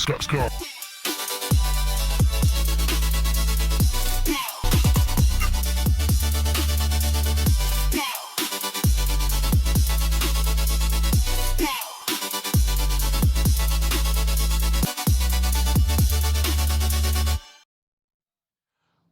Let's go.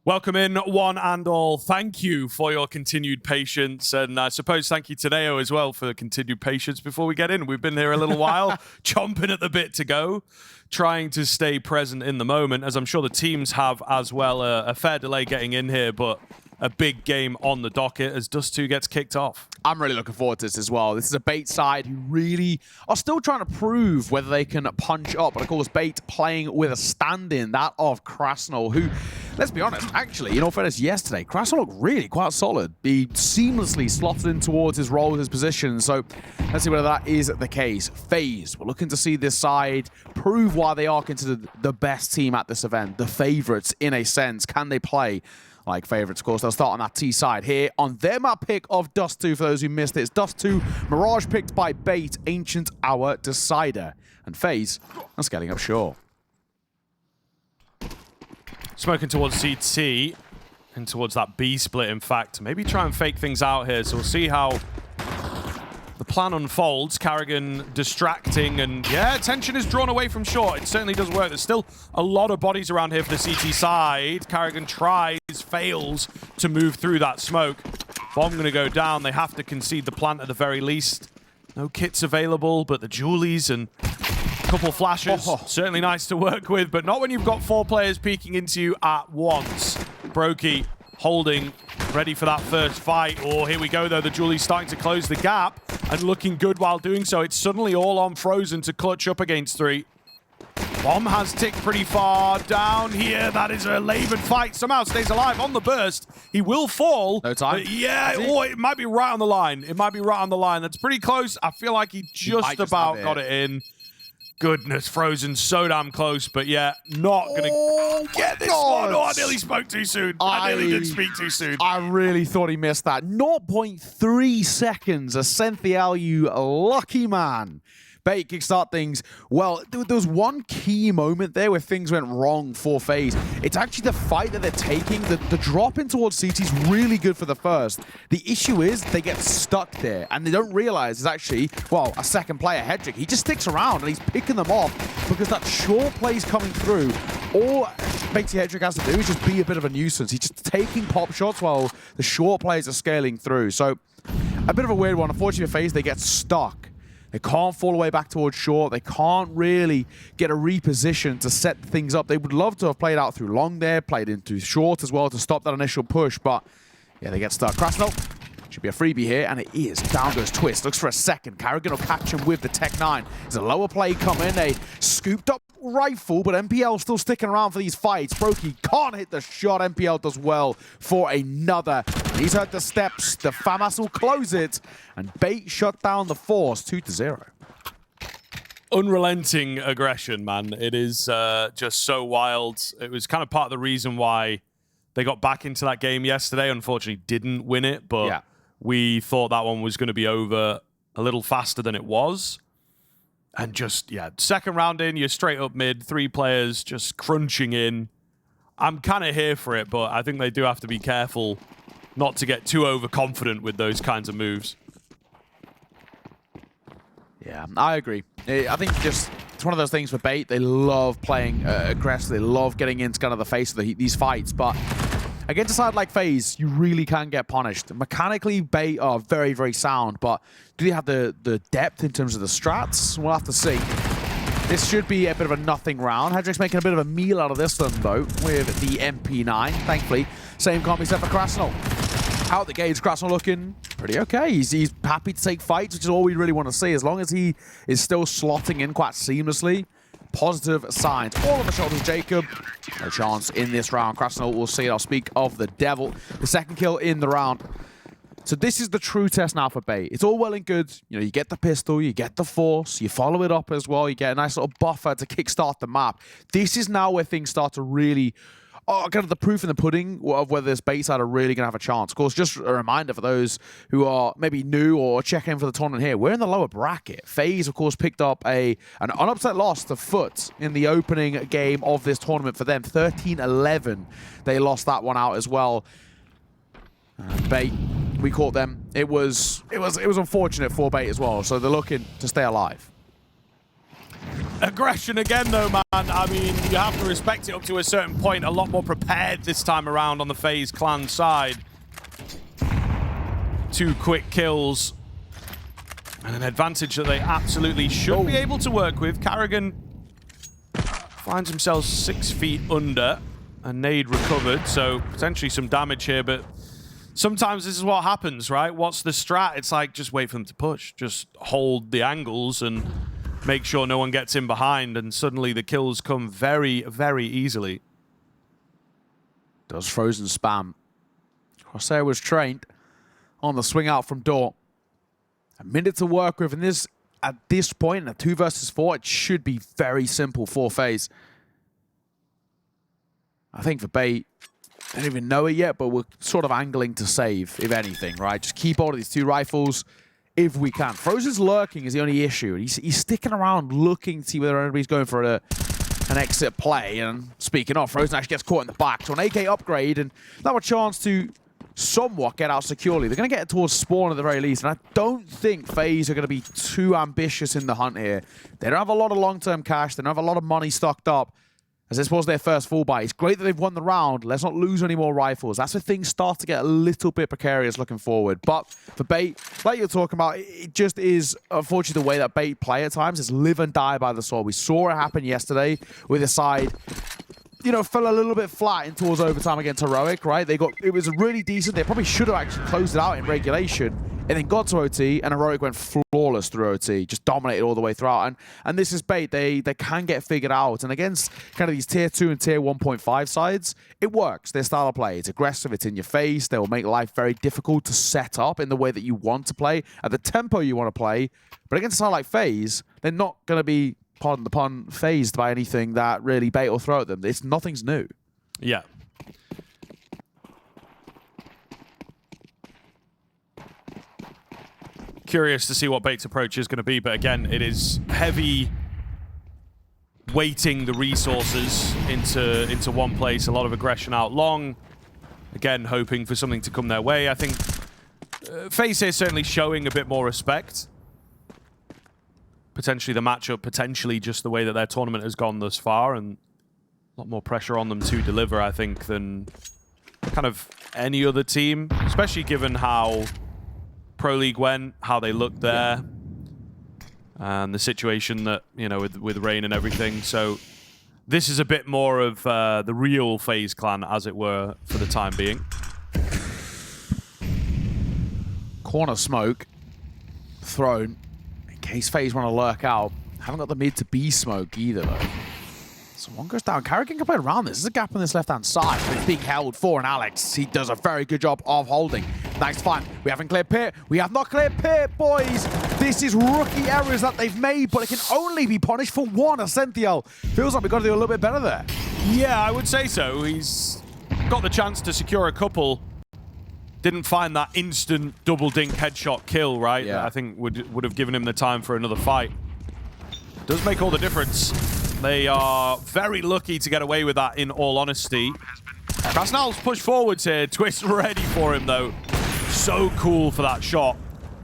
Welcome in, one and all. Thank you for your continued patience. And I suppose thank you to Neo as well for the continued patience before we get in. We've been here a little while, chomping at the bit to go, trying to stay present in the moment, as I'm sure the teams have as well. A fair delay getting in here, but a big game on the docket as Dust2 gets kicked off. I'm really looking forward to this as well. This is a Bait side who really are still trying to prove whether they can punch up. But of course, Bait playing with a stand-in, that of Krasnal, who, let's be honest, actually, in all fairness, yesterday, Krasnal looked really quite solid. He seamlessly slotted in towards his role, his position. So let's see whether that is the case. FaZe, we're looking to see this side prove why they are considered the best team at this event, the favorites in a sense. Can they play like favorites? Of course, they'll start on that T side here on their map pick of Dust2. For those who missed it, it's Dust2, Mirage picked by Bait, Ancient Hour Decider, and FaZe are scaling up shore. Smoking towards CT and towards that B split, in fact. Maybe try and fake things out here. So we'll see how the plan unfolds. Carrigan distracting, and yeah, attention is drawn away from short. It certainly does work. There's still a lot of bodies around here for the CT side. Carrigan tries, fails to move through that smoke. Bomb gonna go down. They have to concede the plant at the very least. No kits available, but the Julies and a couple flashes. Certainly nice to work with, but not when you've got 4 players peeking into you at once. Brokey holding, ready for that first fight. Oh, here we go though. The Julie's starting to close the gap and looking good while doing so. It's suddenly all on Frozen to clutch up against 3. Bomb has ticked pretty far down here. That is a labored fight. Somehow stays alive on the burst. He will fall. No time. Yeah, oh, it might be right on the line. It might be right on the line. That's pretty close. I feel like he just about got it in. Goodness, Frozen so damn close, but yeah, not gonna get this one. Oh, I nearly spoke too soon. I nearly did speak too soon. I really thought he missed that. 0.3 seconds. A Cynthial, you lucky man. Bait kickstart things. Well, there was one key moment there where things went wrong for FaZe. It's actually the fight that they're taking. The drop in towards CT is really good for the first. The issue is they get stuck there, and they don't realize it's actually, well, a second player, Hedrick. He just sticks around, and he's picking them off because that short play's coming through. All Batey Hedrick has to do is just be a bit of a nuisance. He's just taking pop shots while the short players are scaling through. So a bit of a weird one. Unfortunately for FaZe, they get stuck. They can't fall away back towards short. They can't really get a reposition to set things up. They would love to have played out through long there, played into short as well to stop that initial push, but yeah, they get stuck. Krasnal should be a freebie here, and it is. Down goes Twist. Looks for a second. Carrigan will catch him with the Tech 9. There's a lower play coming. A scooped up rifle, but MPL still sticking around for these fights. Brokey can't hit the shot. MPL does well for another. He's heard the steps. The FAMAS will close it, and Bait shut down the Force 2-0. Unrelenting aggression, man. It is just so wild. It was kind of part of the reason why they got back into that game yesterday. Unfortunately, didn't win it, but yeah, we thought that one was going to be over a little faster than it was. And just, yeah, second round in, you're straight up mid, 3 players just crunching in. I'm kind of here for it, but I think they do have to be careful not to get too overconfident with those kinds of moves. Yeah, I agree. I think just it's one of those things for Bait. They love playing aggressive. They love getting into kind of the face of these fights. But against a side like FaZe, you really can get punished. Mechanically, Bait are very, very sound. But do they have the depth in terms of the strats? We'll have to see. This should be a bit of a nothing round. Hedrick's making a bit of a meal out of this one, though, with the MP9, thankfully. Same can't be said for Krasnal. Out the gates, Krasnal looking pretty okay. He's happy to take fights, which is all we really want to see. As long as he is still slotting in quite seamlessly, positive signs. All on the shoulders, Jacob. No chance in this round. Krasnal, we'll see. I'll speak of the devil. The second kill in the round. So this is the true test now for Bait. It's all well and good. You know, you get the pistol, you get the Force, you follow it up as well. You get a nice little buffer to kickstart the map. This is now where things start to really kind of the proof in the pudding of whether this bait side are really going to have a chance. Of course, just a reminder for those who are maybe new or checking in for the tournament here, we're in the lower bracket. FaZe, of course, picked up an unupset loss to FUT in the opening game of this tournament for them. 13-11. They lost that one out as well. Bait, we caught them. It was unfortunate for Bait as well, so they're looking to stay alive. Aggression again, though, man. I mean, you have to respect it up to a certain point. A lot more prepared this time around on the FaZe Clan side. 2 quick kills. And an advantage that they absolutely should be able to work with. Carrigan finds himself 6 feet under. A nade recovered, so potentially some damage here, but sometimes this is what happens, right? What's the strat? It's like, just wait for them to push. Just hold the angles and make sure no one gets in behind, and suddenly the kills come very, very easily. Does Frozen spam. Crosshair was trained on the swing out from door. A minute to work with, and at this point, in a 2 versus 4, it should be very simple for FaZe. I think for Bait, I don't even know it yet, but we're sort of angling to save, if anything, right? Just keep hold of these 2 rifles if we can. Frozen's lurking is the only issue. He's sticking around looking to see whether anybody's going for an exit play. And speaking of, Frozen actually gets caught in the back. So an AK upgrade, and now a chance to somewhat get out securely. They're going to get towards spawn at the very least, and I don't think FaZe are going to be too ambitious in the hunt here. They don't have a lot of long-term cash. They don't have a lot of money stocked up, as this was their first full buy. It's great that they've won the round. Let's not lose any more rifles. That's where things start to get a little bit precarious looking forward. But for Bait, like you're talking about, it just is, unfortunately, the way that Bait play at times is live and die by the sword. We saw it happen yesterday with a side, you know, fell a little bit flat in towards overtime against Heroic, right? It was really decent. They probably should have actually closed it out in regulation, and then got to OT, and Heroic went flawless through OT, just dominated all the way throughout. And this is Bait. They can get figured out, and against kind of these tier 2 and tier 1.5 sides, it works. Their style of play, it's aggressive, it's in your face. They will make life very difficult to set up in the way that you want to play, at the tempo you want to play. But against a side like FaZe, they're not going to be, pardon the pun, phased by anything that really Bait will throw at them. Nothing's new. Yeah. Curious to see what Bait's approach is going to be, but again, it is heavy weighting the resources into one place. A lot of aggression out long. Again, hoping for something to come their way. I think FaZe is certainly showing a bit more respect. Potentially the matchup, potentially just the way that their tournament has gone thus far, and a lot more pressure on them to deliver, I think, than kind of any other team, especially given how Pro League went, how they looked there, and the situation that, you know, with rain and everything. So this is a bit more of the real FaZe Clan, as it were, for the time being. Corner smoke thrown in case FaZe want to lurk out. Haven't got the mid to B smoke either, though. So one goes down. Carrigan can play around this. There's a gap on this left-hand side, but it's being held for, and Alex, he does a very good job of holding. That's fine. We haven't cleared pit. We have not cleared pit, boys. This is rookie errors that they've made, but it can only be punished for one. Ascentiel feels like we've got to do a little bit better there. Yeah, I would say so. He's got the chance to secure a couple. Didn't find that instant double dink headshot kill, right? Yeah. That I think would have given him the time for another fight. Does make all the difference. They are very lucky to get away with that, in all honesty. Krasnal's pushed forwards here. Twist ready for him, though. So cool for that shot.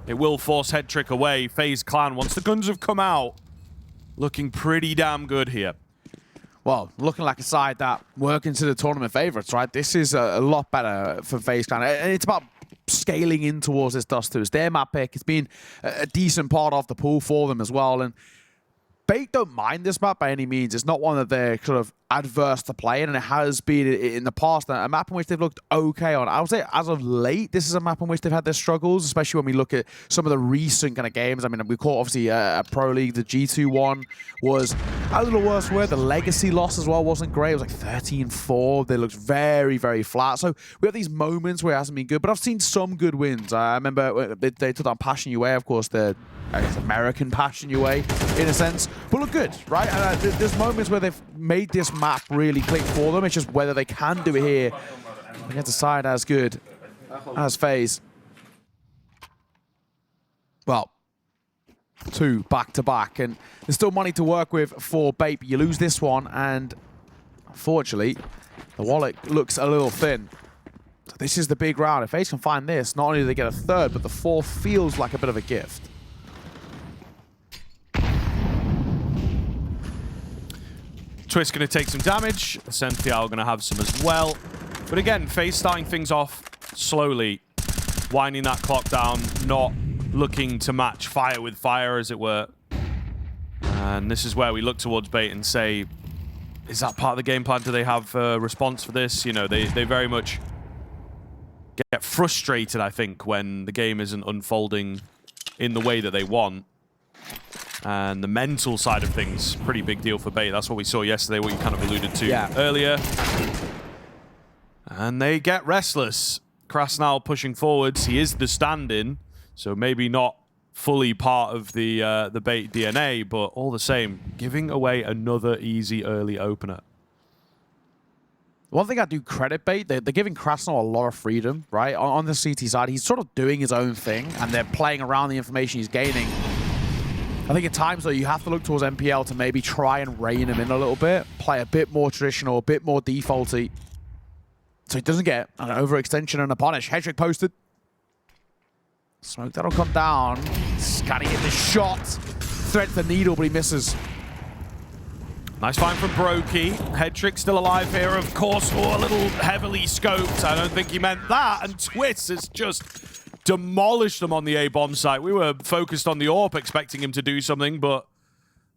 It will force head trick away. FaZe Clan, once the guns have come out, looking pretty damn good here. Well, looking like a side that were considered tournament favorites, right? This is a lot better for FaZe Clan. And it's about scaling in towards this Dust2. It's their map pick. It's been a decent part of the pool for them as well. And Bait don't mind this map by any means. It's not one that they're sort of adverse to playing, and it has been in the past a map in which they've looked okay on. I would say as of late, this is a map in which they've had their struggles, especially when we look at some of the recent kind of games. I mean, we caught obviously a Pro League. The G2 one was a little worse where the Legacy loss as well wasn't great. It was like 13-4. They looked very, very flat. So we have these moments where it hasn't been good, but I've seen some good wins. I remember they took on Passion UA, of course, the I guess American Passion UA, in a sense, but look good, right? And there's moments where they've made this map really click for them. It's just whether they can do it here against a side as good as FaZe. Well, 2 back-to-back, and there's still money to work with for Bape. You lose this one, and unfortunately, the wallet looks a little thin. So this is the big round. If FaZe can find this, not only do they get a 3rd, but the 4th feels like a bit of a gift. Twist going to take some damage. Sentinel going to have some as well. But again, FaZe starting things off slowly, winding that clock down, not looking to match fire with fire, as it were. And this is where we look towards Bait and say, is that part of the game plan? Do they have a response for this? You know, they very much get frustrated, I think, when the game isn't unfolding in the way that they want. And the mental side of things, pretty big deal for Bait. That's what we saw yesterday, what you kind of alluded to earlier. And they get restless. Krasnal pushing forwards. He is the stand-in, so maybe not fully part of the Bait DNA, but all the same, giving away another easy early opener. One thing I do credit Bait, they're giving Krasnal a lot of freedom, right? On the CT side, he's sort of doing his own thing, and they're playing around the information he's gaining. I think at times, though, you have to look towards MPL to maybe try and rein him in a little bit, play a bit more traditional, a bit more defaulty, so he doesn't get an overextension and a punish. Hedrick posted. Smoke, that'll come down. Can he hit the shot? Threads the needle, but he misses. Nice find from Brokey. Hedrick still alive here, of course. Oh, a little heavily scoped. I don't think he meant that. And Twist has just demolished them on the A-bomb site. We were focused on the AWP, expecting him to do something, but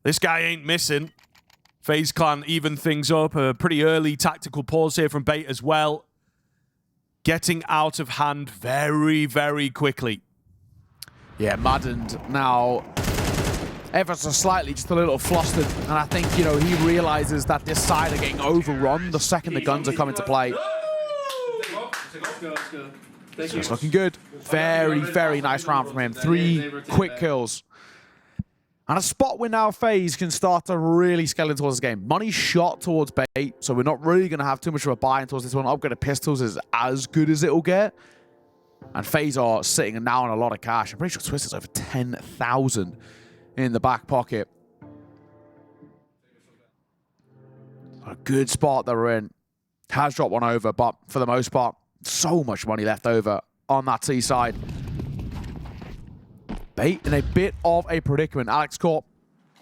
this guy ain't missing. FaZe Clan even things up. A pretty early tactical pause here from Bait as well. Getting out of hand very, very quickly. Yeah, maddened now. Ever so slightly, just a little flustered. And I think, you know, he realizes that this side are getting overrun the second the guns are coming to play. So it's looking good. Very, very nice round from him. 3 quick kills. And a spot where now FaZe can start to really scale in towards this game. Money shot towards Bait, so we're not really going to have too much of a buy-in towards this one. Upgrade of pistols is as good as it'll get. And FaZe are sitting now on a lot of cash. I'm pretty sure Twist is over 10,000 in the back pocket. A good spot that we're in. Has dropped one over, but for the most part, so much money left over on that T side. Bait in a bit of a predicament. Alex Corp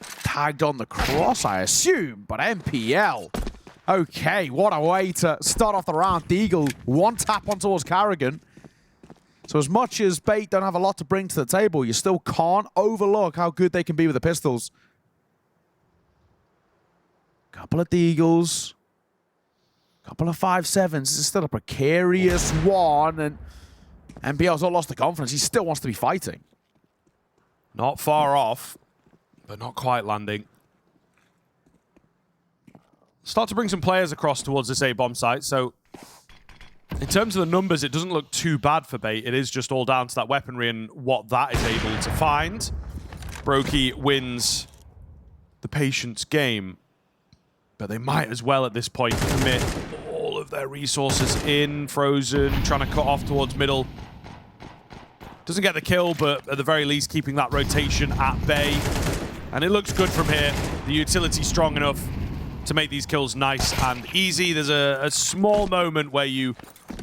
tagged on the cross, I assume, but MPL. Okay, what a way to start off the round. Deagle, 1 tap on towards Carrigan. So as much as Bait don't have a lot to bring to the table, you still can't overlook how good they can be with the pistols. Couple of Deagles. Couple of 5.7s. This is still a precarious one, and MPL's not lost the confidence. He still wants to be fighting. Not far off, but not quite landing. Start to bring some players across towards this A-bomb site, so in terms of the numbers, it doesn't look too bad for Bait. It is just all down to that weaponry and what that is able to find. Brokey wins the Patience game, but they might as well at this point commit all of their resources in. Frozen, trying to cut off towards middle. Doesn't get the kill, but at the very least keeping that rotation at bay. And it looks good from here. The utility strong enough to make these kills nice and easy. There's a small moment where you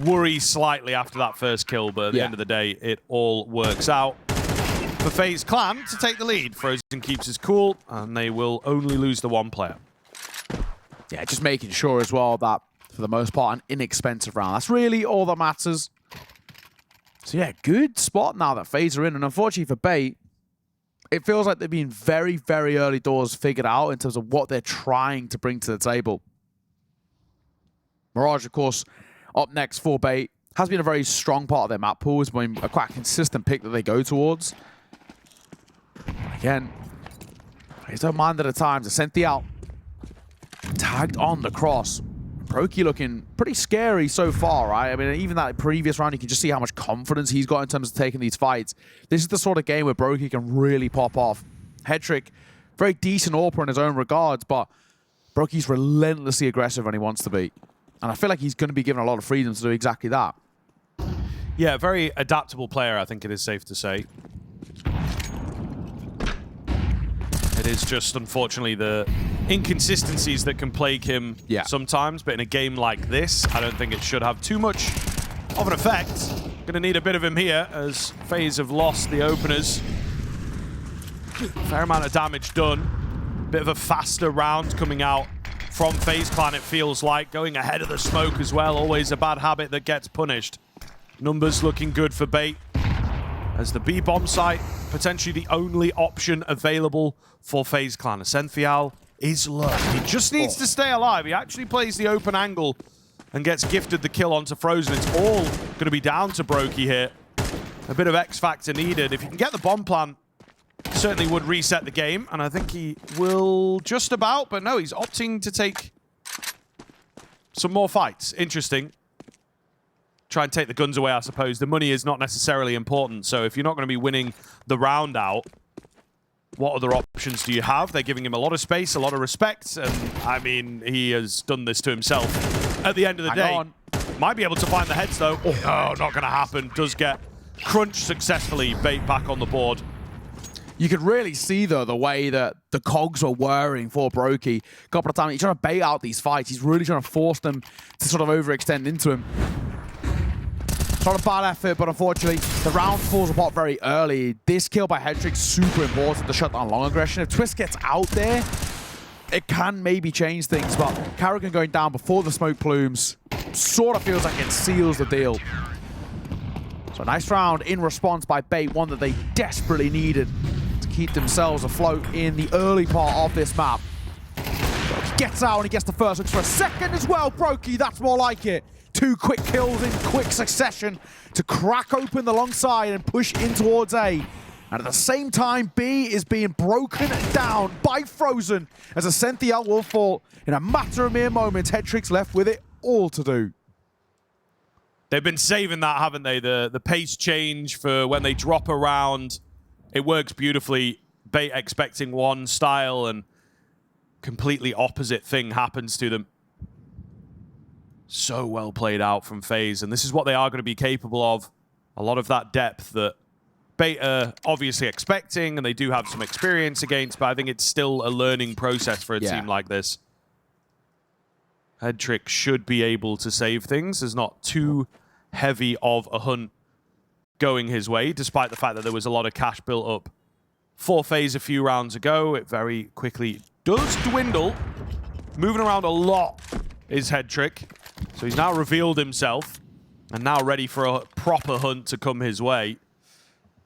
worry slightly after that first kill, but at the end of the day, it all works out for FaZe Clan to take the lead. Frozen keeps his cool, and they will only lose the 1 player. Yeah, just making sure as well that, for the most part, an inexpensive round. That's really all that matters. So yeah, good spot now that FaZe are in, and unfortunately for Bait, it feels like they've been very, very early doors figured out in terms of what they're trying to bring to the table. Mirage, of course, up next for Bait, has been a very strong part of their map pool. It's been a quite consistent pick that they go towards. Again, I just don't mind at a time to send the out. Tagged on the cross. Brokey looking pretty scary so far, right? I mean, even that previous round, you can just see how much confidence he's got in terms of taking these fights. This is the sort of game where Brokey can really pop off. Hedrick Very decent AWPer in his own regards, but Broky's relentlessly aggressive when he wants to be. And I feel like he's going to be given a lot of freedom to do exactly that. Yeah, very adaptable player, I think it is safe to say. It is just, unfortunately, the inconsistencies that can plague him sometimes. But in a game like this, I don't think it should have too much of an effect. Going to need a bit of him here as FaZe have lost the openers. Fair amount of damage done. Bit of a faster round coming out from FaZe Clan, it feels like. Going ahead of the smoke as well. Always a bad habit that gets punished. Numbers looking good for Bait. As the B bomb site, potentially the only option available for FaZe Clan. Ascenthial is low. He just needs to stay alive. He actually plays the open angle and gets gifted the kill onto Frozen. It's all going to be down to Brokey here. A bit of X factor needed. If you can get the bomb plant, certainly would reset the game, and I think he will just about, but no, he's opting to take some more fights. Interesting. Try and take the guns away, I suppose. The money is not necessarily important, so if you're not going to be winning the round out, what other options do you have? They're giving him a lot of space, a lot of respect, and I mean, he has done this to himself. At the end of the day, might be able to find the heads though. Oh, not going to happen. Does get crunched successfully. Bait back on the board. You could really see, though, the way that the cogs are whirring for Brokey. A couple of times, he's trying to bait out these fights. He's really trying to force them to sort of overextend into him. It's not a bad effort, but unfortunately, the round falls apart very early. This kill by Hedrick super important to shut down long aggression. If Twist gets out there, it can maybe change things, but Carrigan going down before the smoke plumes sort of feels like it seals the deal. So a nice round in response by Bait, one that they desperately needed to keep themselves afloat in the early part of this map. He gets out and he gets the first, looks for a second as well. Brokey, that's more like it. 2 quick kills in quick succession to crack open the long side and push in towards A. And at the same time, B is being broken down by Frozen as Ascenthial will fall in a matter of mere moments. Hedrick's left with it all to do. They've been saving that, haven't they? The pace change for when they drop around. It works beautifully. Bait expecting one style and completely opposite thing happens to them. So well played out from FaZe, and this is what they are going to be capable of. A lot of that depth that Bait are obviously expecting, and they do have some experience against, but I think it's still a learning process for a team like this. Hedrick should be able to save things. There's not too heavy of a hunt going his way, despite the fact that there was a lot of cash built up for FaZe a few rounds ago. It very quickly does dwindle. Moving around a lot is Hedrick. So he's now revealed himself and now ready for a proper hunt to come his way.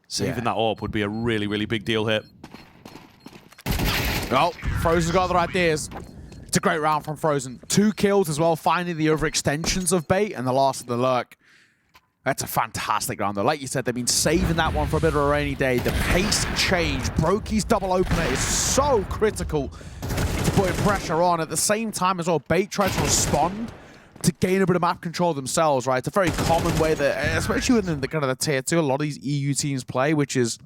Saving that AWP would be a really, really big deal here. Oh, Frozen's got other ideas. It's a great round from Frozen. 2 kills as well, finding the overextensions of Bait and the last of the lurk. That's a fantastic round, though. Like you said, they've been saving that one for a bit of a rainy day. The pace change. Brokey's double opener is so critical to putting pressure on. At the same time as well, Bait tries to respond to gain a bit of map control themselves, right? It's a very common way that, especially within the kind of the tier 2, a lot of these EU teams play, which is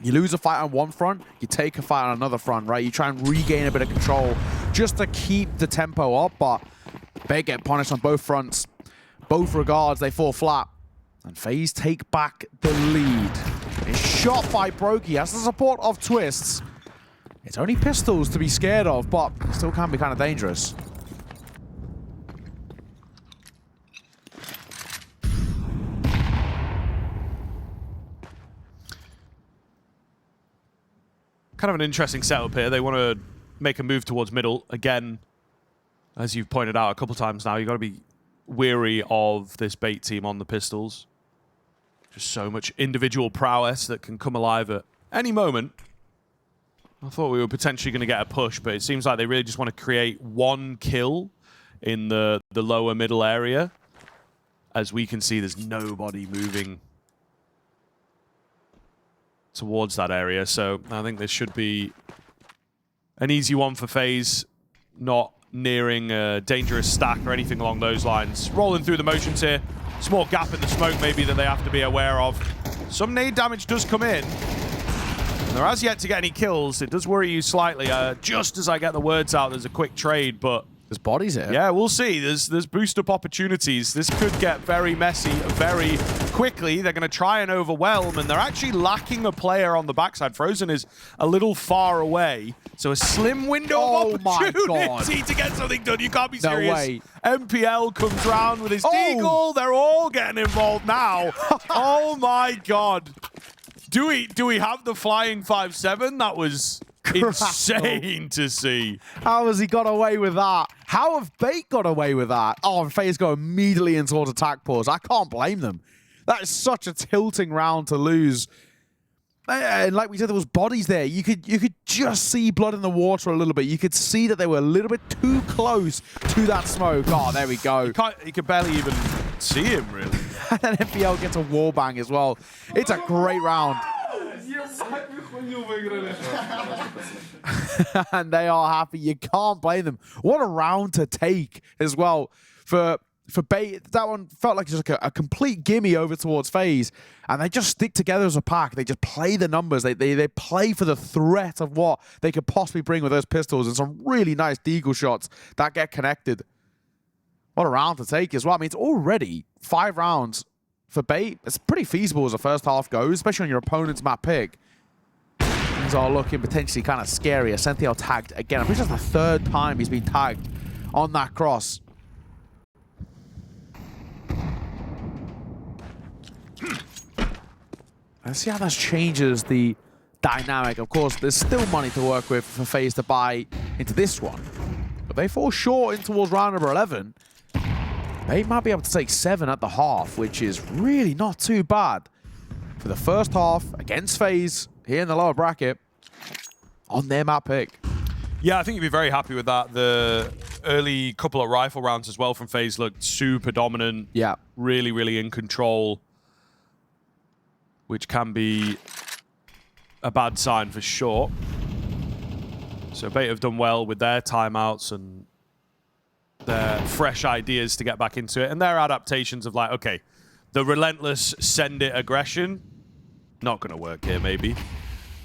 you lose a fight on one front, you take a fight on another front, right? You try and regain a bit of control just to keep the tempo up, but they get punished on both fronts. Both regards, they fall flat. And FaZe take back the lead. It's shot by Brokey, has the support of Twists. It's only pistols to be scared of, but it still can be kind of dangerous. Kind of an interesting setup here. They want to make a move towards middle. Again, as you've pointed out a couple times now, you've got to be weary of this Bait team on the pistols. Just so much individual prowess that can come alive at any moment. I thought we were potentially going to get a push, but it seems like they really just want to create one kill in the lower middle area. As we can see, there's nobody moving towards that area, so I think this should be an easy one for FaZe, not nearing a dangerous stack or anything along those lines. Rolling through the motions here. Small gap in the smoke maybe that they have to be aware of. Some nade damage does come in. There has yet to get any kills. It does worry you slightly. Just as I get the words out, there's a quick trade, but there's bodies here. yeah, we'll see. There's boost-up opportunities. This could get very messy very quickly. They're going to try and overwhelm, and they're actually lacking a player on the backside. Frozen is a little far away, so a slim window of opportunity to get something done. You can't be serious. No way. MPL comes round with his deagle. They're all getting involved now. Oh my god. Do we have the flying 5-7? That was insane to see. How has he got away with that? How have Bait got away with that? Oh, and FaZe go immediately in towards attack pause. I can't blame them. That is such a tilting round to lose. And like we said, there was bodies there. You could just see blood in the water a little bit. You could see that they were a little bit too close to that smoke. Oh, there we go. You could barely even see him, really. And then FPL gets a wall bang as well. It's a great round. And they are happy. You can't blame them. What a round to take as well for Bait. That one felt like just like a complete gimme over towards FaZe, and they just stick together as a pack. They just play the numbers. They play for the threat of what they could possibly bring with those pistols, and some really nice deagle shots that get connected. What a round to take as well. I mean, it's already 5 rounds for Bait. It's pretty feasible as the first half goes, especially on your opponent's map pick. Things are looking potentially kind of scary. Ascenthiel tagged again. I'm pretty sure it's the 3rd time he's been tagged on that cross. Let's see how this changes the dynamic. Of course, there's still money to work with for FaZe to buy into this one. But they fall short in towards round number 11. They might be able to take 7 at the half, which is really not too bad for the first half against FaZe here in the lower bracket on their map pick. Yeah, I think you'd be very happy with that. The early couple of rifle rounds as well from FaZe looked super dominant. Yeah. Really, really in control, which can be a bad sign for sure. So Bait have done well with their timeouts and their fresh ideas to get back into it, and their adaptations of like, okay, the relentless send it aggression, not going to work here maybe.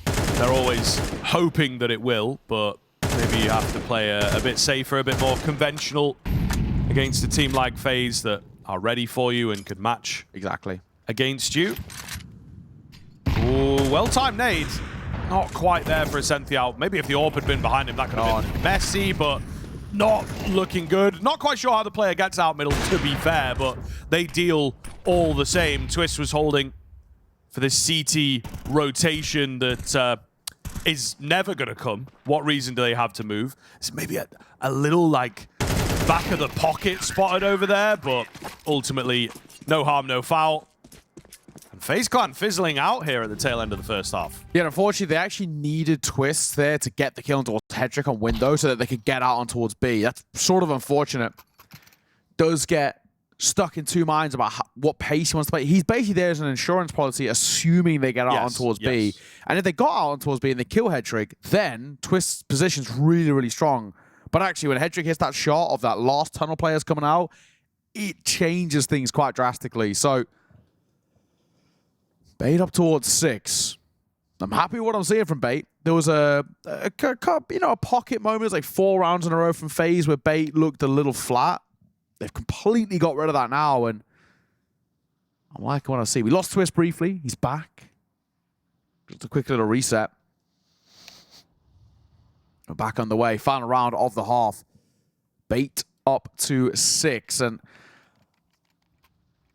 They're always hoping that it will, but maybe you have to play a bit safer, a bit more conventional against a team like FaZe that are ready for you and could match Exactly. against you. Ooh, well-timed nade. Not quite there for Ascenthiel. Maybe if the AWP had been behind him, that could have been messy, but not looking good. Not quite sure how the player gets out middle, to be fair, but they deal all the same. Twist was holding for this CT rotation that is never going to come. What reason do they have to move? It's maybe a little, like, back of the pocket spotted over there, but ultimately, no harm, no foul. FaZe Clan fizzling out here at the tail end of the first half. Yeah, unfortunately, they actually needed Twist there to get the kill on towards Hedrick on window so that they could get out on towards B. That's sort of unfortunate. Does get stuck in 2 minds about what pace he wants to play. He's basically there as an insurance policy, assuming they get out on towards B. And if they got out on towards B and they kill Hedrick, then Twist's position's really, really strong. But actually, when Hedrick hits that shot of that last tunnel players coming out, it changes things quite drastically. So Bait up towards 6. I'm happy with what I'm seeing from Bait. There was a pocket moment. It was like 4 rounds in a row from FaZe where Bait looked a little flat. They've completely got rid of that now, and I'm liking what I see. We lost Twist briefly. He's back. Just a quick little reset. We're back on the way. Final round of the half. Bait up to 6, and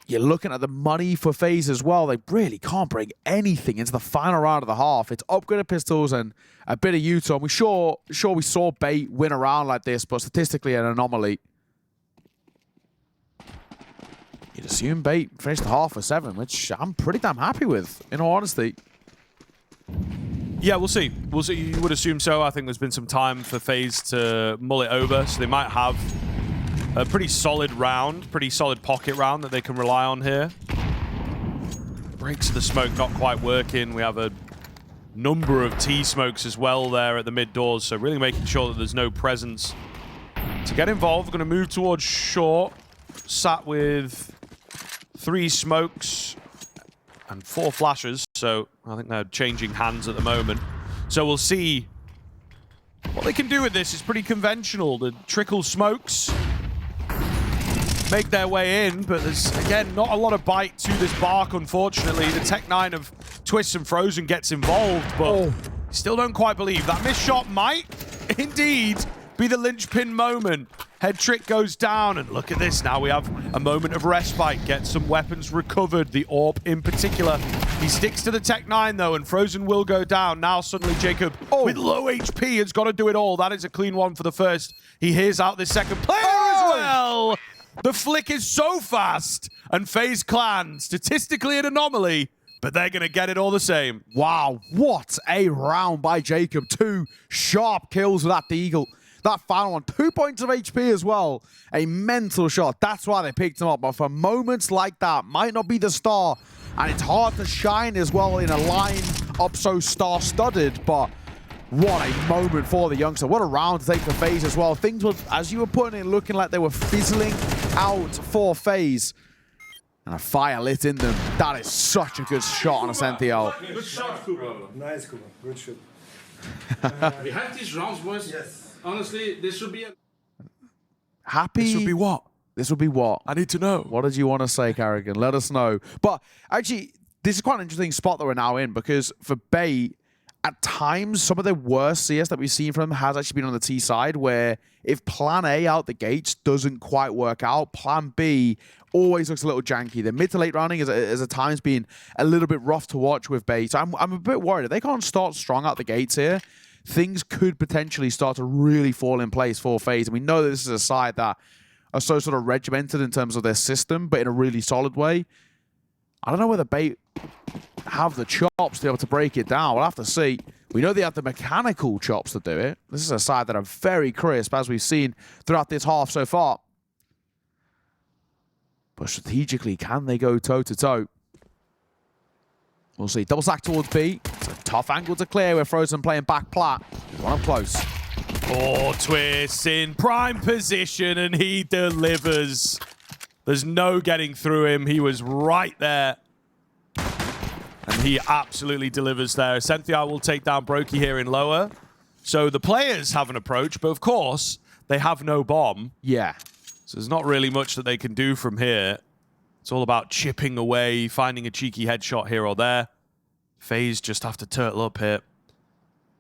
you're looking at the money for FaZe as well. They really can't bring anything into the final round of the half. It's upgraded pistols and a bit of U-turn. We sure we saw Bait win a round like this, but statistically an anomaly. You'd assume Bait finished the half with 7, which I'm pretty damn happy with, in all honesty. Yeah, we'll see. We'll see. You would assume so. I think there's been some time for FaZe to mull it over, so they might have a pretty solid round, pretty solid pocket round that they can rely on here. Breaks of the smoke not quite working. We have a number of T-smokes as well there at the mid doors, so really making sure that there's no presence to get involved. We're going to move towards short. Sat with 3 smokes and 4 flashes. So I think they're changing hands at the moment. So we'll see what they can do with this. It's pretty conventional. The trickle smokes make their way in, but there's, again, not a lot of bite to this bark, unfortunately. The Tech 9 of Twist and Frozen gets involved, but still don't quite believe. That missed shot might indeed be the linchpin moment. Head trick goes down, and look at this. Now we have a moment of respite. Get some weapons recovered, the AWP in particular. He sticks to the Tech 9, though, and Frozen will go down. Now suddenly Jacob, with low HP, has got to do it all. That is a clean one for the first. He hears out this second player as well. The flick is so fast, and FaZe Clan, statistically an anomaly, but they're going to get it all the same. Wow, what a round by Jacob. 2 sharp kills with that Deagle. That final one, 2 points of HP as well. A mental shot. That's why they picked him up. But for moments like that, might not be the star. And it's hard to shine as well in a line up so star-studded. But what a moment for the youngster. What a round to take for FaZe as well. Things were, as you were putting it, looking like they were fizzling out for FaZe. And a fire lit in them. That is such a good shot on a Senthiel. Good shot, Kuba. Nice, Kuba. Good shot. We have these rounds, boys. Yes. Honestly, this should be a... Happy? This would be what? This would be what? I need to know. What did you want to say, Carrigan? Let us know. But actually, this is quite an interesting spot that we're now in, because for Bait, at times, some of the worst CS that we've seen from them has actually been on the T side, where if plan A out the gates doesn't quite work out, plan B always looks a little janky. The mid to late rounding is at times been a little bit rough to watch with Bait. So I'm a bit worried. If they can't start strong out the gates here, things could potentially start to really fall in place for FaZe. And we know that this is a side that are so sort of regimented in terms of their system, but in a really solid way. I don't know whether Bait have the chops to be able to break it down. We'll have to see. We know they have the mechanical chops to do it. This is a side that are very crisp, as we've seen throughout this half so far. But strategically, can they go toe-to-toe? We'll see. Double stack towards B. It's a tough angle to clear. We're Frozen playing back plat. One up close. Oh, Twist in prime position, and he delivers. There's no getting through him. He was right there. And he absolutely delivers there. Cynthia will take down Brokey here in lower. So the players have an approach, but of course, they have no bomb. Yeah. So there's not really much that they can do from here. It's all about chipping away, finding a cheeky headshot here or there. FaZe just have to turtle up here.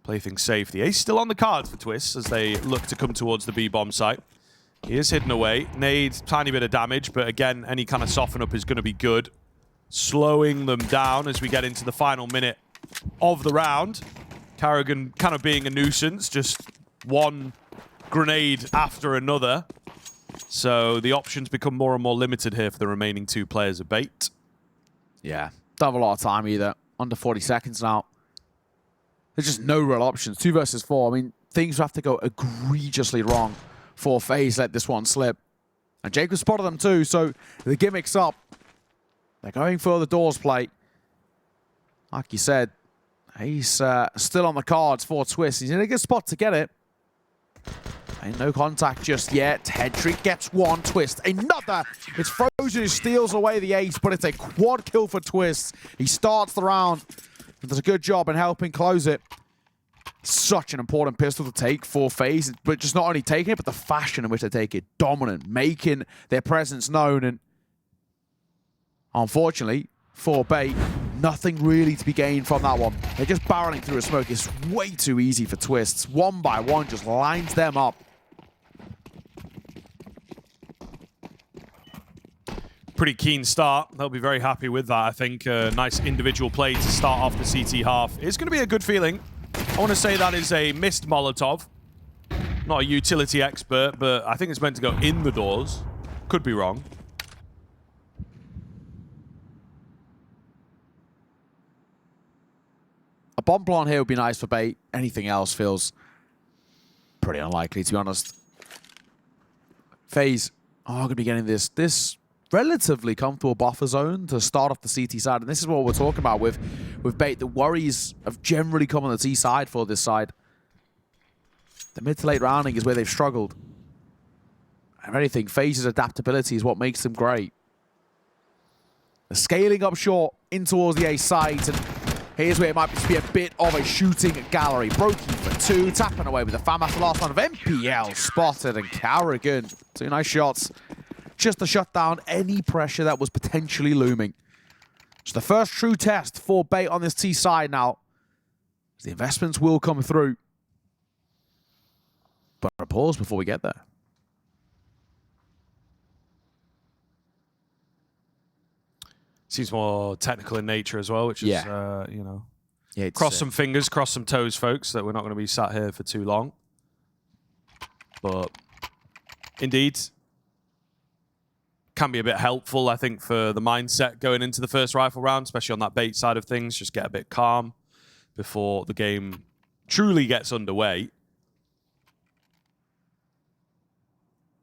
Play things safe. The ace still on the cards for Twist as they look to come towards the B-bomb site. He is hidden away. Nade, tiny bit of damage, but again, any kind of soften up is going to be good. Slowing them down as we get into the final minute of the round. Carrigan kind of being a nuisance, just one grenade after another. So the options become more and more limited here for the remaining 2 players of Bait. Yeah. Don't have a lot of time either. Under 40 seconds now. There's just no real options. 2 versus 4. I mean, things have to go egregiously wrong for FaZe let this one slip. And Jacob spotted them too, so the gimmick's up. They're going for the doors play. Like you said, he's still on the cards for Twist. He's in a good spot to get it. Ain't no contact just yet. Head trick gets one. Twist another. It's Frozen who steals away the ace, but it's a quad kill for Twist. He starts the round and does a good job in helping close it. Such an important pistol to take for FaZe, but just not only taking it, but the fashion in which they take it. Dominant, making their presence known. And unfortunately, for Bait, nothing really to be gained from that one. They're just barreling through a smoke. It's way too easy for Twists. One by one, just lines them up. Pretty keen start. They'll be very happy with that, I think. Nice individual play to start off the CT half. It's going to be a good feeling. I want to say that is a missed Molotov. Not a utility expert, but I think it's meant to go in the doors. Could be wrong. A bomb plant here would be nice for Bait. Anything else feels pretty unlikely, to be honest. FaZe are going to be getting this relatively comfortable buffer zone to start off the CT side. And this is what we're talking about with Bait. The worries have generally come on the T side for this side. The mid to late rounding is where they've struggled. And if anything, FaZe's adaptability is what makes them great. They're scaling up short in towards the A side. And Here's where it might be a bit of a shooting gallery. Brokey for 2, tapping away with the fan after the last round of MPL. Spotted and Carrigan. 2 nice shots. Just to shut down any pressure that was potentially looming. It's the first true test for Bait on this T side now. The investments will come through. But a pause before we get there. Seems more technical in nature as well, which is, you know, cross some fingers, cross some toes, folks, that we're not going to be sat here for too long. But indeed, can be a bit helpful, I think, for the mindset going into the first rifle round, especially on that Bait side of things. Just get a bit calm before the game truly gets underway.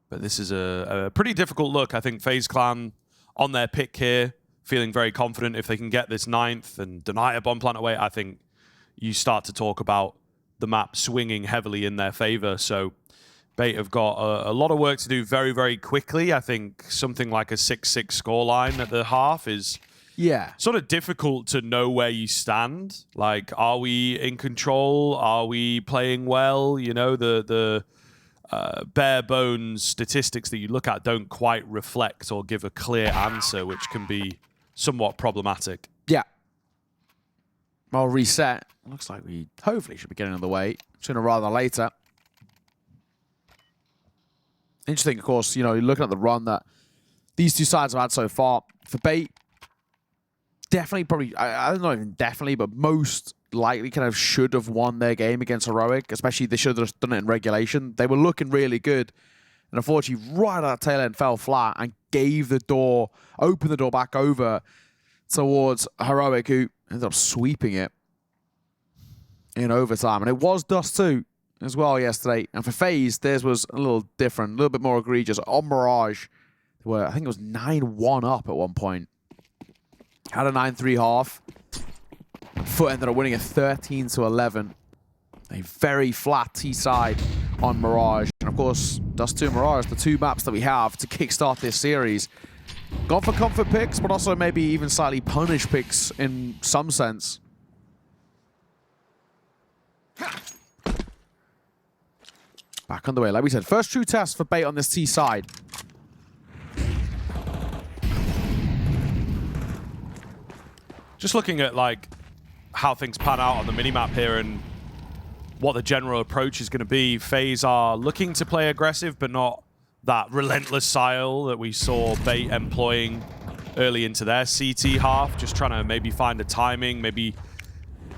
But this is a pretty difficult look. I think FaZe Clan on their pick here, feeling very confident if they can get this 9th and deny a bomb plant away. I think you start to talk about the map swinging heavily in their favor. So Bait have got a lot of work to do very, very quickly. I think something like a 6-6 scoreline at the half is sort of difficult to know where you stand. Like, are we in control? Are we playing well? You know, the bare bones statistics that you look at don't quite reflect or give a clear answer, which can be somewhat problematic. Yeah. Well, reset. Looks like we hopefully should be getting on the way sooner rather than later. Interesting, of course, you know, you're looking at the run that these two sides have had so far. For Bait, definitely, probably, I don't know, even definitely, but most likely kind of should have won their game against Heroic, especially they should have done it in regulation. They were looking really good. And unfortunately, right at that tail end, fell flat and gave the door, opened the door back over towards Heroic, who ended up sweeping it in overtime. And it was Dust2 as well yesterday. And for FaZe, theirs was a little different, a little bit more egregious. On Mirage, they were, I think it was 9-1 up at one point. Had a 9-3 half. FUT ended up winning a 13-11. A very flat T-side on Mirage. And of course, Dust2 and Mirage, the two maps that we have to kickstart this series. Gone for comfort picks, but also maybe even slightly punish picks in some sense. Back on the way, like we said, first true test for Bait on this T side. Just looking at like how things pan out on the minimap here and what the general approach is going to be. FaZe are looking to play aggressive, but not that relentless style that we saw Bait employing early into their CT half. Just trying to maybe find a timing, maybe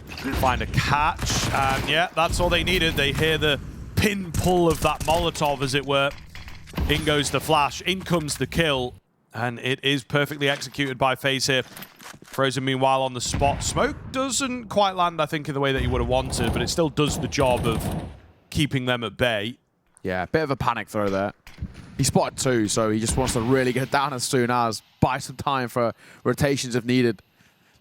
find a catch. And yeah, that's all they needed. They hear the pin pull of that Molotov, as it were. In goes the flash, in comes the kill, and it is perfectly executed by FaZe here. Frozen, meanwhile, on the spot. Smoke doesn't quite land, I think, in the way that he would have wanted, but it still does the job of keeping them at bay. Yeah, bit of a panic throw there. He spotted 2, so he just wants to really get down as soon as, buy some time for rotations if needed.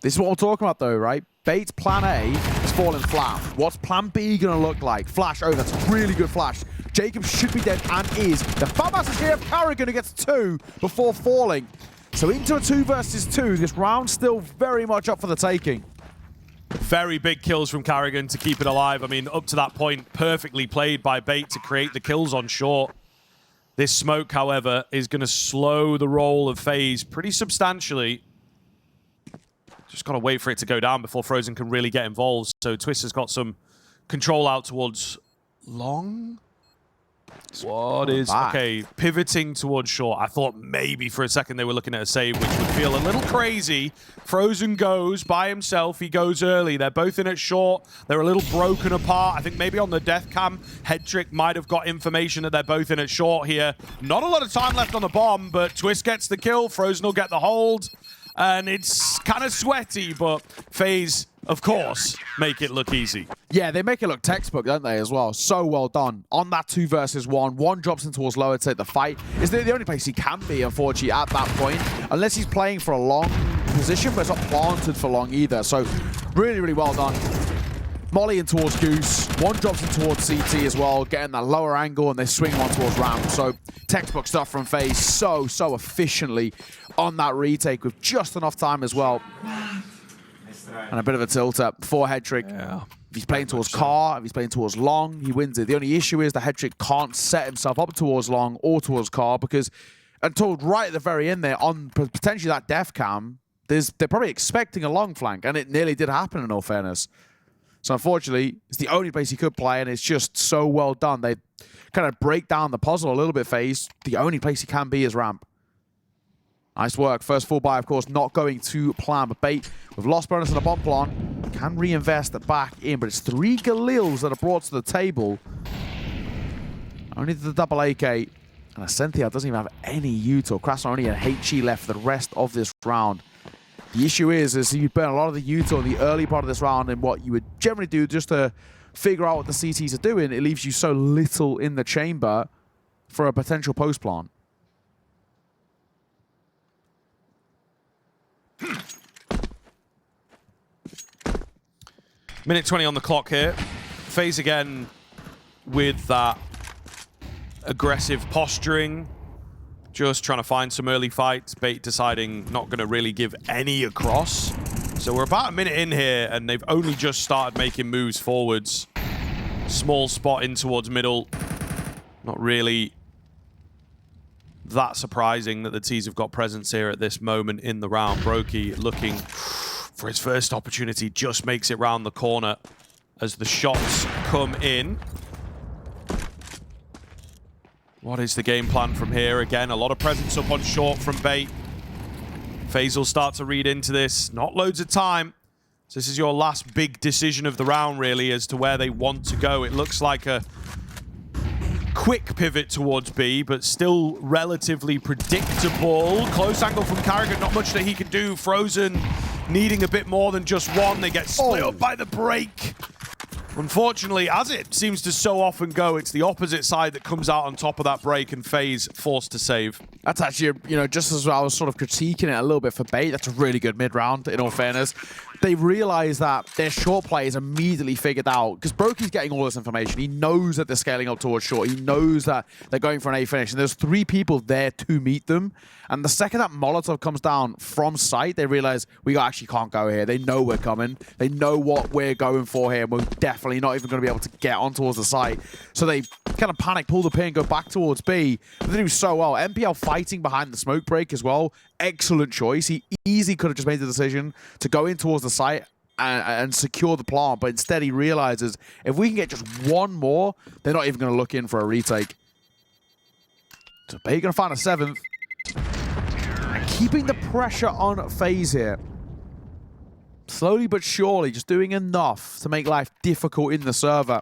This is what we're talking about, though, right? Bait's plan A is falling flat. What's plan B going to look like? Flash. Oh, that's a really good flash. Jacob should be dead and is. The FAMAS is here of Carrigan, who gets 2 before falling. So into a 2 versus 2. This round's still very much up for the taking. Very big kills from Carrigan to keep it alive. I mean, up to that point, perfectly played by Bait to create the kills on short. This smoke, however, is going to slow the roll of FaZe pretty substantially. Just got to wait for it to go down before Frozen can really get involved. So Twister's got some control out towards long. What is... Okay, pivoting towards short. I thought maybe for a second they were looking at a save, which would feel a little crazy. Frozen goes by himself. He goes early. They're both in at short. They're a little broken apart. I think maybe on the death cam, Headtrick might have got information that they're both in at short here. Not a lot of time left on the bomb, but Twist gets the kill. Frozen will get the hold. And it's kind of sweaty, but FaZe, of course, make it look easy. Yeah, they make it look textbook, don't they, as well? So well done. On that 2 versus 1, one drops in towards lower to take the fight. Is the only place he can be, unfortunately, at that point. Unless he's playing for a long position, but it's not planted for long either. So really, really well done. Molly in towards Goose. One drops in towards CT as well, getting that lower angle, and they swing one towards Ramp. So textbook stuff from FaZe so efficiently on that retake with just enough time as well. And a bit of a tilt up for head trick. Yeah. If he's playing towards car, if he's playing towards long, he wins it. The only issue is the head trick can't set himself up towards long or towards car because until right at the very end there, on potentially that def cam, they're probably expecting a long flank, and it nearly did happen in all fairness. So unfortunately, it's the only place he could play, and it's just so well done. They kind of break down the puzzle a little bit, FaZe. The only place he can be is ramp. Nice work. First full buy, of course, not going to plan, but Bait with lost bonus and a bomb plan can reinvest it back in, but it's 3 Galils that are brought to the table. Only the double AK, and Ascenthia doesn't even have any util. Krasner only a HE left for the rest of this round. The issue is you burn a lot of the util in the early part of this round, and what you would generally do just to figure out what the CTs are doing, it leaves you so little in the chamber for a potential post plant. Minute 20 on the clock here. FaZe again with that aggressive posturing. Just trying to find some early fights. Bait deciding not going to really give any across. So we're about a minute in here, and they've only just started making moves forwards. Small spot in towards middle. Not really that surprising that the T's have got presence here at this moment in the round. Brokey looking for his first opportunity, just makes it round the corner as the shots come in. What is the game plan from here? Again, a lot of presence up on short from Bait. FaZe will start to read into this. Not loads of time. So this is your last big decision of the round, really, as to where they want to go. It looks like a quick pivot towards B, but still relatively predictable. Close angle from Carrigan, not much that he can do. Frozen needing a bit more than just one. They get split up by the break. Unfortunately, as it seems to so often go, it's the opposite side that comes out on top of that break, and FaZe forced to save. That's actually, you know, just as I was sort of critiquing it a little bit for Bait, that's a really good mid-round, in all fairness. They realize that their short play is immediately figured out, because Brokey's getting all this information. He knows that they're scaling up towards short. He knows that they're going for an A finish, and there's 3 people there to meet them. And the second that Molotov comes down from sight, they realize we actually can't go here. They know we're coming. They know what we're going for here. We're definitely not even going to be able to get on towards the site. So they kind of panic, pull the pin, go back towards B. But they do so well. MPL fighting behind the smoke break as well. Excellent choice. He easily could have just made the decision to go in towards the site and secure the plant. But instead he realizes if we can get just one more, they're not even going to look in for a retake. So Bait going to find a 7th. And keeping the pressure on FaZe here. Slowly but surely, just doing enough to make life difficult in the server.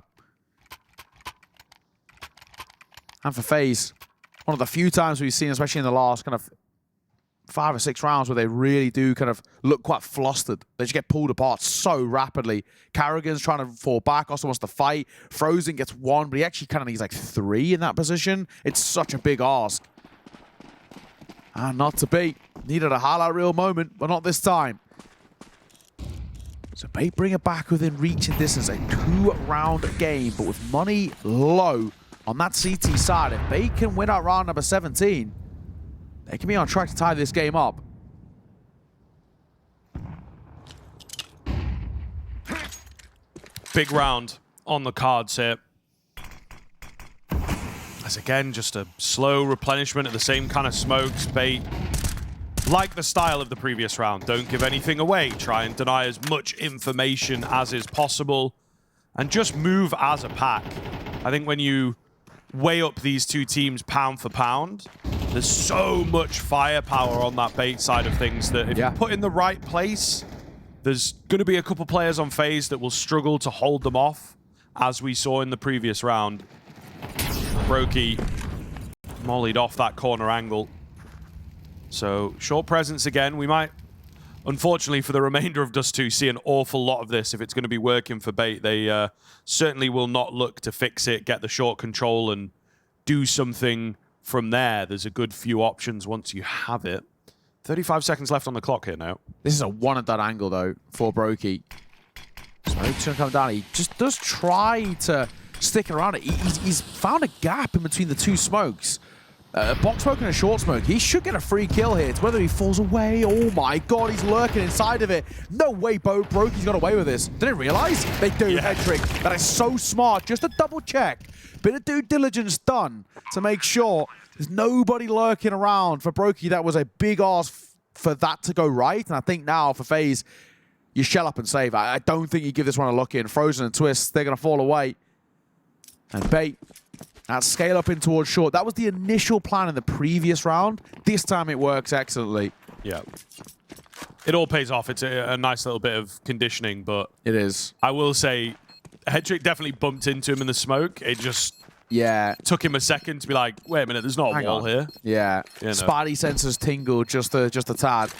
And for FaZe, one of the few times we've seen, especially in the last kind of 5 or 6 rounds, where they really do kind of look quite flustered. They just get pulled apart so rapidly. Carrigan's trying to fall back, also wants to fight. Frozen gets 1, but he actually kind of needs like 3 in that position. It's such a big ask. And not to be. Needed a highlight reel moment, but not this time. So Bait bring it back within reach and distance. A 2-round game, but with money low on that CT side. If Bait can win out round number 17, they can be on track to tie this game up. Big round on the cards here. As again, just a slow replenishment of the same kind of smokes. Bait, like the style of the previous round, don't give anything away. Try and deny as much information as is possible. And just move as a pack. I think when you weigh up these two teams pound for pound, there's so much firepower on that Bait side of things that if you put in the right place, there's going to be a couple players on FaZe that will struggle to hold them off, as we saw in the previous round. Brokey mollied off that corner angle. So, short presence again. We might, unfortunately for the remainder of Dust2, see an awful lot of this if it's going to be working for Bait. They certainly will not look to fix it, get the short control, and do something from there. There's a good few options once you have it. 35 seconds left on the clock here now. This is a one-and-done angle, though, for Brokey. Smoke's going to come down. He just does try to stick around it. He's found a gap in between the 2 smokes. box smoke and a short smoke. He should get a free kill here. It's whether he falls away. Oh my god, he's lurking inside of it. No way Brokey's got away with this. Didn't realize? They do, Yeah. head trick. That is so smart. Just a double check. Bit of due diligence done to make sure there's nobody lurking around. For Brokey, that was a big ask for that to go right. And I think now for FaZe, you shell up and save. I don't think you give this one a look in. Frozen and Twist, they're going to fall away. And Bait, that scale up in towards short. That was the initial plan in the previous round. This time it works excellently. Yeah. It all pays off. It's a nice little bit of conditioning, but It is. I will say, Headtrick definitely bumped into him in the smoke. It just took him a second to be like, wait a minute, there's not a Hang wall on. here. Yeah. You know. Spidey sensors tingled just a tad.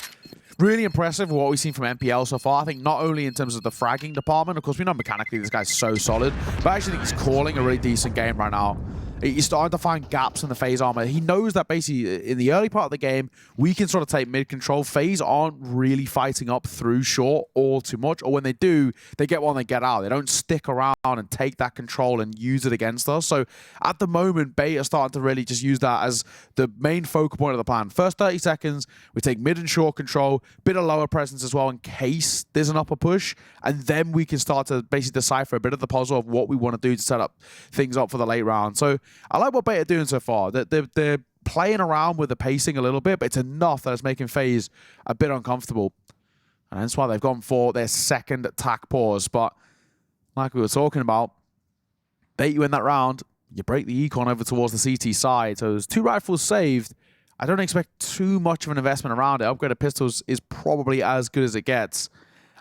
Really impressive what we've seen from MPL so far. I think not only in terms of the fragging department, of course, we know mechanically this guy's so solid, but I actually think he's calling a really decent game right now. He's starting to find gaps in the FaZe armor. He knows that basically in the early part of the game, we can sort of take mid control. FaZe aren't really fighting up through short all too much, or when they do, they get one, they get out. They don't stick around and take that control and use it against us. So at the moment, Bait are starting to really just use that as the main focal point of the plan. First 30 seconds, we take mid and short control, bit of lower presence as well in case there's an upper push, and then we can start to basically decipher a bit of the puzzle of what we want to do to set up things up for the late round. So I like what Bait are doing so far. They're playing around with the pacing a little bit, but it's enough that it's making FaZe a bit uncomfortable. And that's why they've gone for their second attack pause. But like we were talking about, Bait you in that round, you break the econ over towards the CT side. So there's 2 rifles saved. I don't expect too much of an investment around it. Upgraded pistols is probably as good as it gets.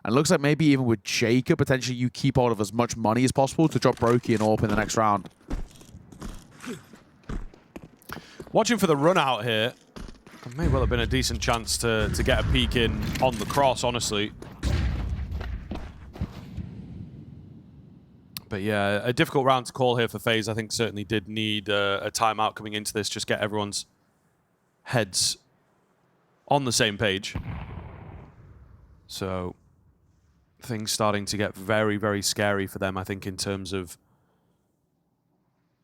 And it looks like maybe even with Jacob, potentially you keep hold of as much money as possible to drop Brokey and AWP in the next round. Watching for the run out here, may well have been a decent chance to get a peek in on the cross, honestly. But yeah, a difficult round to call here for FaZe. I think certainly did need a timeout coming into this, just get everyone's heads on the same page. So things starting to get very, very scary for them, I think, in terms of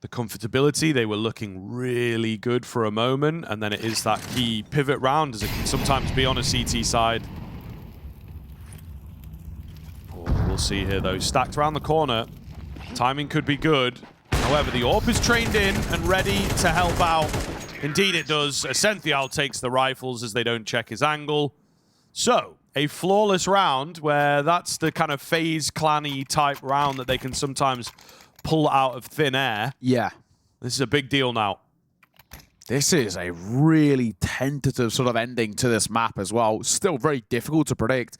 the comfortability. They were looking really good for a moment, and then it is that key pivot round, as it can sometimes be on a CT side. Oh, we'll see here, though. Stacked around the corner. Timing could be good. However, the AWP is trained in and ready to help out. Indeed it does. Ascenthial takes the rifles as they don't check his angle. So, a flawless round where that's the kind of FaZe Clan-y type round that they can sometimes pull out of thin air. Yeah. This is a big deal now. This is a really tentative sort of ending to this map as well. Still very difficult to predict.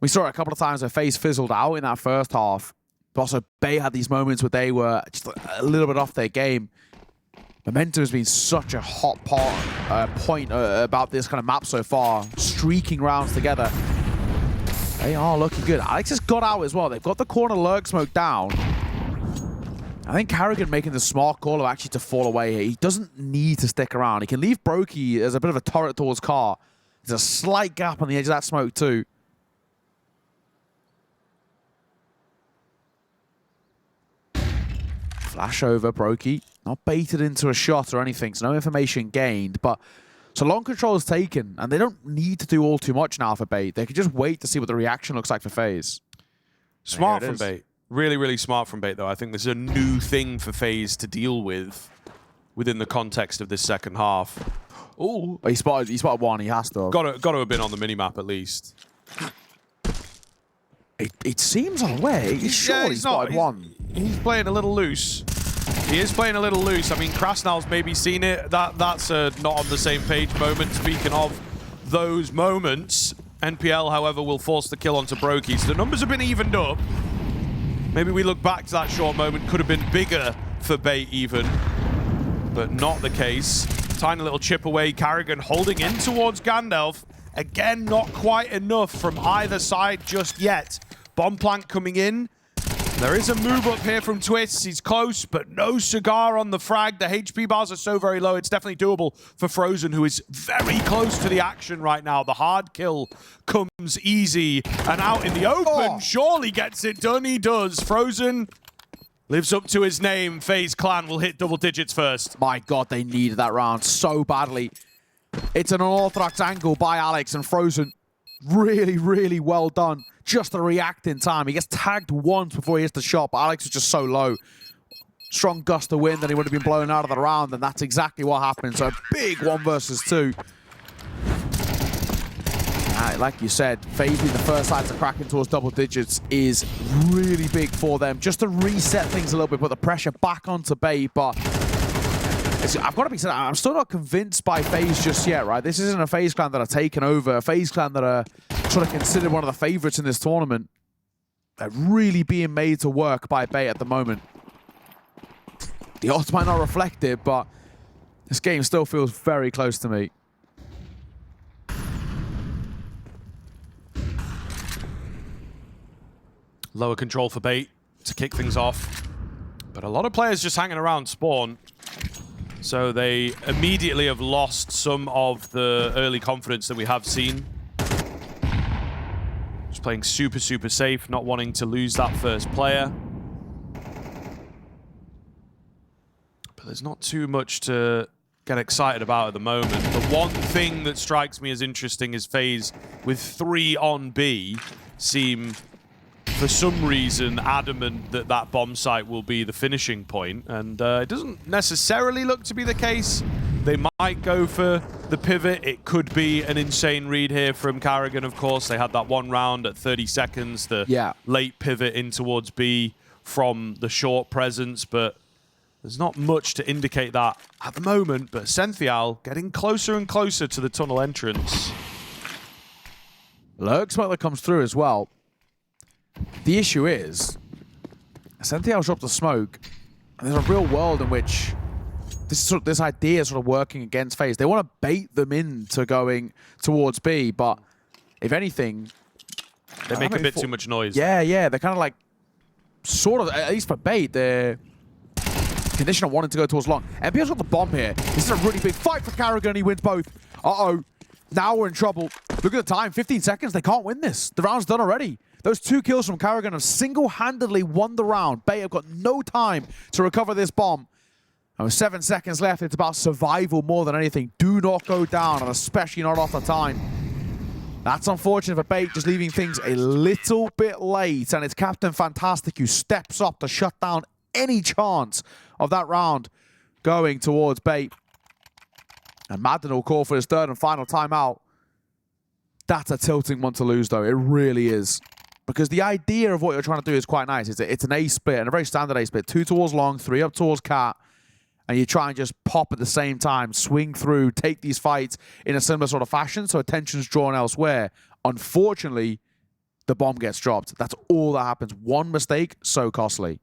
We saw it a couple of times where FaZe fizzled out in that first half. But also, Bay had these moments where they were just a little bit off their game. Momentum has been such a hot point about this kind of map so far. Streaking rounds together. They are looking good. Alex has got out as well. They've got the corner lurk smoke down. I think Carrigan making the smart call of actually to fall away here. He doesn't need to stick around. He can leave Brokey as a bit of a turret towards Car. There's a slight gap on the edge of that smoke too. Flash over Brokey. Not baited into a shot or anything, so no information gained. But so long control is taken, and they don't need to do all too much now for Bait. They can just wait to see what the reaction looks like for FaZe. Smart from Bait. Really, really smart from Bait, though. I think this is a new thing for FaZe to deal with within the context of this second half. Oh, he spotted one. He has to. Got to have been on the minimap at least. It seems unaware. He's sure he spotted one. He's playing a little loose. He is playing a little loose. I mean, Krasnal's maybe seen it. That's a not on the same page moment. Speaking of those moments, NPL, however, will force the kill onto Brokey. So the numbers have been evened up. Maybe we look back to that short moment. Could have been bigger for Bait even, but not the case. Tiny little chip away. Carrigan holding in towards Gandalf. Again, not quite enough from either side just yet. Bomb plant coming in. There is a move up here from Twist. He's close, but no cigar on the frag. The HP bars are so very low. It's definitely doable for Frozen, who is very close to the action right now. The hard kill comes easy and out in the open. Surely gets it done. He does. Frozen Lives up to his name. FaZe Clan will hit double digits first. My God, they needed that round so badly. It's an unorthodox angle by Alex, and Frozen, really, really well done. Just to react in time. He gets tagged once before he hits the shot, but Alex is just so low. Strong gust of wind, and he would have been blown out of the round, and that's exactly what happened. So a big 1 versus 2. Like you said, FaZe being the first side to cracking towards double digits is really big for them. Just to reset things a little bit, put the pressure back onto Bait, but I've got to be said, I'm still not convinced by FaZe just yet, right? This isn't a FaZe Clan that are taken over, a FaZe Clan that are sort of considered one of the favorites in this tournament. They're really being made to work by Bait at the moment. The odds might not reflect it, but this game still feels very close to me. Lower control for Bait to kick things off. But a lot of players just hanging around spawn. So they immediately have lost some of the early confidence that we have seen. Just playing super, super safe, not wanting to lose that first player. But there's not too much to get excited about at the moment. The one thing that strikes me as interesting is FaZe with 3 on B seem, for some reason, adamant that that bomb site will be the finishing point, and it doesn't necessarily look to be the case. They might go for the pivot. It could be an insane read here from Carrigan, of course. They had that 1 round at 30 seconds, the late pivot in towards B from the short presence, but there's not much to indicate that at the moment. But Senthal getting closer and closer to the tunnel entrance. Lurk smoke that comes through as well. The issue is, Senthal dropped the smoke, and there's a real world in which this idea is sort of working against FaZe. They want to bait them into going towards B, but if anything, they make a bit too much noise. Yeah, they're kind of like, sort of, at least for Bait, they're conditional wanting to go towards long. MPR's got the bomb here. This is a really big fight for Carrigan. He wins both. Uh-oh. Now we're in trouble. Look at the time. 15 seconds. They can't win this. The round's done already. Those 2 kills from Carrigan have single-handedly won the round. Bait have got no time to recover this bomb. And with 7 seconds left, it's about survival more than anything. Do not go down, and especially not off the time. That's unfortunate for Bait, just leaving things a little bit late. And it's Captain Fantastic who steps up to shut down any chance of that round going towards Bait. And Madden will call for his 3rd and final timeout. That's a tilting one to lose, though. It really is. Because the idea of what you're trying to do is quite nice. It's an A split, and a very standard A split. 2 towards long, 3 up towards Cat. And you try and just pop at the same time, swing through, take these fights in a similar sort of fashion, so attention's drawn elsewhere. Unfortunately, the bomb gets dropped. That's all that happens. One mistake, so costly.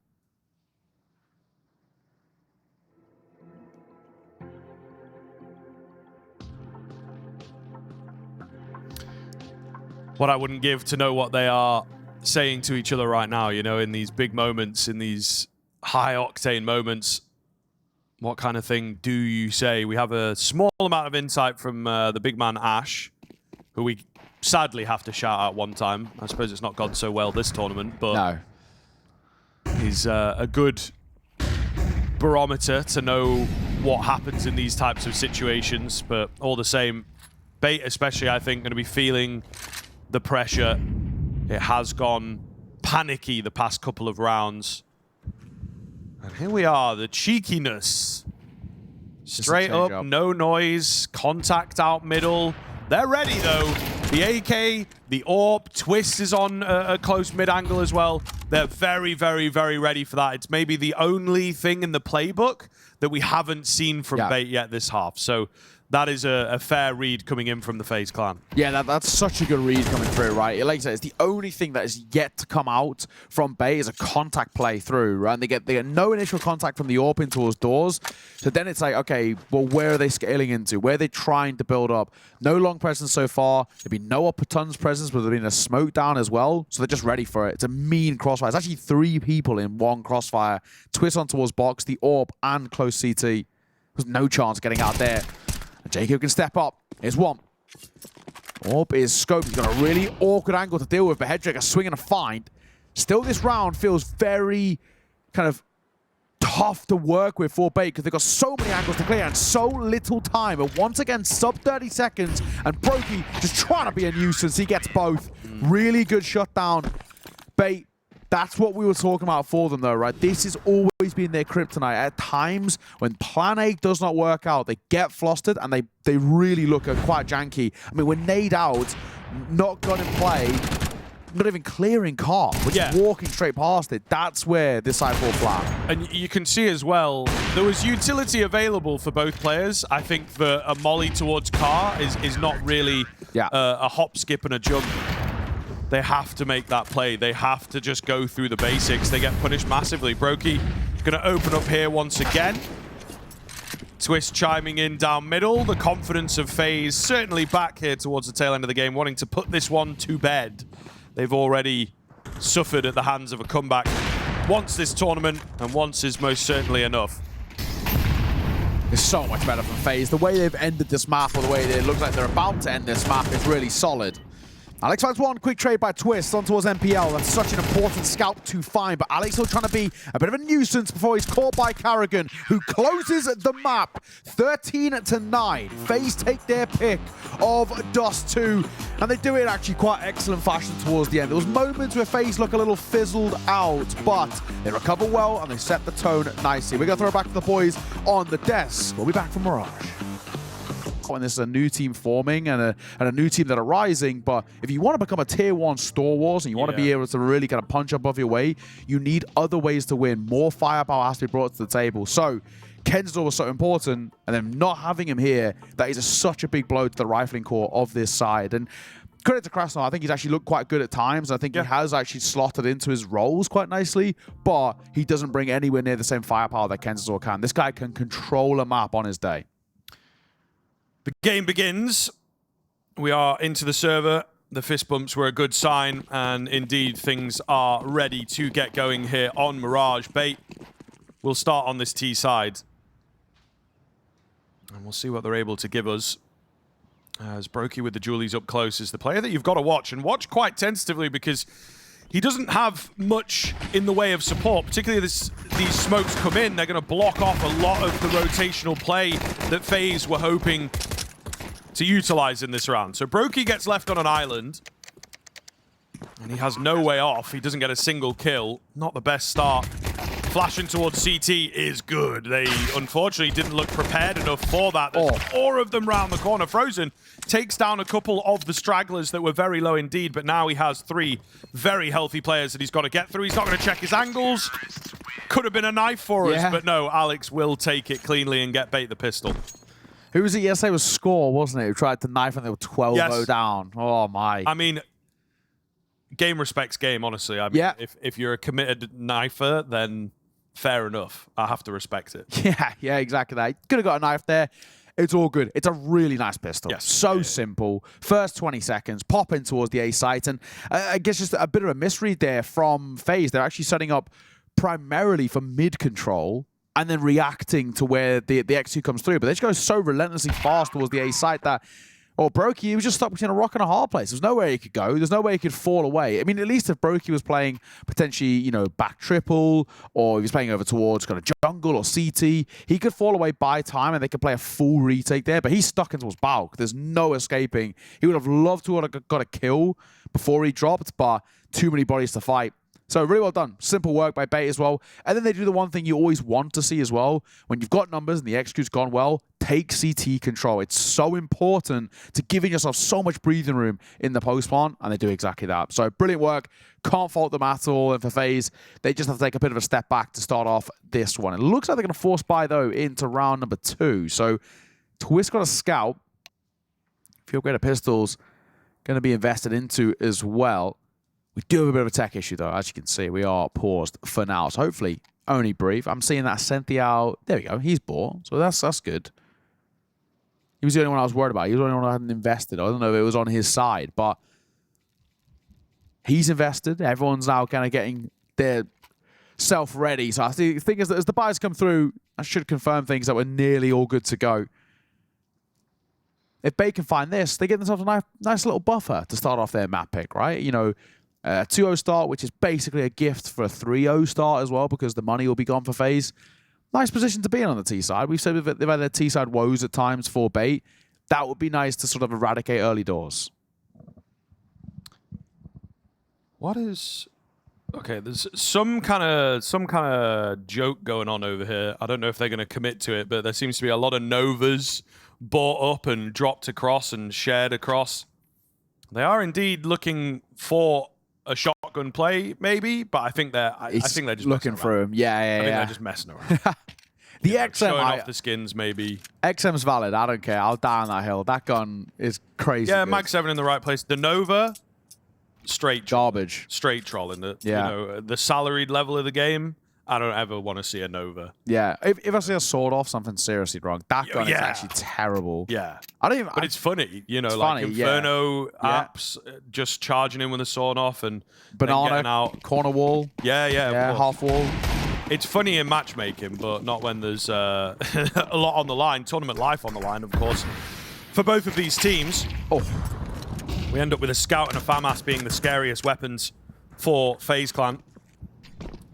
What I wouldn't give to know what they are saying to each other right now, you know, in these big moments, in these high-octane moments. What kind of thing do you say? We have a small amount of insight from the big man Ash, who we sadly have to shout out one time. I suppose it's not gone so well this tournament, but no. He's a good barometer to know what happens in these types of situations. But all the same, Bait especially, I think, going to be feeling the pressure. It has gone panicky the past couple of rounds. And here we are, the cheekiness. Straight up, no noise, contact out middle. They're ready, though. The AK, the AWP, Twist is on a close mid-angle as well. They're very, very, very ready for that. It's maybe the only thing in the playbook that we haven't seen from Bait yet this half. So that is a fair read coming in from the FaZe Clan. Yeah, that's such a good read coming through, right? Like I said, it's the only thing that is yet to come out from Bait is a contact play through, right? And they get no initial contact from the AWP towards doors. So then it's like, okay, well, where are they scaling into? Where are they trying to build up? No long presence so far. There'd be no upper tons presence, but there's been a smoke down as well. So they're just ready for it. It's a mean crossfire. It's actually 3 people in one crossfire. Twist on towards box, the AWP, and close CT. There's no chance getting out there. Jacob can step up. Here's one. AWP is scoped. He's got a really awkward angle to deal with, but Headtrigger swinging a find. Still, this round feels very kind of tough to work with for Bait because they've got so many angles to clear and so little time. And once again, sub 30 seconds, and Brokey just trying to be a nuisance. He gets both. Really good shutdown. Bait, that's what we were talking about for them, though, right? This has always been their kryptonite. At times, when Plan A does not work out, they get flustered and they really look quite janky. I mean, when nade out, not gun in play, not even clearing car, but just walking straight past it. That's where this side fall flat. And you can see as well, there was utility available for both players. I think that a molly towards car is not really a hop, skip, and a jump. They have to make that play. They have to just go through the basics. They get punished massively. Brokey is going to open up here once again. Twist chiming in down middle. The confidence of FaZe certainly back here towards the tail end of the game, wanting to put this one to bed. They've already suffered at the hands of a comeback once this tournament, and once is most certainly enough. It's so much better from FaZe. The way they've ended this map, or the way it looks like they're about to end this map, is really solid. Alex finds one quick trade by Twist on towards MPL. That's such an important scalp to find, but Alex still trying to be a bit of a nuisance before he's caught by Karrigan, who closes the map 13-9. FaZe take their pick of Dust2, and they do it actually quite excellent fashion towards the end. There was moments where FaZe look a little fizzled out, but they recover well and they set the tone nicely. We're going to throw it back to the boys on the desk. We'll be back from Mirage. When this is a new team forming and a new team that are rising, but if you want to become a tier 1 Star Wars and you want to be able to really kind of punch above your weight, you need other ways to win. More firepower has to be brought to the table. So Kensdor was so important, and then not having him here, that is such a big blow to the rifling core of this side. And credit to Krasnov, I think he's actually looked quite good at times. I think he has actually slotted into his roles quite nicely, but he doesn't bring anywhere near the same firepower that Kensdor can. This guy can control a map on his day. The game begins. We are into the server. The fist bumps were a good sign, and indeed things are ready to get going here on Mirage. Bait will start on this T side. And we'll see what they're able to give us. As Brokey with the Julies up close is the player that you've got to watch, and watch quite tentatively because he doesn't have much in the way of support, particularly as these smokes come in. They're going to block off a lot of the rotational play that FaZe were hoping to utilize in this round. So Brokey gets left on an island, and he has no way off. He doesn't get a single kill. Not the best start. Flashing towards CT is good. They unfortunately didn't look prepared enough for that. There's 4 of them round the corner. Frozen takes down a couple of the stragglers that were very low indeed, but now he has 3 very healthy players that he's got to get through. He's not going to check his angles. Could have been a knife for us, but no, Alex will take it cleanly and get Bait the pistol. Who was it yesterday? It was Score, wasn't it? Who tried to knife and they were 12-0 down. Oh, my. I mean, game respects game, honestly. I mean, if you're a committed knifer, then fair enough. I have to respect it. Yeah, exactly that. Could have got a knife there. It's all good. It's a really nice pistol. Yes. So simple. First 20 seconds, pop in towards the A site. And I guess just a bit of a misread there from FaZe. They're actually setting up primarily for mid control and then reacting to where the X2 comes through. But they just go so relentlessly fast towards the A site that, Brokey, he was just stuck between a rock and a hard place. There's nowhere he could go. There's no way he could fall away. I mean, at least if Brokey was playing potentially, back triple, or he was playing over towards kind of jungle or CT, he could fall away by time and they could play a full retake there. But he's stuck in towards Balk. There's no escaping. He would have loved to have got a kill before he dropped, but too many bodies to fight. So really well done. Simple work by Bait as well. And then they do the one thing you always want to see as well. When you've got numbers and the execute's gone well, take CT control. It's so important to giving yourself so much breathing room in the post plant, and they do exactly that. So brilliant work. Can't fault them at all. And for FaZe, they just have to take a bit of a step back to start off this one. It looks like they're going to force by, though, into round number 2. So Twist got a scout. A few upgraded pistols going to be invested into as well. We do have a bit of a tech issue, though. As you can see, we are paused for now. So hopefully, only brief. I'm seeing that Cynthia. There we go. He's bought. So that's good. He was the only one I was worried about. He was the only one I hadn't invested. I don't know if it was on his side, but he's invested. Everyone's now kind of getting their self ready. So I think as the buyers come through, I should confirm things that were nearly all good to go. If Bait can find this, they get themselves a nice little buffer to start off their map pick, right? 2-0 start, which is basically a gift for a 3-0 start as well, because the money will be gone for FaZe. nice position to be in on the T side. We've said they've had their T side woes at times for bait. That would be nice to sort of eradicate early doors. What is... Okay, there's some kind of joke going on over here. I don't know if they're going to commit to it, but there seems to be a lot of Novas bought up and dropped across and shared across. They are indeed looking for a shotgun play, maybe, but I think they're just looking for him. Yeah. I think they're just messing around. The XM, showing off the skins, maybe. XM's valid. I don't care. I'll die on that hill. That gun is crazy. Yeah, good. Mag 7 in the right place. The Nova, straight garbage. Straight troll in the you know, the salaried level of the game. I don't ever want to see a Nova. Yeah, if I see a sword off, something's seriously wrong. That gun is actually terrible. Yeah, I don't even. But it's funny, you know, it's like funny, Inferno apps just charging in with a sword off and banana out. Corner wall. Yeah, half wall. It's funny in matchmaking, but not when there's a lot on the line. Tournament life on the line, of course. For both of these teams, we end up with a Scout and a FAMAS being the scariest weapons for FaZe Clan.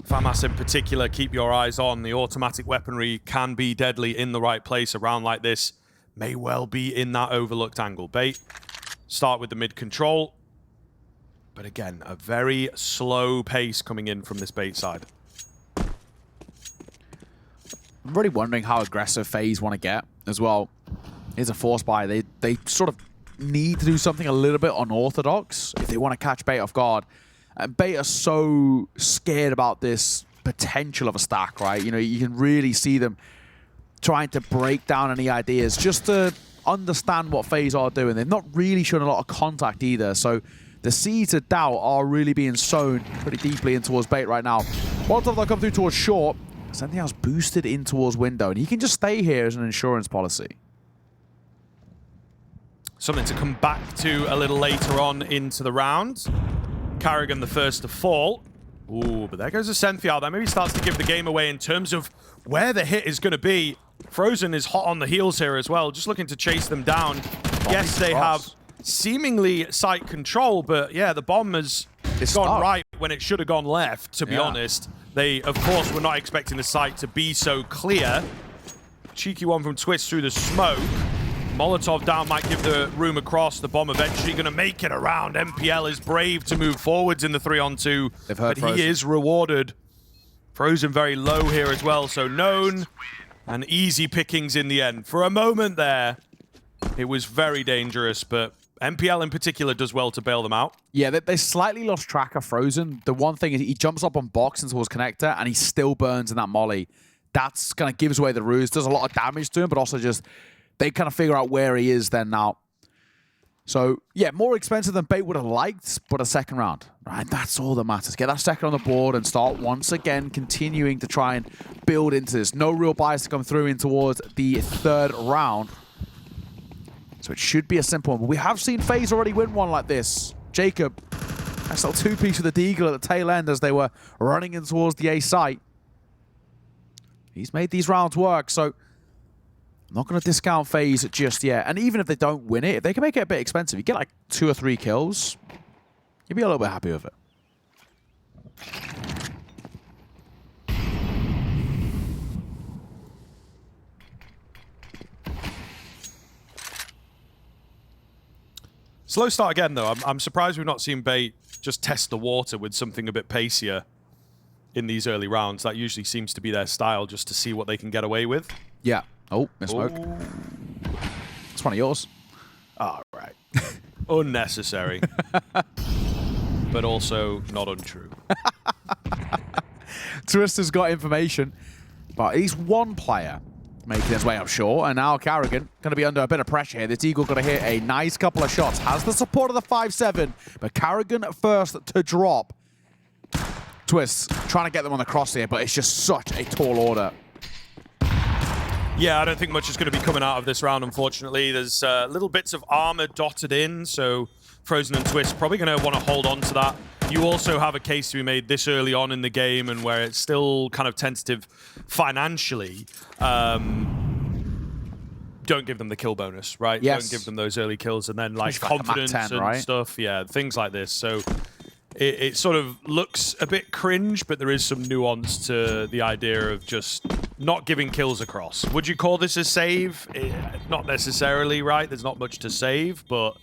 FAMAS in particular, keep your eyes on. The automatic weaponry can be deadly in the right place. A round like this may well be in that overlooked angle. Bait, start with the mid control. But again, a very slow pace coming in from this bait side. I'm really wondering how aggressive FaZe want to get as well. Here's a force buy. They sort of need to do something a little bit unorthodox if they want to catch bait off guard. And bait are so scared about this potential of a stack, right? You know, you can really see them trying to break down any ideas just to understand what FaZe are doing. They've not really shown a lot of contact either, so the seeds of doubt are really being sown pretty deeply in towards bait right now. Molotov they'll come through towards short. Something else boosted in towards window, and he can just stay here as an insurance policy. Something to come back to a little later on into the round. Carrigan the first to fall. Ooh, but there goes a Senthi. That maybe starts to give the game away in terms of where the hit is going to be. Frozen is hot on the heels here as well, just looking to chase them down. Yes, they have seemingly site control, but yeah, the bomb has gone right when it should have gone left, to be honest. They, of course, were not expecting the site to be so clear. Cheeky one from Twist through the smoke. Molotov down might give the room across. The bomb eventually going to make it around. MPL is brave to move forwards in the 3-on-2, but he is rewarded. Frozen very low here as well, so known and easy pickings in the end. For a moment there, it was very dangerous, but MPL in particular does well to bail them out. Yeah, they slightly lost track of Frozen. The one thing is he jumps up on box and towards connector, and he still burns in that molly. That's kind of gives away the ruse. Does a lot of damage to him, but also just they kind of figure out where he is then now. So, yeah, more expensive than Bait would have liked, but a second round. Right, that's all that matters. Get that second on the board and start once again continuing to try and build into this. No real bias to come through in towards the third round. So it should be a simple one. But we have seen FaZe already win one like this. Jacob, nice little two-piece with the Deagle at the tail end as they were running in towards the A site. He's made these rounds work, so I'm not going to discount FaZe just yet. And even if they don't win it, if they can make it a bit expensive, you get like 2 or 3 kills, you'll be a little bit happy with it. Slow start again, though. I'm surprised we've not seen Bait just test the water with something a bit pacier in these early rounds. That usually seems to be their style, just to see what they can get away with. Yeah. Oh, misspoke. It's one of yours. Oh, right. Unnecessary. But also not untrue. Twist has got information, but he's one player making his way up short, and now Carrigan going to be under a bit of pressure here. This Eagle going to hit a nice couple of shots. Has the support of the 5-7, but Carrigan first to drop. Twist trying to get them on the cross here, but it's just such a tall order. Yeah, I don't think much is going to be coming out of this round, unfortunately. There's little bits of armor dotted in, so Frozen and Twist probably going to want to hold on to that. You also have a case to be made this early on in the game and where it's still kind of tentative financially. Don't give them the kill bonus, right? Yes. Don't give them those early kills and then like like confidence 10, and right? stuff. Yeah, things like this. So it sort of looks a bit cringe, but there is some nuance to the idea of just not giving kills across. Would you call this a save? Not necessarily, right? There's not much to save, but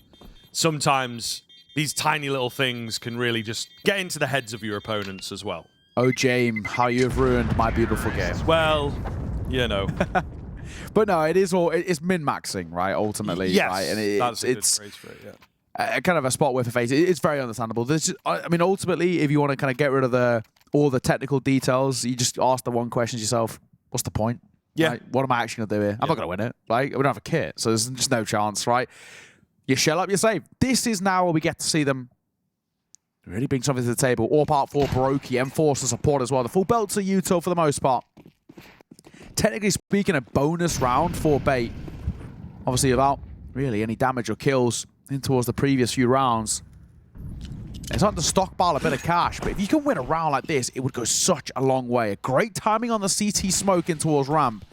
sometimes these tiny little things can really just get into the heads of your opponents as well. Oh, James, how you have ruined my beautiful game. Well, you know. But no, it is all, it's min-maxing, right, ultimately. Yes, right? And that's a good it's phrase for it, yeah. kind of a spot with a FaZe. It's very understandable. This, I mean, ultimately, if you want to kind of get rid of all the technical details, you just ask the one question to yourself, what's the point? Yeah. Right? What am I actually going to do here? I'm not going to win it. Like, we don't have a kit, so there's just no chance, right? You shell up, you save. This is now where we get to see them really bring something to the table. All part for PWE, Enforce the support as well. The full belts are util for the most part. Technically speaking, a bonus round for Bait. Obviously, without really any damage or kills in towards the previous few rounds. It's not to stockpile a bit of cash, but if you can win a round like this, it would go such a long way. Great timing on the CT smoke in towards ramp.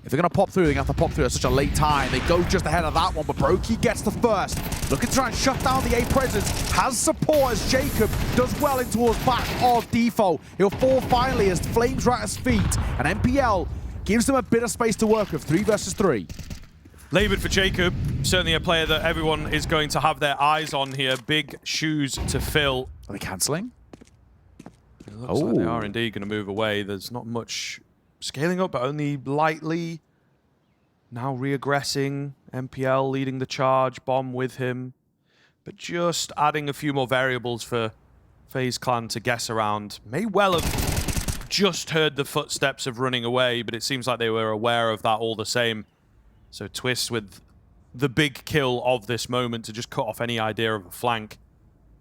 If they're going to pop through, they're going to have to pop through at such a late time. They go just ahead of that one, but PWE gets the first. Looking to try and shut down the A presence. Has support as Jacob does well in towards back of default. He'll fall finally as Flames right at his feet. And MPL gives them a bit of space to work with. 3 versus 3. Labored for Jacob. Certainly a player that everyone is going to have their eyes on here. Big shoes to fill. Are they cancelling? It looks like they are indeed going to move away. There's not much scaling up, but only lightly. Now reaggressing. MPL leading the charge. Bomb with him. But just adding a few more variables for FaZe Clan to guess around. May well have just heard the footsteps of running away, but it seems like they were aware of that all the same. So Twist with the big kill of this moment to just cut off any idea of a flank.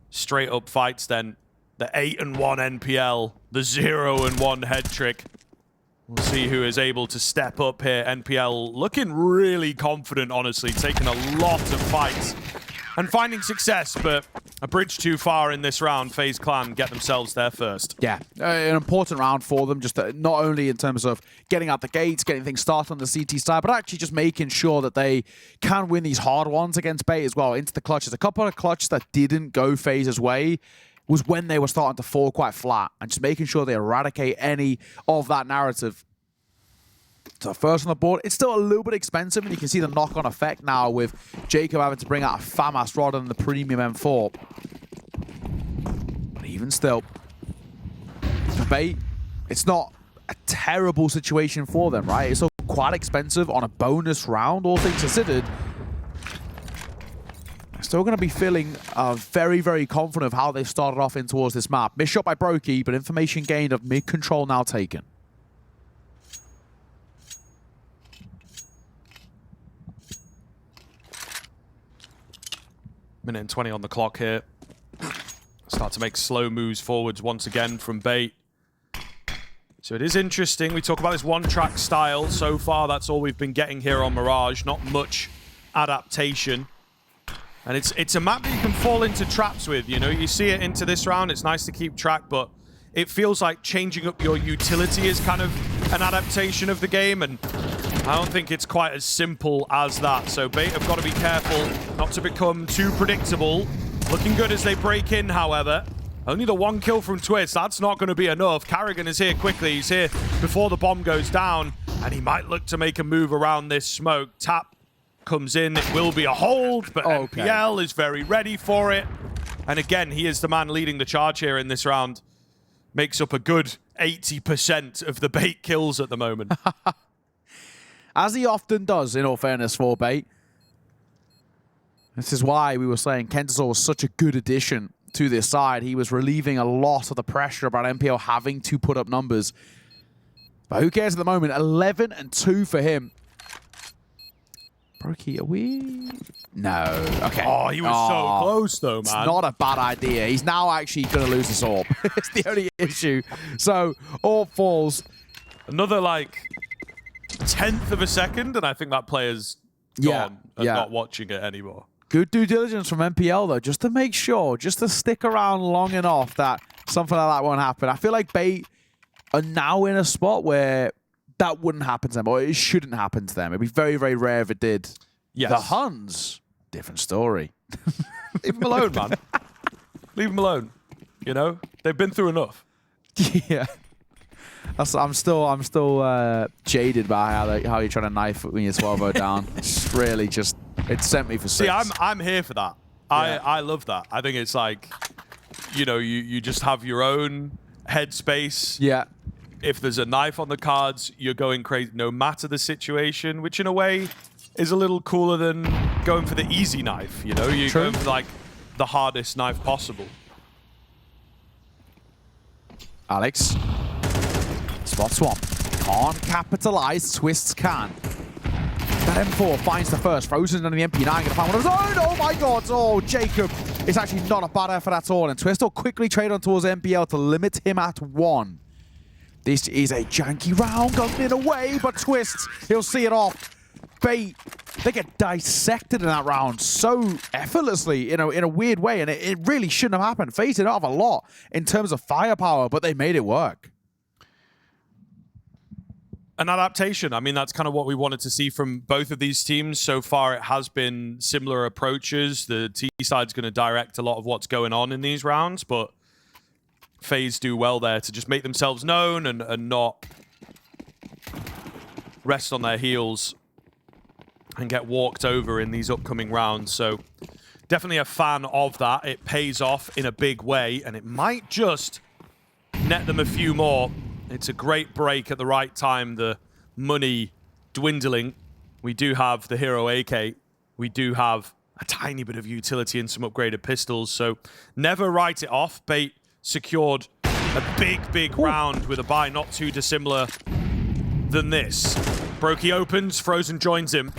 Straight up fights then. The 8-1 NPL. The 0-1 head trick. We'll see who is able to step up here. NPL looking really confident, honestly. Taking a lot of fights and finding success, but a bridge too far in this round. FaZe Clan get themselves there first. Yeah, an important round for them, just not only in terms of getting out the gates, getting things started on the CT side, but actually just making sure that they can win these hard ones against Bait as well, into the clutches. A couple of clutches that didn't go FaZe's way was when they were starting to fall quite flat, and just making sure they eradicate any of that narrative. So first on the board, it's still a little bit expensive, and you can see the knock-on effect now with Jacob having to bring out a FAMAS rather than the premium M4. But even still, for Bait, it's not a terrible situation for them, right? It's still quite expensive on a bonus round, all things considered. They're still going to be feeling very, very confident of how they've started off in towards this map. Missed shot by PWE, but information gained of mid-control now taken. Minute and 20 on the clock here. Start to make slow moves forwards once again from Bait. So it is interesting. We talk about this one-track style. So far, that's all we've been getting here on Mirage. Not much adaptation. And it's a map that you can fall into traps with. You know, you see it into this round. It's nice to keep track, but it feels like changing up your utility is kind of an adaptation of the game. And I don't think it's quite as simple as that. So Bait have got to be careful not to become too predictable. Looking good as they break in, however. Only the one kill from Twist. That's not going to be enough. Carrigan is here quickly. He's here before the bomb goes down. And he might look to make a move around this smoke. Tap comes in. It will be a hold, but MPL is very ready for it. And again, he is the man leading the charge here in this round. Makes up a good 80% of the Bait kills at the moment. As he often does, in all fairness, for Bait. This is why we were saying Kentasol was such a good addition to this side. He was relieving a lot of the pressure about MPL having to put up numbers. But who cares at the moment? 11-2 for him. PWE, are we? No. Okay. Oh, he was so close, though, man. It's not a bad idea. He's now actually going to lose his AWP. It's the only issue. So, AWP falls. Another, like, 1/10 of a second, and I think that player's gone and not watching it anymore. Good due diligence from MPL, though, just to make sure, just to stick around long enough that something like that won't happen. I feel like Bait are now in a spot where that wouldn't happen to them, or it shouldn't happen to them. It'd be very, very rare if it did. Yes. The Huns, different story. Leave them alone, man. Leave them alone. You know? They've been through enough. Yeah. I'm still jaded by how you're trying to knife when you're 12-0 down. It's really just, it sent me for 6. See, I'm here for that. I love that. I think it's like, you know, you just have your own headspace. Yeah. If there's a knife on the cards, you're going crazy no matter the situation, which in a way is a little cooler than going for the easy knife, you know? You're going for like the hardest knife possible. Alex. Spot swap. Can't capitalize. Twists can. That M4 finds the first. Frozen under the MP9. Gonna find one of his own. Oh my god. Oh, Jacob. It's actually not a bad effort at all. And Twist will quickly trade on towards MPL to limit him at 1. This is a janky round. Going in away, but Twist, he'll see it off. Bait. They get dissected in that round so effortlessly in a weird way. And it really shouldn't have happened. FaZe didn't have a lot in terms of firepower, but they made it work. An adaptation. I mean, that's kind of what we wanted to see from both of these teams. So far, it has been similar approaches. The T side's going to direct a lot of what's going on in these rounds, but FaZe do well there to just make themselves known and not rest on their heels and get walked over in these upcoming rounds. So definitely a fan of that. It pays off in a big way, and it might just net them a few more. It's a great break at the right time. The money dwindling. We do have the hero AK. We do have a tiny bit of utility and some upgraded pistols. So never write it off. Bait secured a big round with a buy not too dissimilar than this. Brokey opens. Frozen joins him.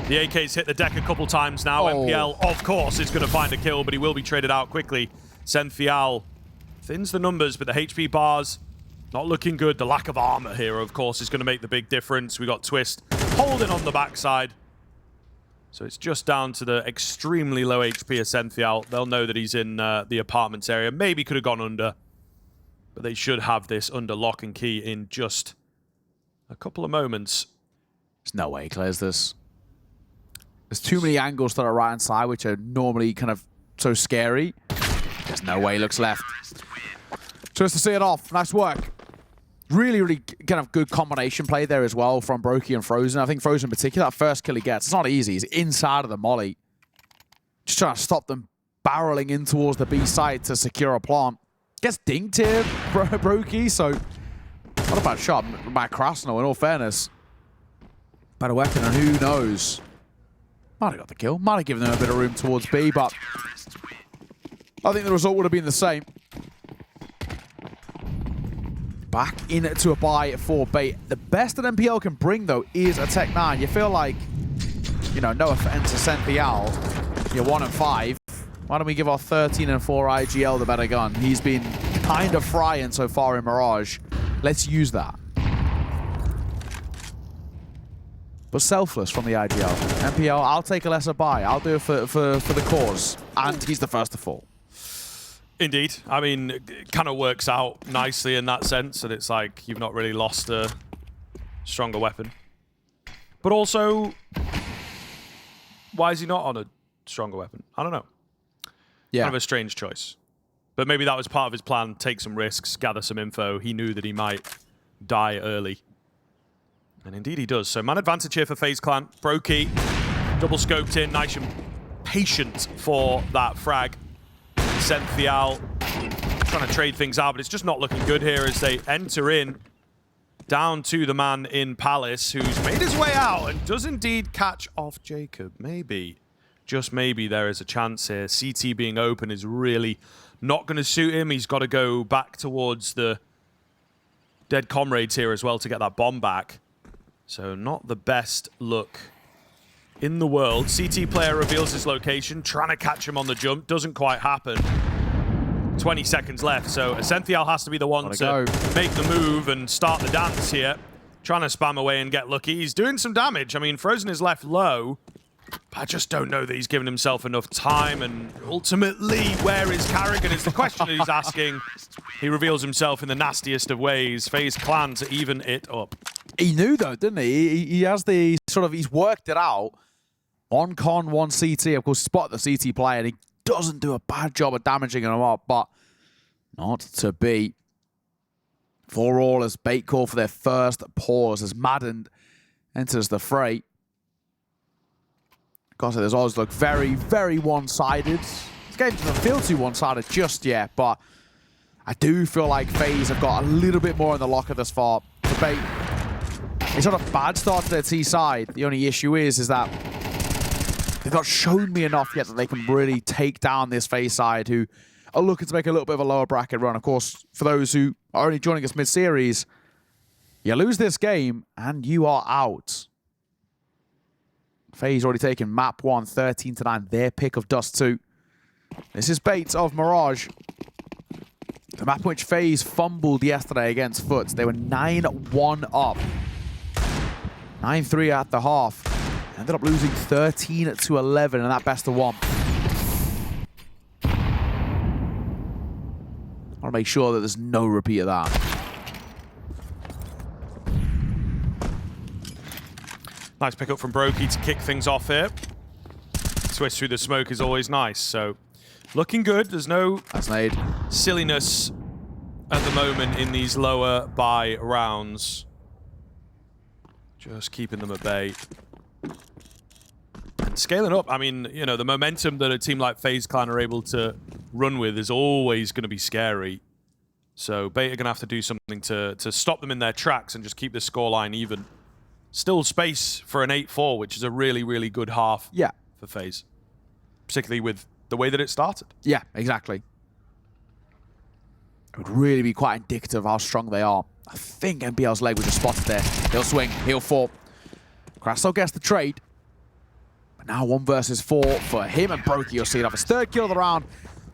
The AK's hit the deck a couple times now. MPL, of course, is going to find a kill, but he will be traded out quickly. Senthial thins the numbers, but the HP bars not looking good. The lack of armor here, of course, is going to make the big difference. We got Twist holding on the backside. So it's just down to the extremely low HP of Senthial. They'll know that he's in the apartments area. Maybe could have gone under, but they should have this under lock and key in just a couple of moments. There's no way he clears this. There's too many angles to the right-hand side, which are normally kind of so scary. There's no way he looks left. Just to see it off. Nice work. Really kind of good combination play there as well from Brokey and Frozen. I think Frozen in particular, that first kill he gets, it's not easy. He's inside of the molly. Just trying to stop them barreling in towards the B side to secure a plant. Gets dinked here, Brokey, so not a bad shot by Krasno, in all fairness. Better weapon, and who knows? Might have got the kill. Might have given them a bit of room towards B, but I think the result would have been the same. Back into a buy for Bait. The best that MPL can bring, though, is a Tech 9. You feel like, you know, no offense to Senthial, you're 1 and 5. Why don't we give our 13 and 4 IGL the better gun? He's been kind of frying so far in Mirage. Let's use that. But selfless from the IGL. MPL, I'll take a lesser buy. I'll do it for the cause. And he's the first to fall. Indeed. I mean, it kind of works out nicely in that sense, and it's like you've not really lost a stronger weapon. But also, why is he not on a stronger weapon? I don't know. Yeah. Kind of a strange choice. But maybe that was part of his plan, take some risks, gather some info. He knew that he might die early. And indeed he does. So man advantage here for FaZe Clan. Brokey, double scoped in, nice and patient for that frag. Senthial trying to trade things out, but it's just not looking good here as they enter in down to the man in Palace, who's made his way out and does indeed catch off Jacob. Maybe, just maybe, there is a chance here. CT being open is really not going to suit him. He's got to go back towards the dead comrades here as well to get that bomb back. So not the best look in the world. CT player reveals his location, trying to catch him on the jump. Doesn't quite happen. 20 seconds left, so Senthial has to be the one to make the move and start the dance here. Trying to spam away and get lucky. He's doing some damage. I mean, Frozen is left low. But I just don't know that he's given himself enough time, and ultimately, where is Carrigan is the question that he's asking. He reveals himself in the nastiest of ways. FaZe Clan to even it up. He knew though, didn't he? He has the he's worked it out. One con, one CT. Of course, spot the CT player, and he doesn't do a bad job of damaging him up, but not to be. For all as Bait call for their first pause as Madden enters the fray. Gotta say, those odds look very, very one-sided. This game doesn't feel too one-sided just yet, but I do feel like FaZe have got a little bit more in the locker thus far. For Bait, it's not a bad start to their T side. The only issue is that they've not shown me enough yet that they can really take down this FaZe side, who are looking to make a little bit of a lower bracket run. Of course, for those who are only joining us mid-series, you lose this game and you are out. FaZe already taken map 1, 13-9, their pick of Dust2. This is Bait of Mirage. The map which FaZe fumbled yesterday against FUT. They were 9-1 up. 9-3 at the half. Ended up losing 13-11 in that best of 1. I want to make sure that there's no repeat of that. Nice pickup from Brokey to kick things off here. Twist through the smoke is always nice, so looking good. There's no silliness at the moment in these lower buy rounds. Just keeping them at bay. And scaling up, I mean, you know, the momentum that a team like FaZe Clan are able to run with is always going to be scary. So Bait are going to have to do something to stop them in their tracks and just keep the scoreline even. Still space for an 8-4, which is a really, really good half for FaZe. Particularly with the way that it started. Yeah, exactly. It would really be quite indicative of how strong they are. I think NBL's leg was just spotted there. He'll swing, he'll fall. Krasso gets the trade. But now 1 versus 4 for him and Brokey. You'll see it off his 3rd kill of the round.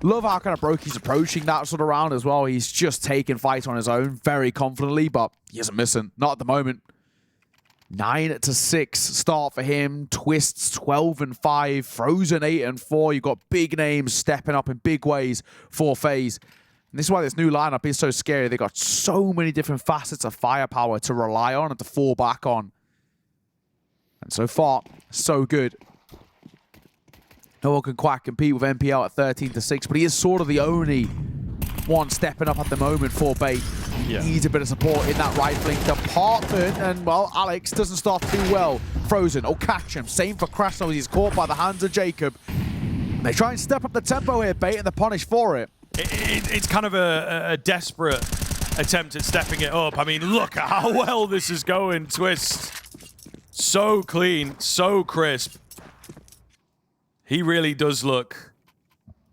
Love how kind of Brokey's approaching that sort of round as well. He's just taking fight on his own very confidently, but he isn't missing. Not at the moment. 9-6 start for him. Twists 12-5. Frozen 8-4. You've got big names stepping up in big ways for FaZe. And this is why this new lineup is so scary. They've got so many different facets of firepower to rely on and to fall back on. And so far, so good. No one can quite compete with MPL at 13-6, but he is sort of the only one stepping up at the moment for Bait. Needs a bit of support in that right flank department, and well, Alex doesn't start too well. Frozen, will catch him. Same for Krasno, he's caught by the hands of Jacob. They try and step up the tempo here, Bait, and they're punished for it. It's kind of a desperate attempt at stepping it up. I mean, look at how well this is going. Twist, so clean, so crisp. He really does look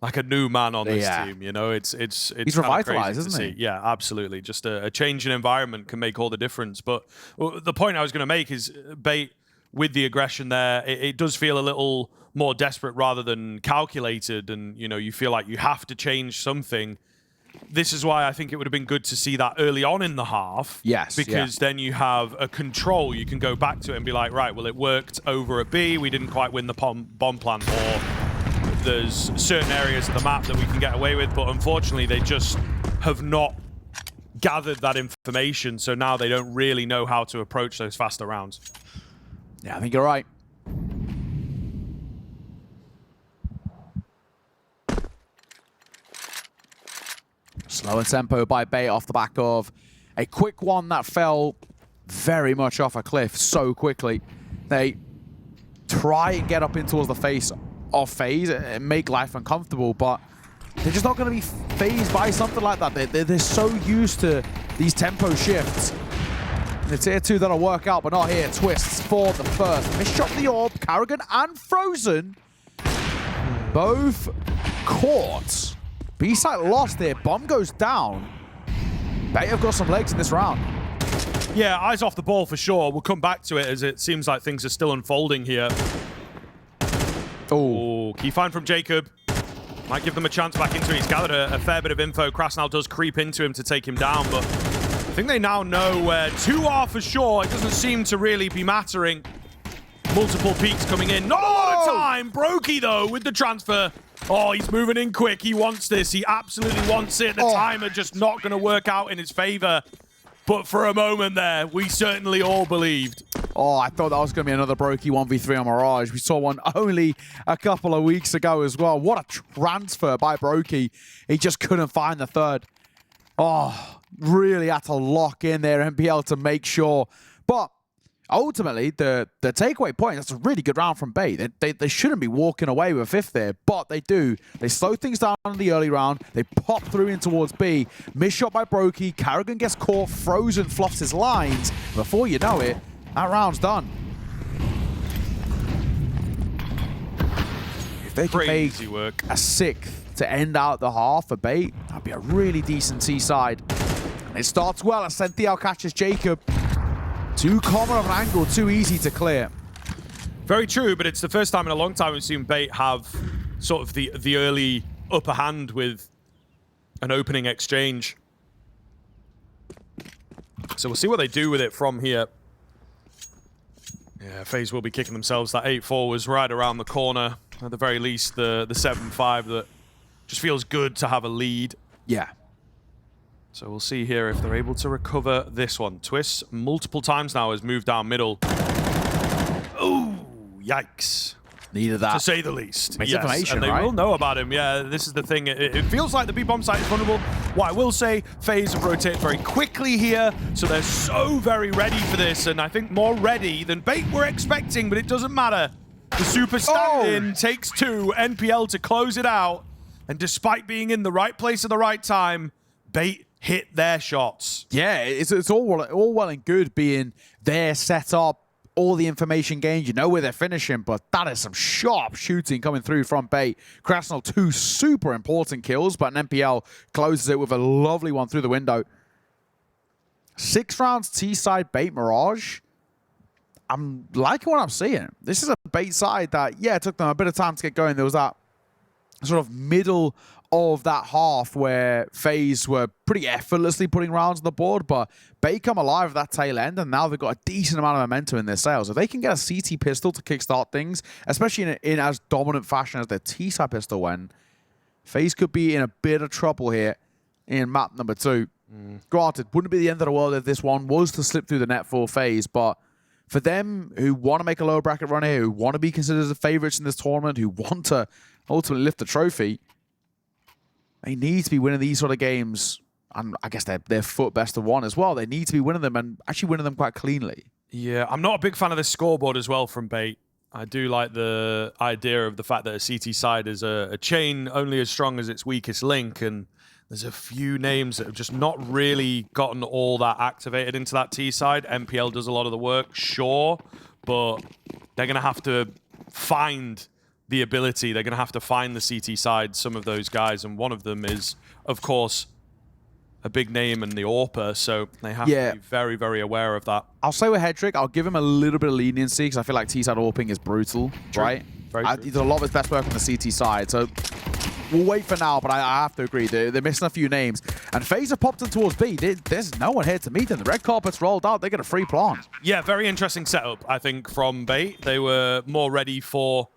like a new man on this team, you know. It's he's revitalized, isn't he? Yeah, absolutely. Just a change in environment can make all the difference. But the point I was going to make is Bait with the aggression there, it does feel a little more desperate rather than calculated, and you know, you feel like you have to change something. This is why I think it would have been good to see that early on in the half. Yes. Because then you have a control. You can go back to it and be like, right, well, it worked over at B. We didn't quite win the bomb plant, or there's certain areas of the map that we can get away with, but unfortunately they just have not gathered that information, so now they don't really know how to approach those faster rounds. Yeah, I think you're right. Slower tempo by Bait off the back of a quick one that fell very much off a cliff so quickly. They try and get up in towards the face of FaZe and make life uncomfortable, but they're just not going to be fazed by something like that. They're so used to these tempo shifts. And it's tier 2 that'll work out, but not here. Twists for the first. They shot the orb. Karrigan and Frozen both caught. B-side lost there. Bomb goes down. Bait have got some legs in this round. Yeah, eyes off the ball for sure. We'll come back to it as it seems like things are still unfolding here. Oh, key find from Jacob. Might give them a chance back into it. He's gathered a fair bit of info. Krasnal does creep into him to take him down, but I think they now know where 2 are for sure. It doesn't seem to really be mattering. Multiple peaks coming in. Not a lot of time. Brokey, though, with the transfer. Oh, he's moving in quick. He wants this. He absolutely wants it. The timer just not going to work out in his favor. But for a moment there, we certainly all believed. Oh, I thought that was going to be another Brokey 1v3 on Mirage. We saw one only a couple of weeks ago as well. What a transfer by Brokey. He just couldn't find the third. Oh, really had to lock in their MPL to make sure. But ultimately, the takeaway point, that's a really good round from Bait. They shouldn't be walking away with a fifth there, but they do. They slow things down in the early round. They pop through in towards B. Missed shot by Brokey. Carrigan gets caught. Frozen fluffs his lines. Before you know it, that round's done. If they can make a sixth to end out the half for Bait, that'd be a really decent T-side. And it starts well as Senthiel catches Jacob. Too common of an angle, too easy to clear. Very true, but it's the first time in a long time we've seen Bait have sort of the early upper hand with an opening exchange. So we'll see what they do with it from here. Yeah, FaZe will be kicking themselves. That 8-4 was right around the corner. At the very least, the 7-5 that just feels good to have a lead. Yeah. So we'll see here if they're able to recover this one. Twist multiple times now has moved down middle. Oh, yikes. Needed that. To say the least. Misinformation, and they right? will know about him. Yeah, this is the thing. It feels like the B-bomb site is vulnerable. What I will say, FaZe have rotated very quickly here, so they're so very ready for this, and I think more ready than Bait were expecting, but it doesn't matter. The super stand-in takes two, NPL to close it out, and despite being in the right place at the right time, Bait hit their shots. Yeah, it's all well and good being there, set up, all the information gained, you know where they're finishing, but that is some sharp shooting coming through from Bait. Krasnal, 2 super important kills, but an NPL closes it with a lovely one through the window. 6 rounds T-side Bait Mirage. I'm liking what I'm seeing. This is a Bait side that, yeah, it took them a bit of time to get going. There was that sort of middle of that half where FaZe were pretty effortlessly putting rounds on the board, but Bait come alive at that tail end, and now they've got a decent amount of momentum in their sales. If they can get a CT pistol to kickstart things, especially in as dominant fashion as their T-side pistol went, FaZe could be in a bit of trouble here in map number 2. Granted, wouldn't be the end of the world if this one was to slip through the net for FaZe, but for them who want to make a lower bracket run here, who want to be considered as the favorites in this tournament, who want to ultimately lift the trophy, they need to be winning these sort of games, and I guess they're FUT best of 1 as well. They need to be winning them, and actually winning them quite cleanly. Yeah, I'm not a big fan of this scoreboard as well from Bait. I do like the idea of the fact that a CT side is a chain only as strong as its weakest link, and there's a few names that have just not really gotten all that activated into that T side. MPL does a lot of the work, sure, but they're going to have to find the ability. They're going to have to find the CT side, some of those guys, and one of them is, of course, a big name in the AWPer, so they have to be very, very aware of that. I'll say with Hedrick, I'll give him a little bit of leniency because I feel like T-side AWPing is brutal, right? Very true. He did a lot of his best work on the CT side, so we'll wait for now, but I have to agree. They're missing a few names. And FaZe have popped in towards B. There's no one here to meet them. The red carpet's rolled out. They get a free plant. Yeah, very interesting setup, I think, from Bait. They were more ready for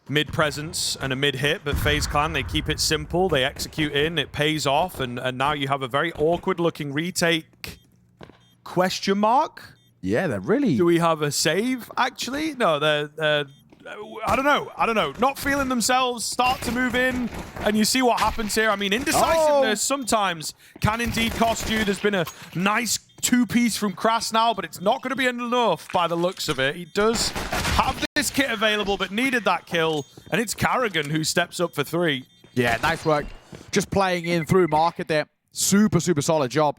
mid presence and a mid hit, but FaZe Clan, they keep it simple. They execute in. It pays off. And now you have a very awkward looking retake. Question mark? Yeah, they're really... Do we have a save, actually? No, they're I don't know. Not feeling themselves, start to move in, and you see what happens here. I mean, indecisiveness sometimes can indeed cost you. There's been a nice 2-piece from Krasnal, but it's not going to be enough by the looks of it. He does have this kit available, but needed that kill, and it's Carrigan who steps up for 3. Yeah, nice work. Just playing in through market there. Super, super solid job.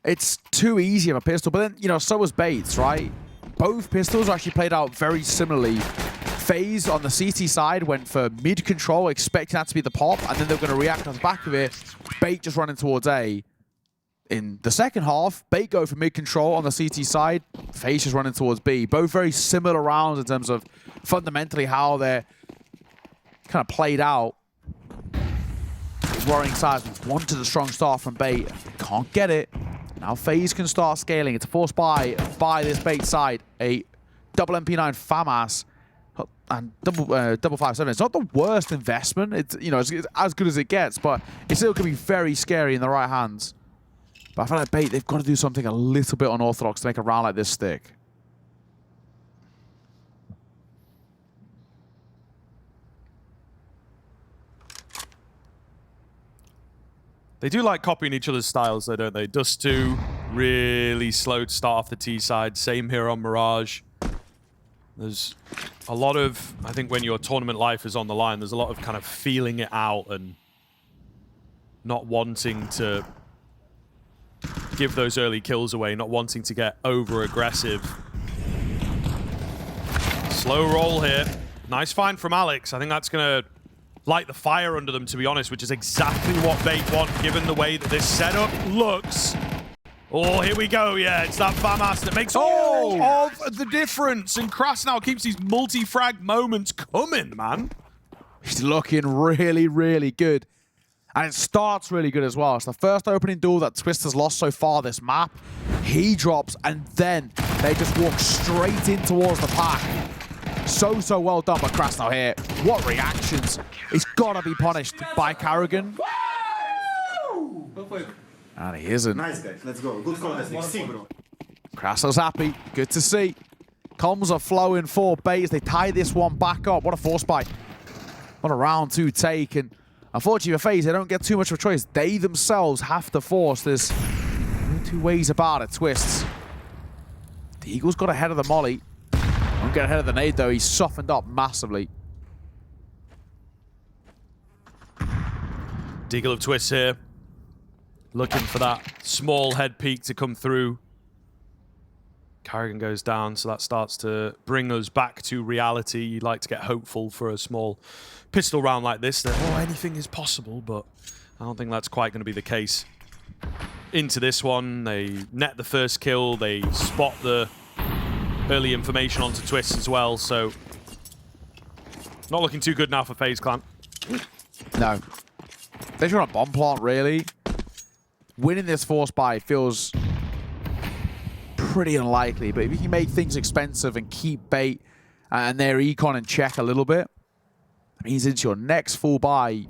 It's too easy of a pistol, but then, you know, so was Bates, right? Both pistols actually played out very similarly. FaZe on the CT side went for mid control, expecting that to be the pop, and then they're going to react on the back of it. Bait just running towards A. In the second half, Bait go for mid control on the CT side. FaZe just running towards B. Both very similar rounds in terms of fundamentally how they're kind of played out. Worrying sides wanted a strong start from Bait. Can't get it. Now FaZe can start scaling. It's a forced buy this Bait side. A double MP9 FAMAS and double 5.7. It's not the worst investment. It's, you know, it's as good as it gets, but it still can be very scary in the right hands. But I feel like Bait, they've got to do something a little bit unorthodox to make a round like this stick. They do like copying each other's styles, though, don't they? Dust2, really slow to start off the T side. Same here on Mirage. There's a lot of, I think when your tournament life is on the line, there's a lot of kind of feeling it out and not wanting to give those early kills away, not wanting to get over-aggressive. Slow roll here. Nice find from Alex. I think that's going to light the fire under them, to be honest, which is exactly what they want, given the way that this setup looks. Oh, here we go. Yeah, it's that FAMAS that makes all of the difference. And Krasnal keeps these multi-frag moments coming, man. He's looking really, really good. And it starts really good as well. It's the first opening duel that Twist has lost so far this map. He drops, and then they just walk straight in towards the pack. So well done by Krasnal here. What reactions. He's got to be punished by Karrigan. And he isn't. Nice, guys. Let's go. Good call, bro. Krasnal's happy. Good to see. Comms are flowing for Bait as they tie this one back up. What a force buy. What a round 2 take. And unfortunately for FaZe, they don't get too much of a choice. They themselves have to force this. No two ways about it. Twists. The Eagles got ahead of the molly. Don't get ahead of the nade, though. He's softened up massively. Deagle of Twists here. Looking for that small head peek to come through. Karrigan goes down, so that starts to bring us back to reality. You'd like to get hopeful for a small pistol round like this, that, oh, anything is possible, but I don't think that's quite going to be the case. Into this one, they net the first kill, they spot the early information onto Twist as well, so not looking too good now for FaZe Clan. No. They're trying to bomb plant, really. Winning this force buy feels pretty unlikely, but if you can make things expensive and keep Bait and their econ in check a little bit, that means into your next full buy,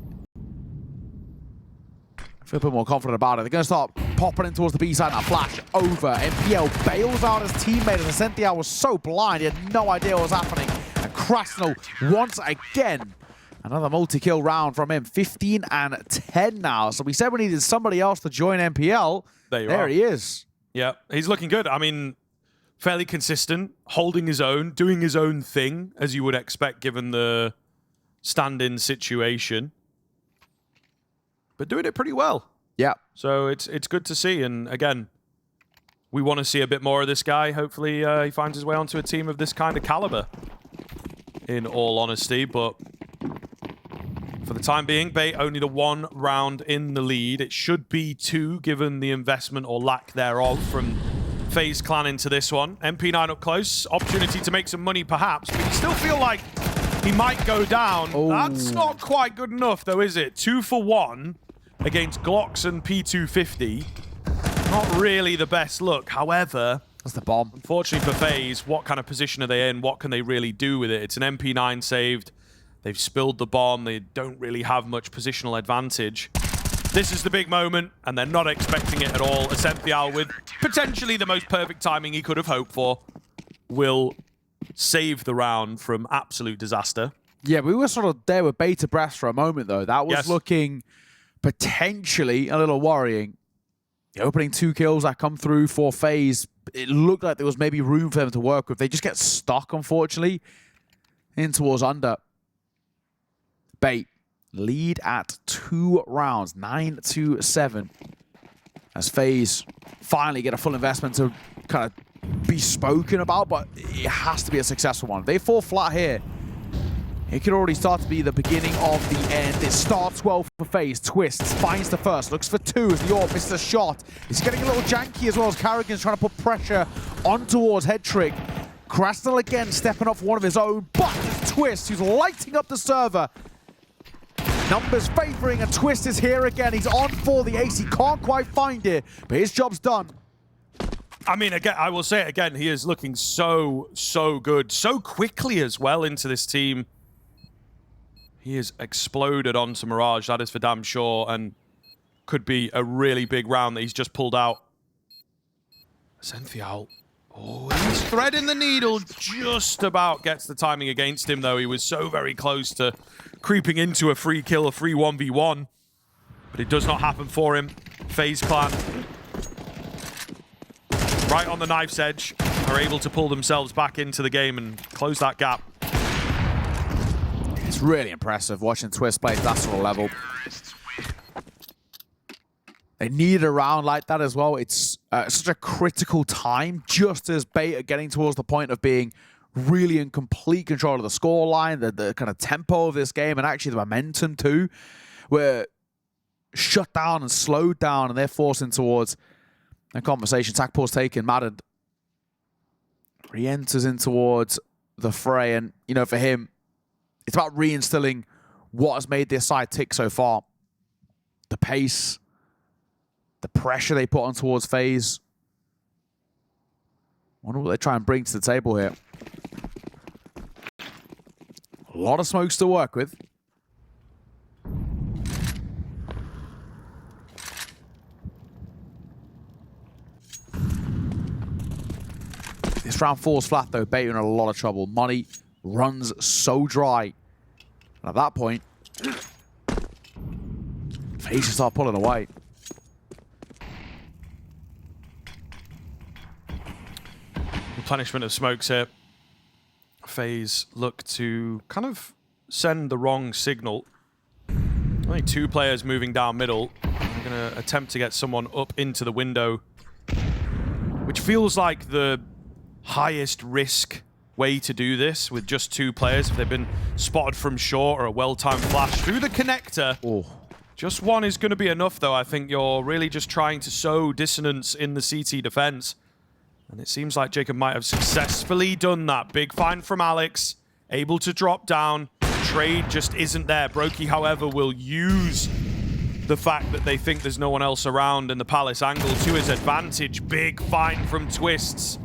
I feel a bit more confident about it. They're going to start popping in towards the B side. Now flash over. MPL bails out his teammate, and Ascential was so blind, he had no idea what was happening. And Krasnal, once again, another multi-kill round from him. 15 and 10 now. So we said we needed somebody else to join MPL. There he is. Yeah, he's looking good. I mean, fairly consistent, holding his own, doing his own thing, as you would expect given the stand-in situation. But doing it pretty well. Yeah. So it's good to see. And again, we want to see a bit more of this guy. Hopefully he finds his way onto a team of this kind of caliber, in all honesty. But for the time being, Bait only the 1 round in the lead. It should be 2, given the investment or lack thereof from FaZe Clan into this one. MP9 up close. Opportunity to make some money, perhaps. But you still feel like he might go down. Oh. That's not quite good enough, though, is it? 2 for 1 against Glocks and P250. Not really the best look. However, that's the bomb. Unfortunately for FaZe, what kind of position are they in? What can they really do with it? It's an MP9 saved. They've spilled the bomb. They don't really have much positional advantage. This is the big moment, and they're not expecting it at all. Ascential, with potentially the most perfect timing he could have hoped for, will save the round from absolute disaster. Yeah, we were sort of there with bated breath for a moment, though. That was looking potentially a little worrying. The opening 2 kills that come through for FaZe, it looked like there was maybe room for them to work with. They just get stuck, unfortunately, in towards under. Bait lead at 2 rounds, 9-7. As FaZe finally get a full investment to kind of be spoken about, but it has to be a successful one. They fall flat here. It could already start to be the beginning of the end. It starts well for FaZe. Twists, finds the first, looks for 2 as the AWP misses a shot. It's getting a little janky as well as Karrigan's trying to put pressure on towards Head Trick. Krasnal again stepping up for one of his own, but it's Twist who's lighting up the server. Numbers favoring, and Twist is here again. He's on for the ace. He can't quite find it, but his job's done. I mean, again, I will say it again. He is looking so good, so quickly as well into this team. He has exploded onto Mirage, that is for damn sure, and could be a really big round that he's just pulled out. Ascential. Oh, he's threading the needle. Just about gets the timing against him, though. He was so very close to creeping into a free kill, a free 1v1. But it does not happen for him. FaZe Clan, right on the knife's edge, are able to pull themselves back into the game and close that gap. It's really impressive watching Twist play at that sort of level. They need a round like that as well. It's such a critical time, just as Bait are getting towards the point of being really in complete control of the scoreline, the kind of tempo of this game, and actually the momentum too. We're shut down and slowed down, and they're forcing towards a conversation. Tac pause taken. Madden re-enters in towards the fray, and you know, for him, it's about reinstilling what has made this side tick so far. The pace, the pressure they put on towards FaZe. Wonder what they try and bring to the table here. A lot of smokes to work with. This round falls flat though. Bait are in a lot of trouble. Money runs so dry. And at that point, FaZe start pulling away. Replenishment of smokes here. FaZe look to kind of send the wrong signal. Only 2 players moving down middle. They're going to attempt to get someone up into the window, which feels like the highest risk way to do this with just 2 players. If they've been spotted from short or a well-timed flash through the connector. Oh. Just one is going to be enough, though. I think you're really just trying to sow dissonance in the CT defense. And it seems like Jacob might have successfully done that. Big find from Alex. Able to drop down. Trade just isn't there. Brokey, however, will use the fact that they think there's no one else around in the Palace angle to his advantage. Big find from Twists.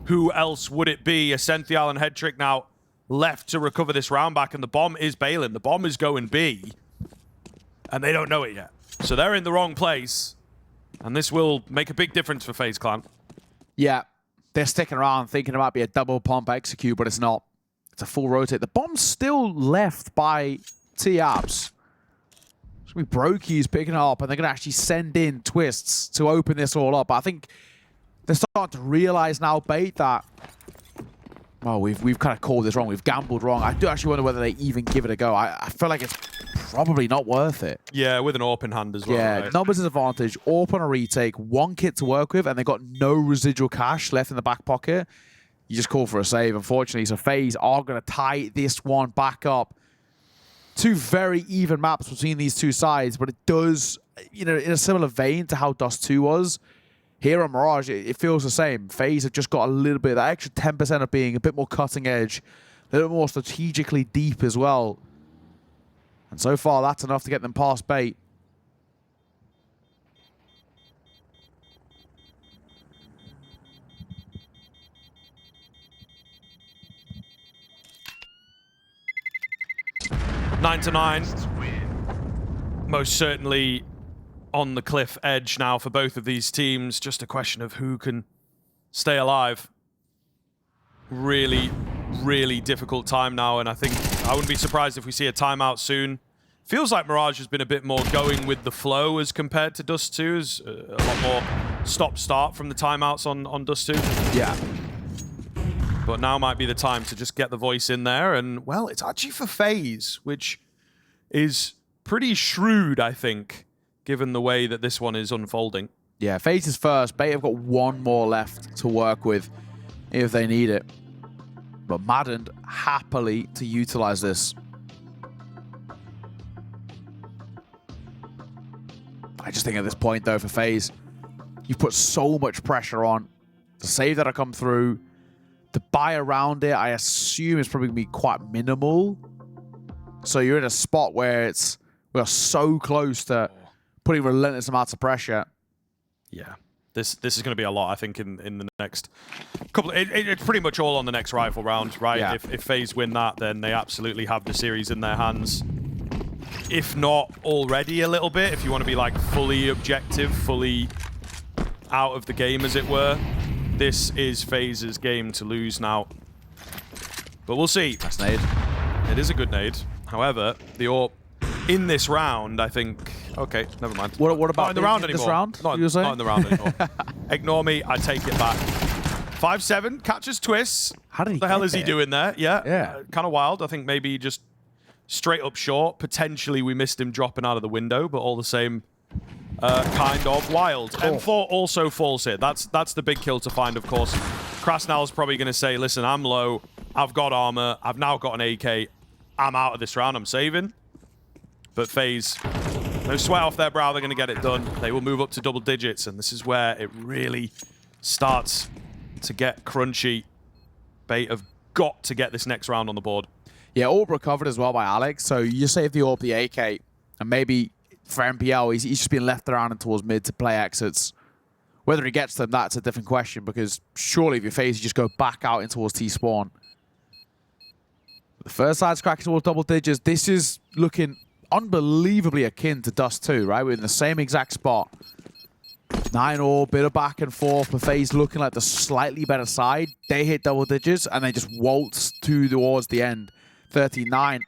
Who else would it be? Ascenthial and Headtrick now left to recover this round back, and the bomb is bailing. The bomb is going B, and they don't know it yet. So they're in the wrong place, and this will make a big difference for FaZe Clan. Yeah, they're sticking around thinking it might be a double pump execute, but it's not. It's a full rotate. The bomb's still left by T-Abs. It's going to be Brokey's picking it up, and they're going to actually send in Twists to open this all up. I think they're starting to realize now, Bait, that, well, we've kind of called this wrong. We've gambled wrong. I do actually wonder whether they even give it a go. I feel like it's probably not worth it. Yeah, with an AWP in hand as well. Yeah, right? numbers is advantage. AWP on a retake, 1 kit to work with, and they've got no residual cash left in the back pocket. You just call for a save, unfortunately. So FaZe are going to tie this one back up. 2 very even maps between these 2 sides, but it does, you know, in a similar vein to how Dust2 was. Here on Mirage, it feels the same. FaZe have just got a little bit, that extra 10% of being a bit more cutting edge, a little more strategically deep as well. And so far, that's enough to get them past Bait. Nine to 9. Most certainly on the cliff edge now for both of these teams. Just a question of who can stay alive. Really, really difficult time now, and I think I wouldn't be surprised if we see a timeout soon. Feels like Mirage has been a bit more going with the flow as compared to Dust2's. A lot more stop-start from the timeouts on Dust2. Yeah. But now might be the time to just get the voice in there, and, well, it's actually for FaZe, which is pretty shrewd, I think, given the way that this one is unfolding. Yeah, FaZe is first. Bait have got 1 more left to work with if they need it. But Madden happily to utilize this. I just think at this point, though, for FaZe, you've put so much pressure on. The save that'll come through, the buy around it, I assume is probably going to be quite minimal. So you're in a spot where we're so close to putting relentless amounts of pressure. Yeah, this is going to be a lot, I think, in the next couple. It's pretty much all on the next rifle round, right? Yeah. If FaZe win that, then they absolutely have the series in their hands. If not already a little bit, if you want to be like fully objective, fully out of the game, as it were, this is FaZe's game to lose now. But we'll see. That's nade. It is a good nade. However, the AWP in this round, I think, Okay, never mind. What about not in the round this anymore? round? Not, You were saying? not in the round anymore. Ignore me. I take it back. 5-7 catches Twists. How did he What the hell get is he there? doing there? Yeah. Yeah. Kind of wild. I think maybe just straight up short. Potentially we missed him dropping out of the window, but all the same, kind of wild. M4 also falls here. That's the big kill to find, of course. Krasnal's probably going to say, listen, I'm low. I've got armor. I've now got an AK. I'm out of this round. I'm saving. But FaZe, no sweat off their brow. They're going to get it done. They will move up to double digits, and this is where it really starts to get crunchy. Bait have got to get this next round on the board. Yeah, AWP recovered as well by Alex. So you save the AWP, the AK, and maybe for MPL, he's just been left around and towards mid to play exits. Whether he gets them, that's a different question, because surely if you're FaZe, you just go back out in towards T-spawn. The first side's cracking towards double digits. This is looking unbelievably akin to Dust2, right? We're in the same exact spot. 9-all, bit of back and forth, but FaZe looking like the slightly better side. They hit double digits, and they just waltz towards the end. 39.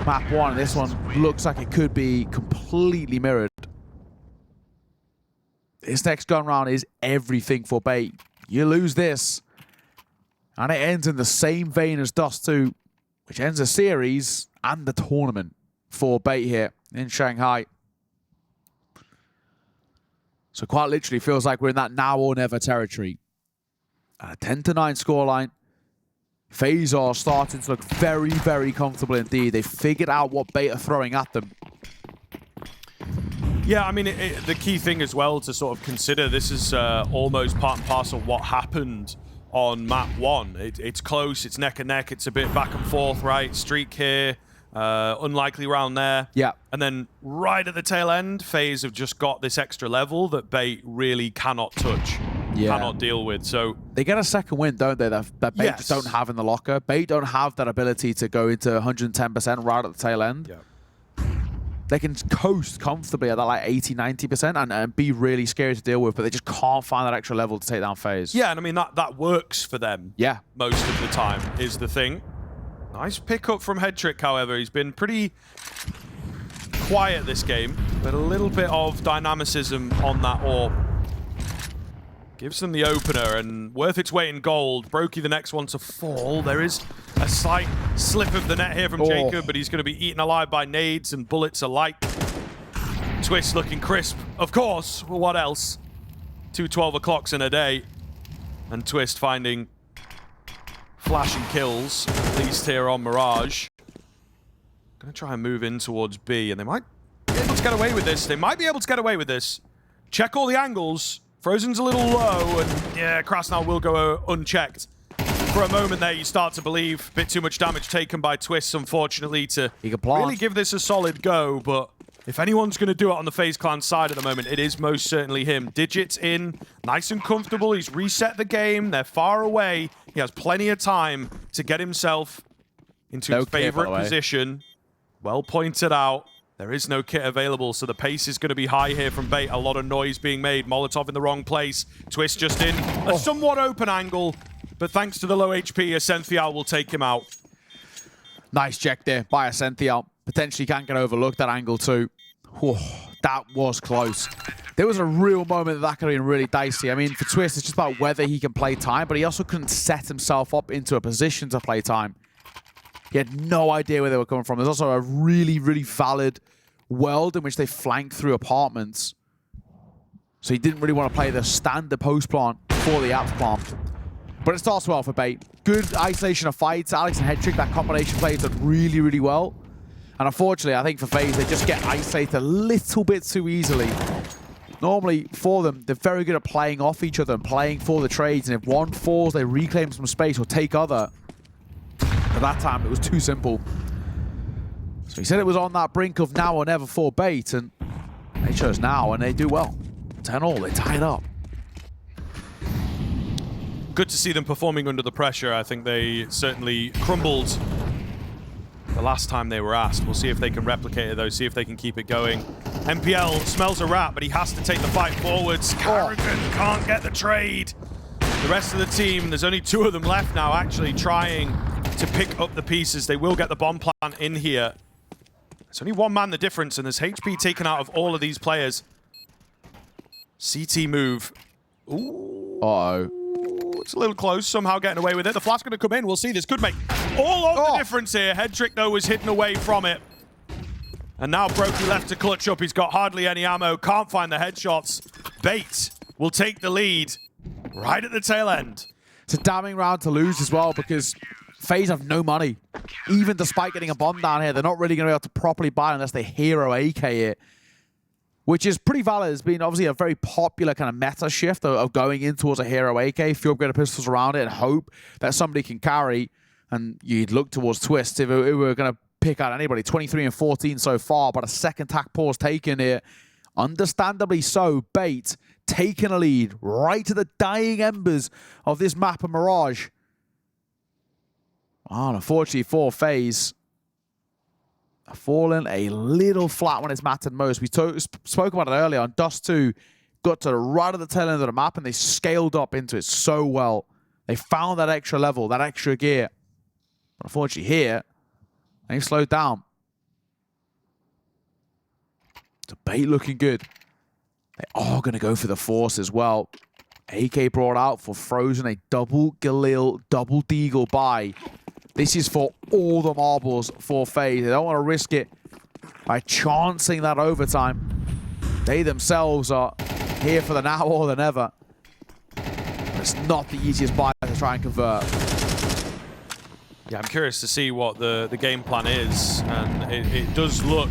Map 1, this one looks like it could be completely mirrored. This next gun round is everything for Bait. You lose this, and it ends in the same vein as Dust2, which ends a series and the tournament for Bait here in Shanghai. So quite literally feels like we're in that now or never territory. A 10-9 scoreline. FaZe are starting to look very, very comfortable indeed. They figured out what Bait are throwing at them. Yeah, I mean, the key thing as well to sort of consider, this is almost part and parcel what happened on map 1. It's close, it's neck and neck, it's a bit back and forth, right? Streak here, unlikely round there. Yeah. And then right at the tail end, FaZe have just got this extra level that Bait really cannot touch, cannot deal with. So they get a second win, don't they? That Bait just don't have in the locker. Bait don't have that ability to go into 110% right at the tail end. Yeah. They can coast comfortably at that like 80-90% and be really scary to deal with, but they just can't find that extra level to take down FaZe. Yeah, and I mean, that works for them. Yeah. Most of the time is the thing. Nice pickup from Headtrick, however. He's been pretty quiet this game, but a little bit of dynamicism on that AWP. Gives them the opener, and worth its weight in gold. Brokey the next one to fall. There is a slight slip of the net here from Jacob, but he's going to be eaten alive by nades and bullets alike. Twist looking crisp, of course. Well, what else? 2 12 o'clocks in a day. And Twist finding flashing kills, at least here on Mirage. Going to try and move in towards B, and they might be able to get away with this. They might be able to get away with this. Check all the angles. Frozen's a little low, and yeah, Krasnal will go unchecked. For a moment there, you start to believe a bit too much damage taken by Twists, unfortunately, to really give this a solid go. But if anyone's going to do it on the FaZe Clan side at the moment, it is most certainly him. Digits in, nice and comfortable. He's reset the game. They're far away. He has plenty of time to get himself into his favorite position. Well pointed out. There is no kit available, so the pace is going to be high here from Bait. A lot of noise being made. Molotov in the wrong place. Twist just in a somewhat open angle, but thanks to the low HP, Ascenthial will take him out. Nice check there by Ascenthial. Potentially can't get overlooked, that angle too. Whew, that was close. There was a real moment that could have been really dicey. I mean, for Twist, it's just about whether he can play time, but he also couldn't set himself up into a position to play time. He had no idea where they were coming from. There's also a really, really valid world in which they flank through apartments. So he didn't really want to play the standard post plant for the apps plant. But it starts well for Bait. Good isolation of fights. Alex and Headtrick, that combination plays done really, really well. And unfortunately, I think for FaZe, they just get isolated a little bit too easily. Normally, for them, they're very good at playing off each other and playing for the trades. And if one falls, they reclaim some space or take other. At that time, it was too simple. So he said it was on that brink of now or never for Bait, and they chose now, and they do well. 10-all, they tie it up. Good to see them performing under the pressure. I think they certainly crumbled the last time they were asked. We'll see if they can replicate it, though, see if they can keep it going. MPL smells a rat, but he has to take the fight forwards. Carrigan can't get the trade. The rest of the team, there's only 2 of them left now, actually trying to pick up the pieces. They will get the bomb plant in here. It's only one man the difference, and there's HP taken out of all of these players. CT move. Ooh. Uh-oh. It's a little close, somehow getting away with it. The flash's going to come in. We'll see. This could make all of the difference here. Head trick, though, was hidden away from it. And now Brokey left to clutch up. He's got hardly any ammo. Can't find the headshots. Bait will take the lead right at the tail end. It's a damning round to lose as well because FaZe have no money. Even despite getting a bomb down here, they're not really going to be able to properly buy unless they hero AK it. Which is pretty valid. It's been obviously a very popular kind of meta shift of going in towards a hero AK, few upgraded pistols around it, and hope that somebody can carry. And you'd look towards Twist if we were going to pick out anybody. 23 and 14 so far, but a second tack pause taken here. Understandably so, Bait taking a lead right to the dying embers of this map of Mirage. Oh, unfortunately for FaZe, fallen a little flat when it's mattered most. We spoke about it earlier on. Dust2 got to the right of the tail end of the map and they scaled up into it so well. They found that extra level, that extra gear. But unfortunately here, they've slowed down. Debate looking good. They are going to go for the force as well. AK brought out for Frozen, a double Galil, double Deagle buy. This is for all the marbles for FaZe. They don't want to risk it by chancing that overtime. They themselves are here for the now or the never. It's not the easiest buy to try and convert. Yeah, I'm curious to see what the game plan is. And it does look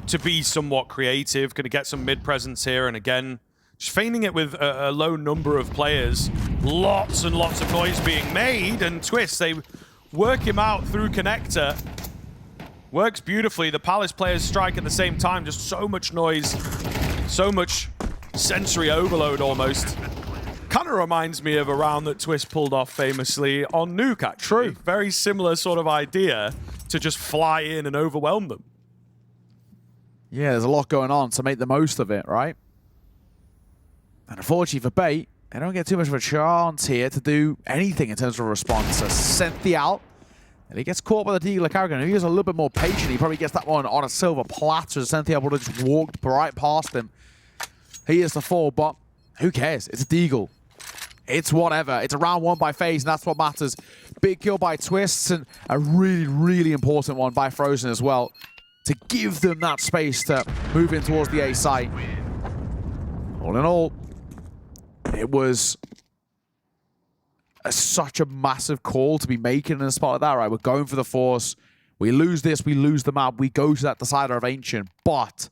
to be somewhat creative. Going to get some mid-presence here. And again, just feigning it with a low number of players. Lots and lots of noise being made. And Twist, they work him out through connector. Works beautifully. The Palace players strike at the same time. Just so much noise. So much sensory overload almost. Kind of reminds me of a round that Twist pulled off famously on Nuke, actually. True. Very similar sort of idea to just fly in and overwhelm them. Yeah, there's a lot going on, so make the most of it, right? And unfortunately for Bait, they don't get too much of a chance here to do anything in terms of a response. So Senthi out, and he gets caught by the Deagle Carrigan. If he was a little bit more patient, he probably gets that one on a silver platter. Senthi would have just walked right past him. He is the fall, but who cares? It's a Deagle. It's whatever. It's a round one by FaZe, and that's what matters. Big kill by Twists, and a really, really important one by Frozen as well, to give them that space to move in towards the A site. All in all, it was such a massive call to be making in a spot like that, right? We're going for the force. We lose this, we lose the map, we go to that decider of Ancient, but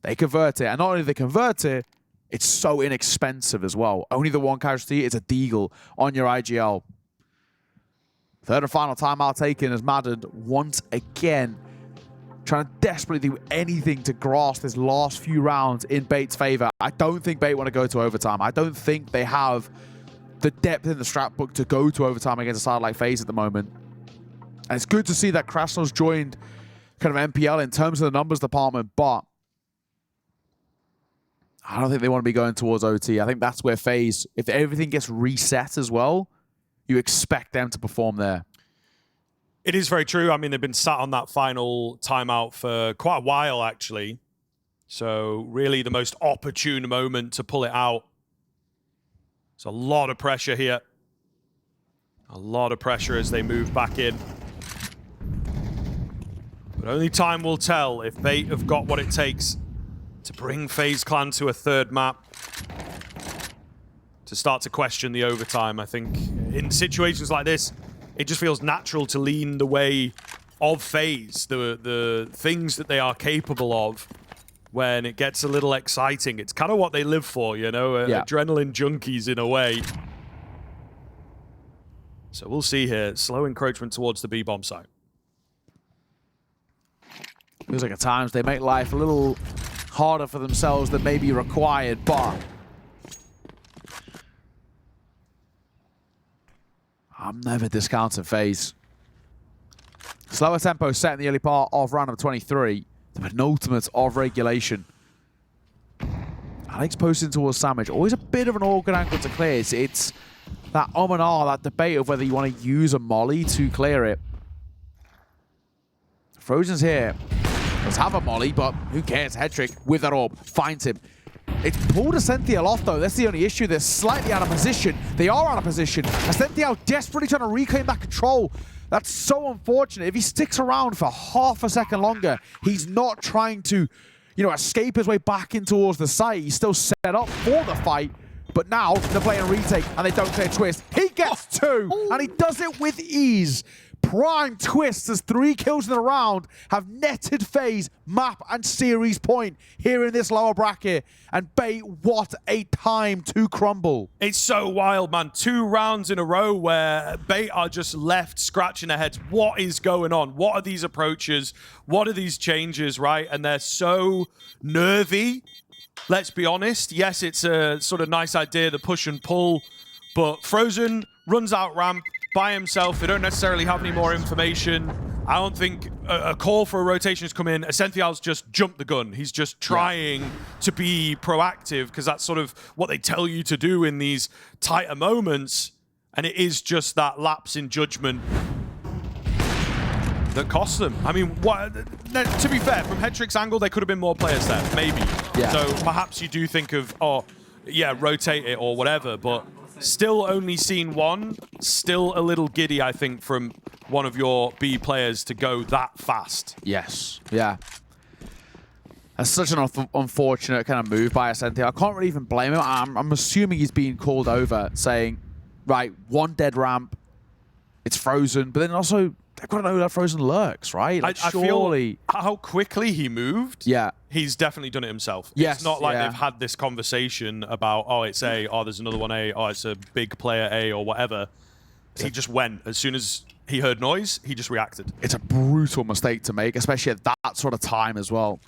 they convert it. And not only do they convert it, it's so inexpensive as well. Only the one casualty, it's a Deagle on your IGL. Third and final timeout taken as Madden once again trying to desperately do anything to grasp this last few rounds in Bait's favor. I don't think Bait want to go to overtime. I don't think they have the depth in the strat book to go to overtime against a side like FaZe at the moment. And it's good to see that Krasnod's joined kind of MPL in terms of the numbers department, but I don't think they want to be going towards OT. I think that's where FaZe, if everything gets reset as well, you expect them to perform there. It is very true. I mean, they've been sat on that final timeout for quite a while, actually. So really the most opportune moment to pull it out. There's a lot of pressure here. A lot of pressure as they move back in. But only time will tell if Bait have got what it takes to bring FaZe Clan to a third map. To start to question the overtime. I think in situations like this, it just feels natural to lean the way of FaZe, the things that they are capable of when it gets a little exciting. It's kind of what they live for, you know, adrenaline junkies in a way. So we'll see here. Slow encroachment towards the B-bomb site. Feels like at times they make life a little harder for themselves than may be required, but I'm never discounting FaZe. Slower tempo set in the early part of round number 23. The penultimate of regulation. Alex posting towards Sandwich. Always a bit of an awkward angle to clear. It's that and that debate of whether you want to use a molly to clear it. Frozen's here. Does have a molly, but who cares? Headtrick with that orb finds him. It's pulled Ascential off, though. That's the only issue. They're slightly out of position. They are out of position. Ascential desperately trying to reclaim that control. That's so unfortunate. If he sticks around for half a second longer, he's not trying to, you know, escape his way back in towards the site. He's still set up for the fight. But now they're playing retake and they don't clear Twist. He gets two, and he does it with ease. Prime Twist as 3 kills in the round have netted FaZe map and series point here in this lower bracket. And Bait, what a time to crumble. It's so wild, man. 2 rounds in a row where Bait are just left scratching their heads. What is going on? What are these approaches? What are these changes, right? And they're so nervy. Let's be honest. Yes, it's a sort of nice idea, the push and pull, but Frozen runs out ramp by himself. They don't necessarily have any more information. I don't think a call for a rotation has come in. Ascential's just jumped the gun. He's just trying to be proactive because that's sort of what they tell you to do in these tighter moments. And it is just that lapse in judgment that costs them. I mean, to be fair, from Headtrick's angle, there could have been more players there, maybe. Yeah. So perhaps you do think of, oh, yeah, rotate it or whatever, but still only seen one. Still a little giddy, I think, from one of your B players to go that fast. Yes, yeah. That's such an unfortunate kind of move by Ascential. I can't really even blame him. I'm assuming he's being called over, saying, right, 1 dead ramp, it's Frozen, but then also they've got to know that Frozen lurks, right? Like, I surely. feel how quickly he moved. Yeah. He's definitely done it himself. Yes, it's not like yeah. they've had this conversation about, oh, it's A, oh, there's another one A, oh, it's a big player A or whatever. He just went. As soon as he heard noise, he just reacted. It's a brutal mistake to make, especially at that sort of time as well.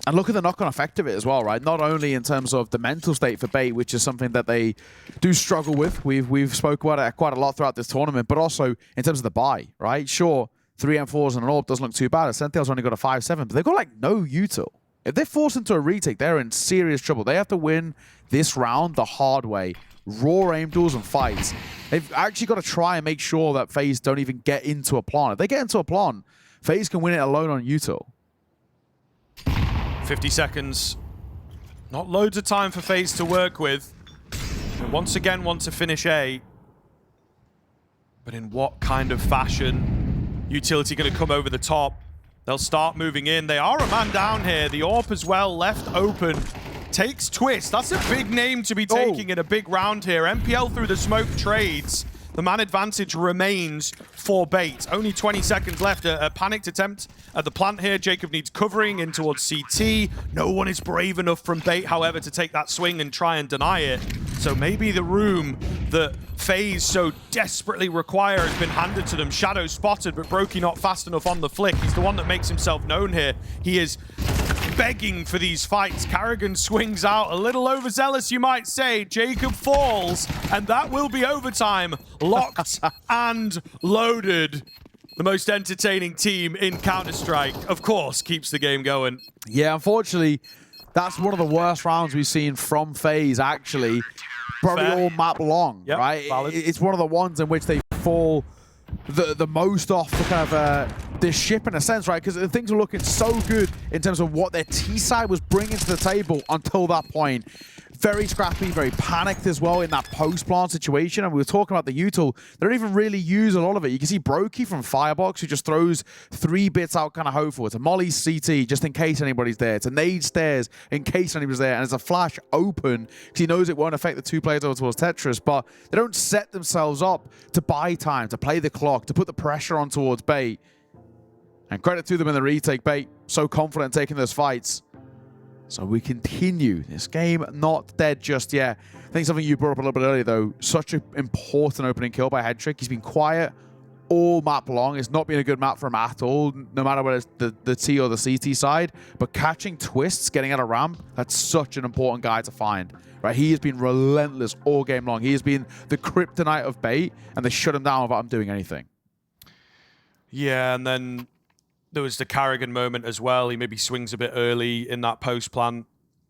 And look at the knock-on effect of it as well, right? Not only in terms of the mental state for Bait, which is something that they do struggle with. We've spoke about it quite a lot throughout this tournament, but also in terms of the buy, right? Sure, 3 M4s and an orb doesn't look too bad. Ascential's only got a 5-7, but they've got like no util. If they're forced into a retake, they're in serious trouble. They have to win this round the hard way. Raw aim duels and fights. They've actually got to try and make sure that FaZe don't even get into a plant. If they get into a plant, FaZe can win it alone on util. 50 seconds. Not loads of time for FaZe to work with. They once again want to finish A. But in what kind of fashion? Utility going to come over the top. They'll start moving in. They are a man down here. The AWP as well, left open. Takes Twist. That's a big name to be taking in a big round here. MPL through the smoke trades. The man advantage remains for Bait. Only 20 seconds left. A panicked attempt at the plant here. Jacob needs covering in towards CT. No one is brave enough from Bait, however, to take that swing and try and deny it. So maybe the room that FaZe so desperately require has been handed to them. Shadow spotted, but Brokey not fast enough on the flick. He's the one that makes himself known here. He is begging for these fights. Carrigan swings out, a little overzealous, you might say. Jacob falls, and that will be overtime. Locked and loaded. The most entertaining team in Counter-Strike, of course, keeps the game going. Yeah, unfortunately, that's one of the worst rounds we've seen from FaZe, actually. Probably all map long, Yep, right? valid. It's one of the ones in which they fall the most off the kind of this ship in a sense, right? Because things were looking so good in terms of what their T side was bringing to the table until that point. Very scrappy, very panicked as well in that post-plant situation. And we were talking about the util. They don't even really use a lot of it. You can see Brokey from Firebox, who just throws 3 bits out kind of hopeful. It's a Molly CT, just in case anybody's there. It's a nade stairs, in case anybody's there. And it's a flash open, because he knows it won't affect the 2 players over towards Tetris. But they don't set themselves up to buy time, to play the clock, to put the pressure on towards Bait. And credit to them in the retake. Bait, so confident taking those fights. So we continue. This game not dead just yet. I think something you brought up a little bit earlier, though. Such an important opening kill by Headtrick. He's been quiet all map long. It's not been a good map for him at all, no matter whether it's the T or the CT side. But catching Twists, getting out of ramp, that's such an important guy to find. Right? He has been relentless all game long. He has been the kryptonite of Bait, and they shut him down without him doing anything. Yeah, and then there was the Carrigan moment as well. He maybe swings a bit early in that post plan.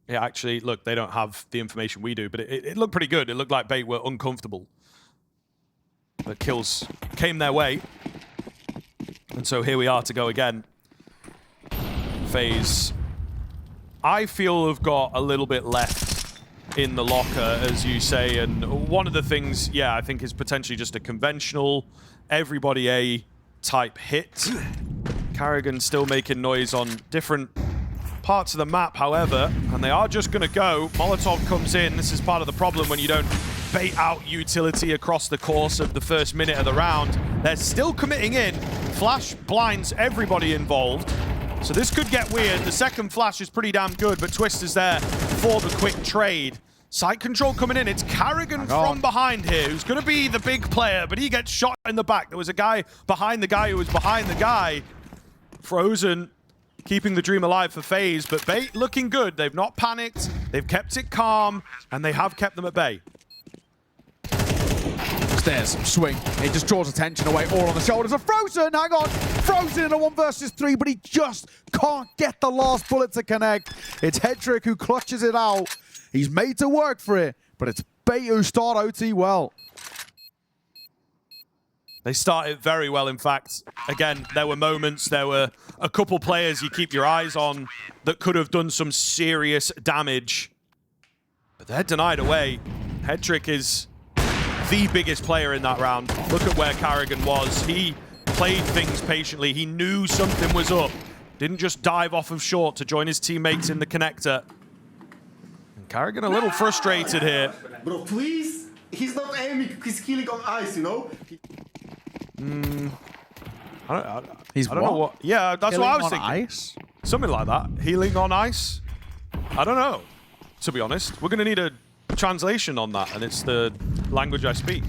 Yeah, actually, look, they don't have the information we do, but it looked pretty good. It looked like Bait were uncomfortable. The kills came their way. And so here we are to go again. FaZe, I feel have got a little bit left in the locker, as you say, and one of the things, yeah, I think is potentially just a conventional everybody A type hit. Carrigan still making noise on different parts of the map, however, and they are just going to go. Molotov comes in. This is part of the problem when you don't bait out utility across the course of the first minute of the round. They're still committing in. Flash blinds everybody involved. So this could get weird. The second flash is pretty damn good, but Twist is there for the quick trade. Site control coming in. It's Carrigan from behind here, who's going to be the big player, but he gets shot in the back. There was a guy behind the guy who was behind the guy. Frozen keeping the dream alive for FaZe, but Bait looking good. They've not panicked, they've kept it calm, and they have kept them at bay. There's some swing. It just draws attention away, all on the shoulders of Frozen. Hang on. Frozen in a 1 versus 3, but he just can't get the last bullet to connect. It's Hedrick who clutches it out. He's made to work for it, but it's Bait who start OT well. They started very well, in fact. Again, there were moments, there were a couple players you keep your eyes on that could have done some serious damage. But they're denied away. Hedrick is the biggest player in that round. Look at where Carrigan was. He played things patiently. He knew something was up. Didn't just dive off of short to join his teammates in the connector. And Carrigan a little frustrated here. Bro, please. He's not aiming. He's killing on ice, you know? I don't know what. Yeah, that's what I was thinking. Ice? Something like that. Healing on ice? I don't know, to be honest. We're going to need a translation on that, and it's the language I speak.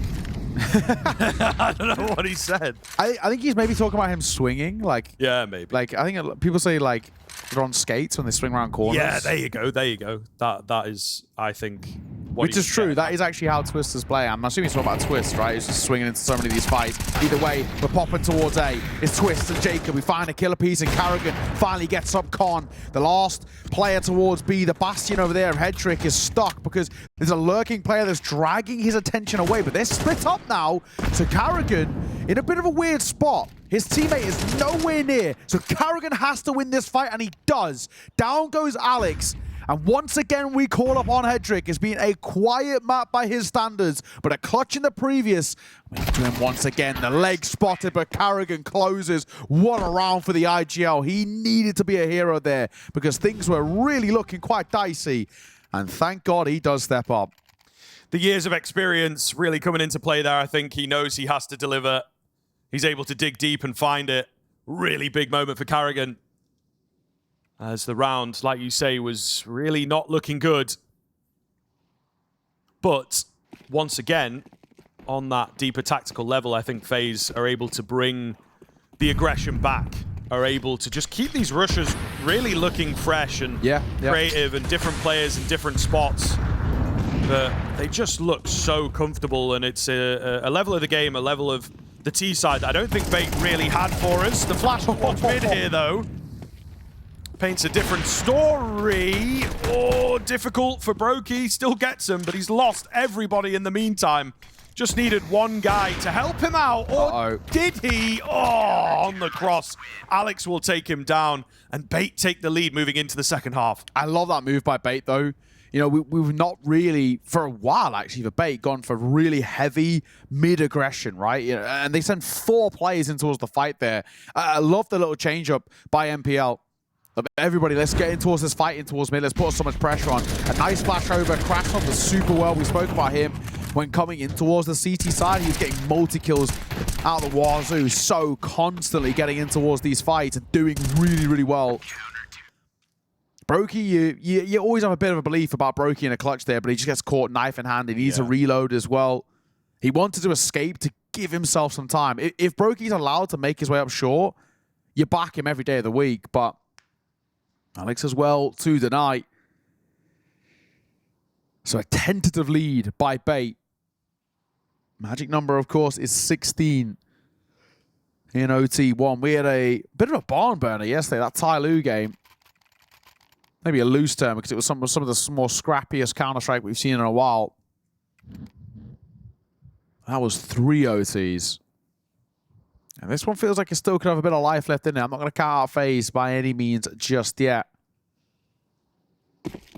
I don't know what he said. I think he's maybe talking about him swinging. Like, yeah, maybe. Like, I think people say, like, they're on skates when they swing around corners. Yeah, there you go. There you go. That is, I think, what which is true. That is actually how Twisters play. I'm assuming it's all about Twist, right? He's just swinging into so many of these fights. Either way, we're popping towards A. It's Twist and Jacob. We find a killer piece, and Carrigan finally gets up Con. The last player towards B, the Bastion over there of Hedrick, is stuck because there's a lurking player that's dragging his attention away. But they're split up now, so Carrigan in a bit of a weird spot. His teammate is nowhere near, so Carrigan has to win this fight, and he does. Down goes Alex, and once again we call upon Hedrick. It's been a quiet map by his standards, but a clutch in the previous. To him once again, the leg spotted, but Carrigan closes. What a round for the IGL. He needed to be a hero there because things were really looking quite dicey, and thank God he does step up. The years of experience really coming into play there. I think he knows he has to deliver. He's able to dig deep and find it. Really big moment for Carrigan. As the round, like you say, was really not looking good. But once again, on that deeper tactical level, I think FaZe are able to bring the aggression back, are able to just keep these rushers really looking fresh and creative, and different players in different spots. But they just look so comfortable, and it's a level of the game, a level of the T side that I don't think Bait really had for us. The flash towards mid here, though, paints a different story. Oh, difficult for Brokey. Still gets him, but he's lost everybody in the meantime. Just needed one guy to help him out. Or did he? Oh, on the cross. Alex will take him down, and Bait take the lead moving into the second half. I love that move by Bait, though. You know, we've not really, for a while actually, for Bait, gone for really heavy mid-aggression, right? You know, and they send 4 players in towards the fight there. I love the little change-up by MPL. Everybody, let's get in towards this fight, in towards mid. Let's put so much pressure on. A nice flash over. Crash on the super well. We spoke about him when coming in towards the CT side. He was getting multi-kills out of the wazoo. So constantly getting in towards these fights and doing really, really well. Brokey, you always have a bit of a belief about Brokey in a clutch there, but he just gets caught knife in hand. He needs to reload as well. He wanted to escape to give himself some time. If Brokey's allowed to make his way up short, you back him every day of the week, but Alex as well to deny. So a tentative lead by Bait. Magic number, of course, is 16 in OT1. We had a bit of a barn burner yesterday, that TYLOO game. Maybe a loose term, because it was some of the more scrappiest Counter-Strike we've seen in a while. That was 3 OTs. And this one feels like it still could have a bit of life left in it. I'm not going to count out FaZe by any means just yet.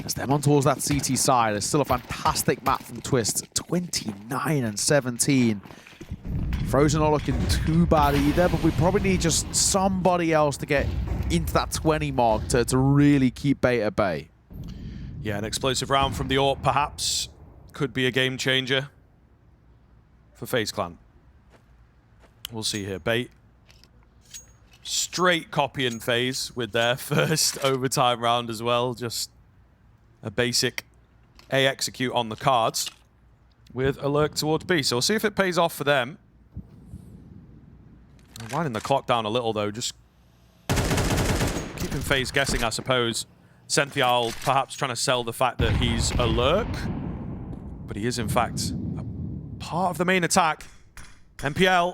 As them on towards that CT side, it's still a fantastic map from Twist. 29 and 17. Frozen not looking too bad either, but we probably need just somebody else to get into that 20 mark to really keep Bait at bay. Yeah, an explosive round from the AWP perhaps could be a game changer for FaZe Clan. We'll see here. Bait straight copying FaZe with their first overtime round as well. Just a basic A execute on the cards with a lurk towards B. So we'll see if it pays off for them. Winding the clock down a little though, just keeping FaZe guessing, I suppose. Senthial perhaps trying to sell the fact that he's a lurk, but he is in fact a part of the main attack. MPL,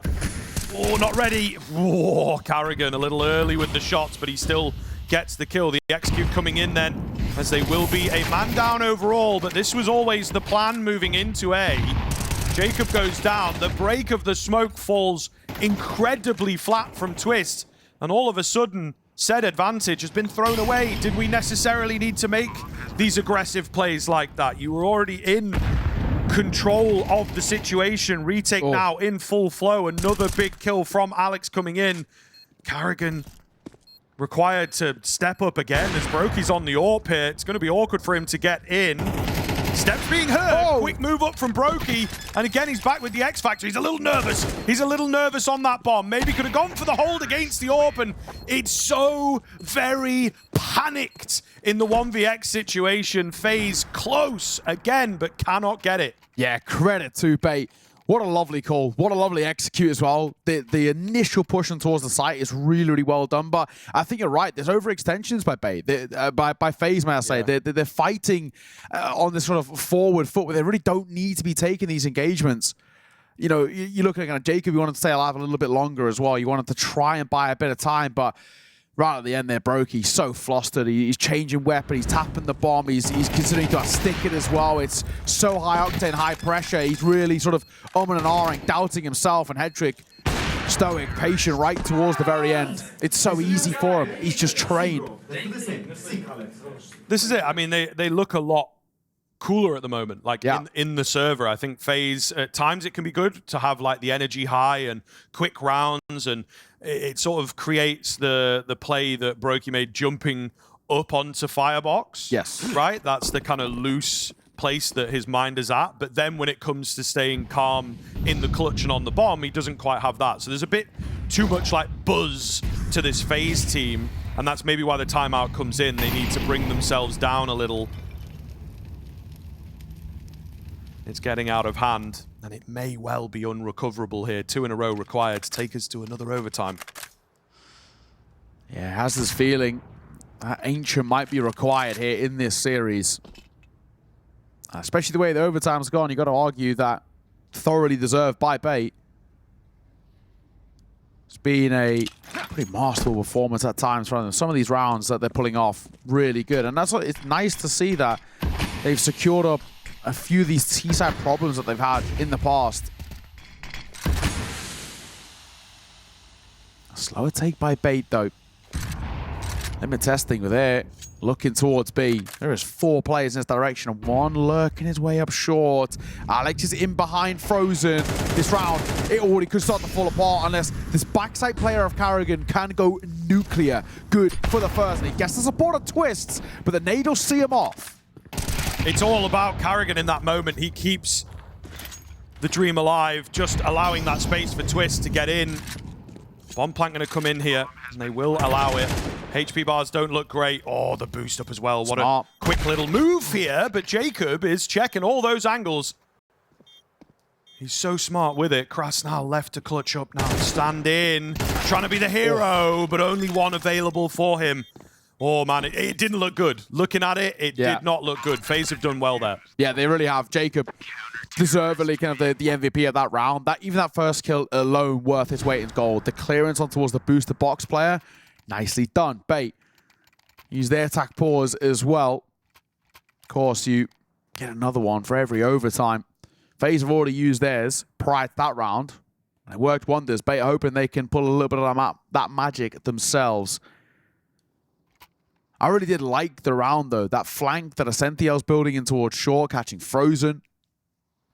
oh, not ready. Oh, Carrigan a little early with the shots, but he still gets the kill. The execute coming in then, as they will be a man down overall, but this was always the plan moving into A. Jacob goes down, the break of the smoke falls incredibly flat from Twist, and all of a sudden, said advantage has been thrown away. Did we necessarily need to make these aggressive plays like that? You were already in control of the situation. Retake now in full flow. Another big kill from Alex coming in. Carrigan required to step up again as Brokey's on the AWP here. It's going to be awkward for him to get in. Steps being heard. Quick move up from Brokey. And again, he's back with the X Factor. He's a little nervous. He's a little nervous on that bomb. Maybe could have gone for the hold against the AWP. And it's so very panicked in the 1vx situation. FaZe close again, but cannot get it. Yeah, credit to Bait. What a lovely call. What a lovely execute as well. The initial pushing towards the site is really, really well done. But I think you're right. There's overextensions by Bait. By FaZe, may I say. Yeah. They're fighting on this sort of forward foot where they really don't need to be taking these engagements. You know, you're looking at Jacob, you wanted to stay alive a little bit longer as well. You wanted to try and buy a bit of time, but right at the end there, Brokey's so flustered. He's changing weapon. He's tapping the bomb. He's considering to stick it as well. It's so high octane, high pressure. He's really sort of and ahhing, doubting himself. And Hedrick, stoic, patient, right towards the very end. It's so easy for him. He's just trained. This is it. I mean, they look a lot cooler at the moment, like in the server. I think FaZe, at times it can be good to have like the energy high and quick rounds, and it sort of creates the play that Brokey made jumping up onto Firebox. Yes. Right? That's the kind of loose place that his mind is at. But then when it comes to staying calm in the clutch and on the bomb, he doesn't quite have that. So there's a bit too much like buzz to this FaZe team, and that's maybe why the timeout comes in. They need to bring themselves down a little. It's getting out of hand, and it may well be unrecoverable here. 2 in a row required to take us to another overtime. Yeah, it has this feeling that Ancient might be required here in this series. Especially the way the overtime's gone, you've got to argue that thoroughly deserved by Bait. It's been a pretty masterful performance at times from them. Some of these rounds that they're pulling off really good, and that's what it's nice to see that they've secured up a few of these T-side problems that they've had in the past. A slower take by Bait, though. Limit testing with it. Looking towards B. There is 4 players in this direction, and 1 lurking his way up short. Alex is in behind Frozen. This round, it already could start to fall apart unless this backside player of Carrigan can go nuclear. Good for the first, and he gets the support of Twists, but the nade will see him off. It's all about Carrigan in that moment. He keeps the dream alive, just allowing that space for Twist to get in. Bomb plant going to come in here, and they will allow it. HP bars don't look great. Oh, the boost up as well. What a quick little move here, but Jacob is checking all those angles. He's so smart with it. Krasnal left to clutch up now. Stand in, trying to be the hero, but only 1 available for him. Oh, man, it didn't look good. Looking at it, it did not look good. FaZe have done well there. Yeah, they really have. Jacob, deservedly kind of the MVP of that round. Even that first kill alone worth its weight in gold. The clearance on towards the boosted box player, nicely done. Bait, use their attack pause as well. Of course, you get another one for every overtime. FaZe have already used theirs prior to that round. It worked wonders. Beta hoping they can pull a little bit of that magic themselves. I really did like the round, though. That flank that Ascentiel's building in towards short, catching Frozen.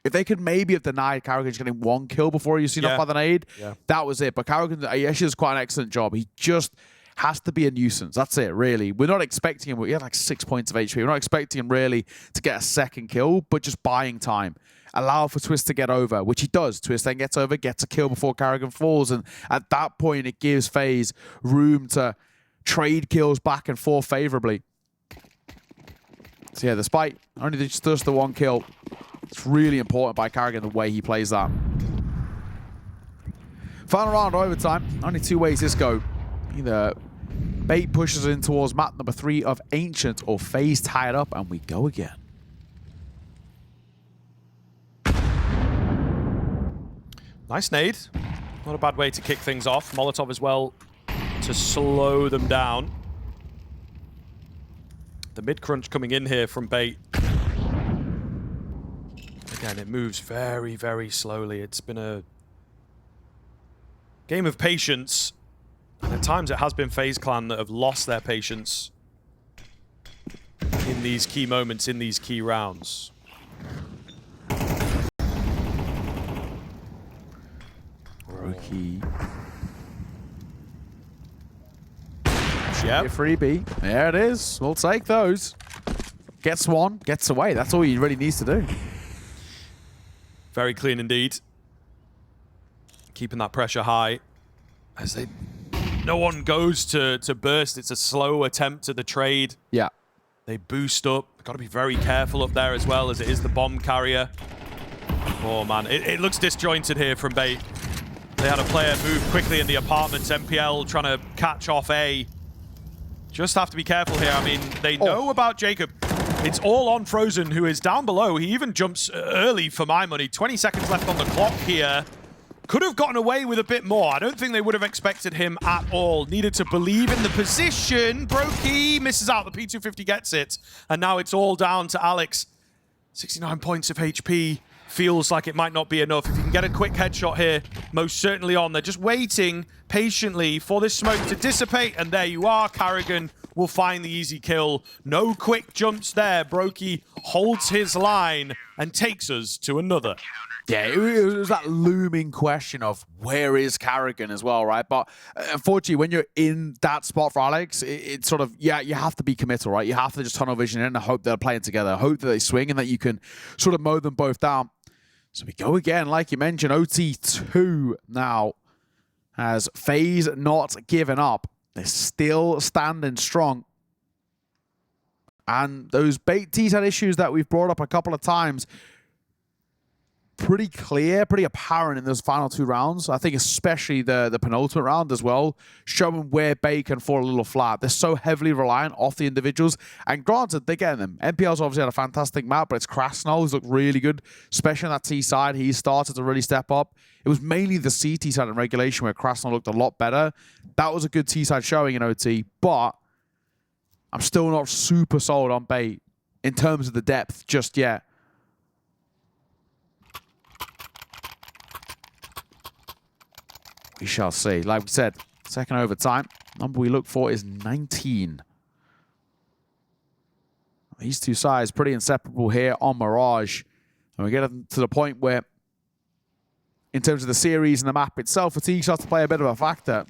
If they could maybe have denied Karrigan getting one kill before he was seen off by the nade, that was it. But Karrigan actually does quite an excellent job. He just has to be a nuisance. That's it, really. We're not expecting him. He had like 6 points of HP. We're not expecting him really to get a second kill, but just buying time. Allow for Twist to get over, which he does. Twist then gets over, gets a kill before Karrigan falls. And at that point, it gives FaZe room to trade kills back and forth favorably. So yeah, despite only just the one kill, it's really important by Karrigan the way he plays that. Final round overtime. Only two ways this go. Either Bait pushes in towards map number 3 of Ancient, or FaZe tie it up and we go again. Nice nade. Not a bad way to kick things off. Molotov as well to slow them down. The mid-crunch coming in here from Bait. Again, it moves very, very slowly. It's been a game of patience. And at times it has been FaZe Clan that have lost their patience in these key moments, in these key rounds. Rookie. Yep. A freebie. There it is. We'll take those. Gets one, gets away. That's all he really needs to do. Very clean indeed. Keeping that pressure high. As they... No one goes to burst. It's a slow attempt at the trade. Yeah. They boost up. Got to be very careful up there as well, as it is the bomb carrier. Oh, man. It looks disjointed here from Bait. They had a player move quickly in the apartments. MPL trying to catch off A. Just have to be careful here. I mean, they know about Jacob. It's all on Frozen, who is down below. He even jumps early for my money. 20 seconds left on the clock here. Could have gotten away with a bit more. I don't think they would have expected him at all. Needed to believe in the position. Brokey misses out. The P250 gets it. And now it's all down to Alex. 69 points of HP. Feels like it might not be enough. If you can get a quick headshot here, most certainly on. They're just waiting patiently for this smoke to dissipate. And there you are. Karrigan will find the easy kill. No quick jumps there. Brokey holds his line and takes us to another. Yeah, it was that looming question of where is Karrigan as well, right? But unfortunately, when you're in that spot for Alex, it's sort of, yeah, you have to be committal, right? You have to just tunnel vision in and hope they're playing together, hope that they swing and that you can sort of mow them both down. So we go again, like you mentioned, OT2 now has FaZe not given up. They're still standing strong. And those Bait T's had issues that we've brought up a couple of times. Pretty clear, pretty apparent in those final 2 rounds. I think especially the penultimate round as well, showing where Bait can fall a little flat. They're so heavily reliant off the individuals. And granted, they're getting them. MPL's obviously had a fantastic map, but it's Krasnal who's looked really good, especially on that T side. He started to really step up. It was mainly the CT side in regulation where Krasnal looked a lot better. That was a good T side showing in OT, but I'm still not super sold on Bait in terms of the depth just yet. We shall see. Like we said, second overtime. Number we look for is 19. These two sides pretty inseparable here on Mirage. And we get to the point where, in terms of the series and the map itself, fatigue starts to play a bit of a factor.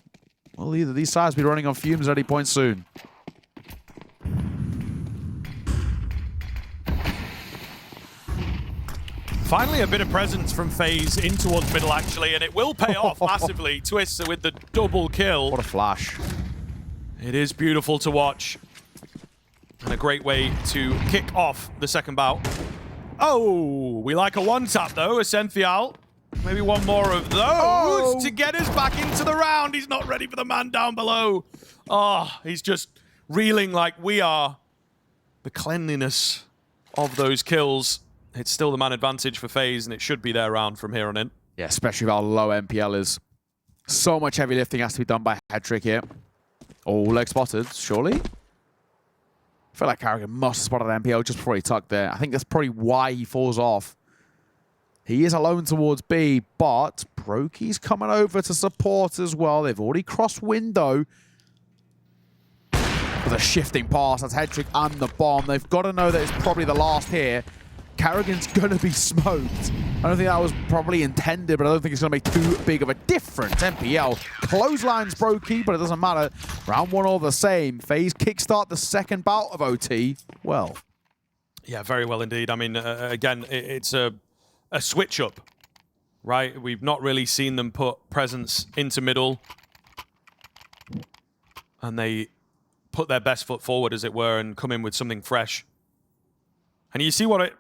Well, either these sides will be running on fumes at any point soon. Finally, a bit of presence from FaZe in towards middle, actually, and it will pay off massively. Twist with the double kill. What a flash. It is beautiful to watch. And a great way to kick off the second bout. Oh, we like a one-tap, though. Ascentiel. Maybe one more of those to get us back into the round. He's not ready for the man down below. Oh, he's just reeling like we are. The cleanliness of those kills. It's still the man advantage for FaZe, and it should be their round from here on in. Yeah, especially with how low MPL is. So much heavy lifting has to be done by Headtrick here. Oh, leg spotted, surely? I feel like Karrigan must have spotted MPL just before he tucked there. I think that's probably why he falls off. He is alone towards B, but Brokey's coming over to support as well. They've already crossed window. With a shifting pass, that's Hedrick and the bomb. They've got to know that it's probably the last here. Carrigan's going to be smoked. I don't think that was probably intended, but I don't think it's going to make too big of a difference. MPL clotheslines Brokey, but it doesn't matter. Round 1 all the same. FaZe kickstart the second bout of OT. Well. Yeah, very well indeed. I mean, again, it's a switch up, right? We've not really seen them put presence into middle. And they put their best foot forward, as it were, and come in with something fresh. And you see what it